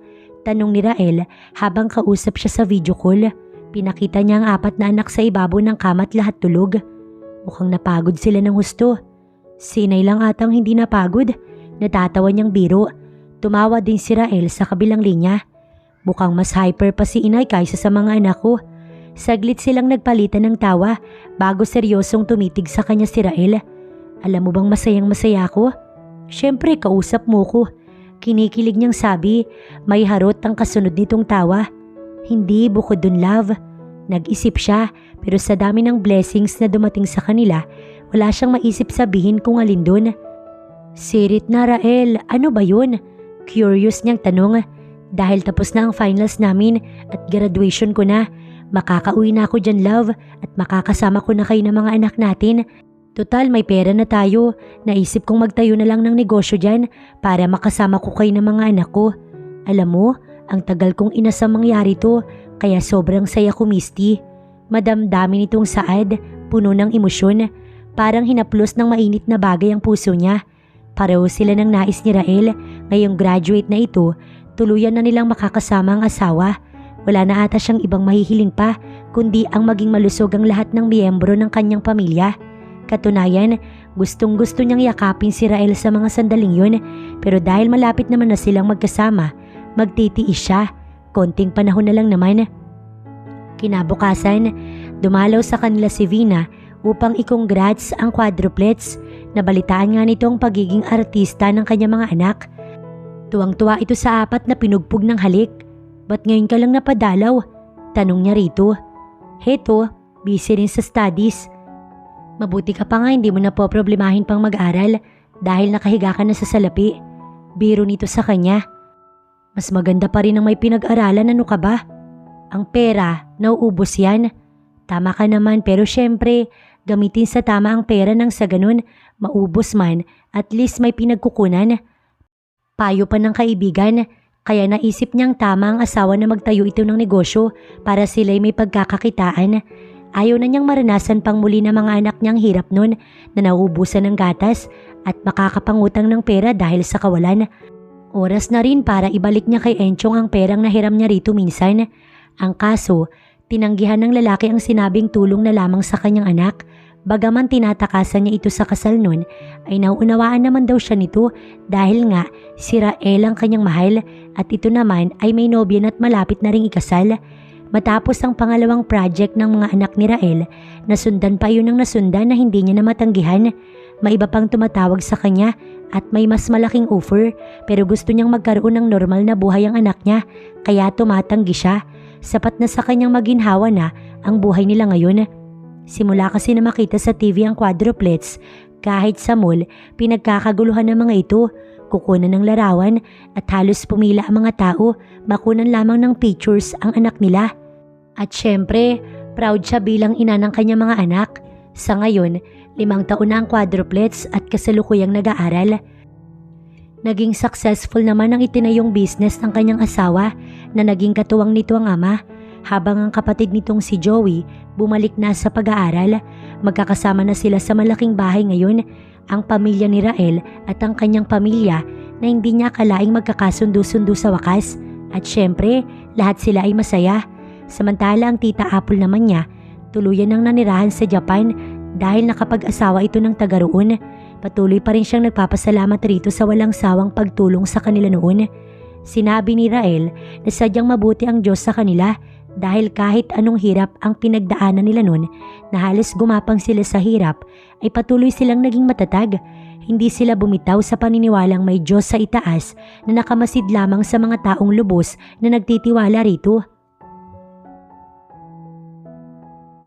[SPEAKER 1] Tanong ni Rael habang kausap siya sa video call. Pinakita niya ang 4 na anak sa ibabaw ng kama at lahat tulog. Mukhang napagod sila ng husto. Sinay lang atang hindi napagod. Natatawa niyang biro. Tumawa din si Rael sa kabilang linya. Mukhang mas hyper pa si inay kaysa sa mga anak ko. Saglit silang nagpalitan ng tawa bago seryosong tumitig sa kanya si Rael. Alam mo bang masayang masaya ko? Siyempre kausap mo ko. Kinikilig niyang sabi, may harot ang kasunod nitong tawa. Hindi bukod dun, love. Nag-isip siya pero sa dami ng blessings na dumating sa kanila, wala siyang maisip sabihin kung alin dun. Sirit na, Rael, ano ba yun? Curious niyang tanong. Dahil tapos na ang finals namin at graduation ko na, makakauwi na ako dyan, love, at makakasama ko na kayo ng mga anak natin. Total, may pera na tayo. Naisip kong magtayo na lang ng negosyo dyan para makasama ko kayo ng mga anak ko. Alam mo, ang tagal kong inasang mangyari to, kaya sobrang saya ko, Misty. Madamdamin itong saad, puno ng emosyon. Parang hinaplos ng mainit na bagay ang puso niya. Pareho sila ng nais ni Rael. Ngayong graduate na ito, tuluyan na nilang makakasama ang asawa. Wala na ata siyang ibang mahihiling pa, kundi ang maging malusog ang lahat ng miyembro ng kanyang pamilya. Katunayan, gustong-gusto niyang yakapin si Rael sa mga sandaling yun, pero dahil malapit naman na silang magkasama, magtitiis siya. Konting panahon na lang naman. Kinabukasan, dumalaw sa kanila si Vina upang i-congrats ang quadruplets. Nabalitaan nga nito ang pagiging artista ng kanyang mga anak. Tuwang-tuwa ito sa 4 na pinugpog ng halik. Ba't ngayon ka lang napadalaw? Tanong niya rito. Heto, busy rin sa studies. Mabuti ka pa nga hindi mo na po problemahin pang mag-aral. dahil nakahiga ka na sa salapi. Biro nito sa kanya. Mas maganda pa rin ang may pinag-aralan, ano ka ba? Ang pera, nauubos yan. Tama ka naman pero syempre, gamitin sa tama ang pera nang sa ganun, maubos man, at least may pinagkukunan. Payo pa ng kaibigan, kaya naisip niyang tama ang asawa na magtayo ito ng negosyo para sila'y may pagkakakitaan. Ayaw na niyang maranasan pang muli ng mga anak niyang hirap nun na nauubusan ng gatas at makakapangutang ng pera dahil sa kawalan. Oras na rin para ibalik niya kay Enchong ang perang nahiram niya rito minsan. Ang kaso, tinanggihan ng lalaki ang sinabing tulong na lamang sa kanyang anak. Bagaman tinatakasan niya ito sa kasal nun, ay nauunawaan naman daw siya nito dahil nga si Rael ang kanyang mahal at ito naman ay may nobya at malapit na ring ikasal. Matapos ang pangalawang project ng mga anak ni Rael, nasundan pa yun ng nasundan na hindi niya na matanggihan. May iba pang tumatawag sa kanya at may mas malaking offer pero gusto niyang magkaroon ng normal na buhay ang anak niya kaya tumatanggi siya. Sapat na sa kanyang maginhawa na ang buhay nila ngayon. Simula kasi na makita sa TV ang quadruplets, kahit sa mall, pinagkakaguluhan ng mga ito, kukunan ng larawan at halos pumila ang mga tao, makunan lamang ng pictures ang anak nila. At syempre, proud siya bilang ina ng kanyang mga anak. Sa ngayon, 5 taon na ang quadruplets at kasalukuyang nag-aaral. Naging successful naman ang itinayong business ng kanyang asawa na naging katuwang nito ang ama. Habang ang kapatid nitong si Joey bumalik na sa pag-aaral, magkakasama na sila sa malaking bahay ngayon, ang pamilya ni Rael at ang kanyang pamilya na hindi niya akalaing magkakasundo-sundo sa wakas. At syempre, lahat sila ay masaya. Samantala ang tita Apple naman niya, tuluyan nang nanirahan sa Japan dahil nakapag-asawa ito ng taga roon. Patuloy pa rin siyang nagpapasalamat rito sa walang sawang pagtulong sa kanila noon. Sinabi ni Rael na sadyang mabuti ang Diyos sa kanila dahil kahit anong hirap ang pinagdaanan nila noon na halos gumapang sila sa hirap ay patuloy silang naging matatag. Hindi sila bumitaw sa paniniwalang may Diyos sa itaas na nakamasid lamang sa mga taong lubos na nagtitiwala rito.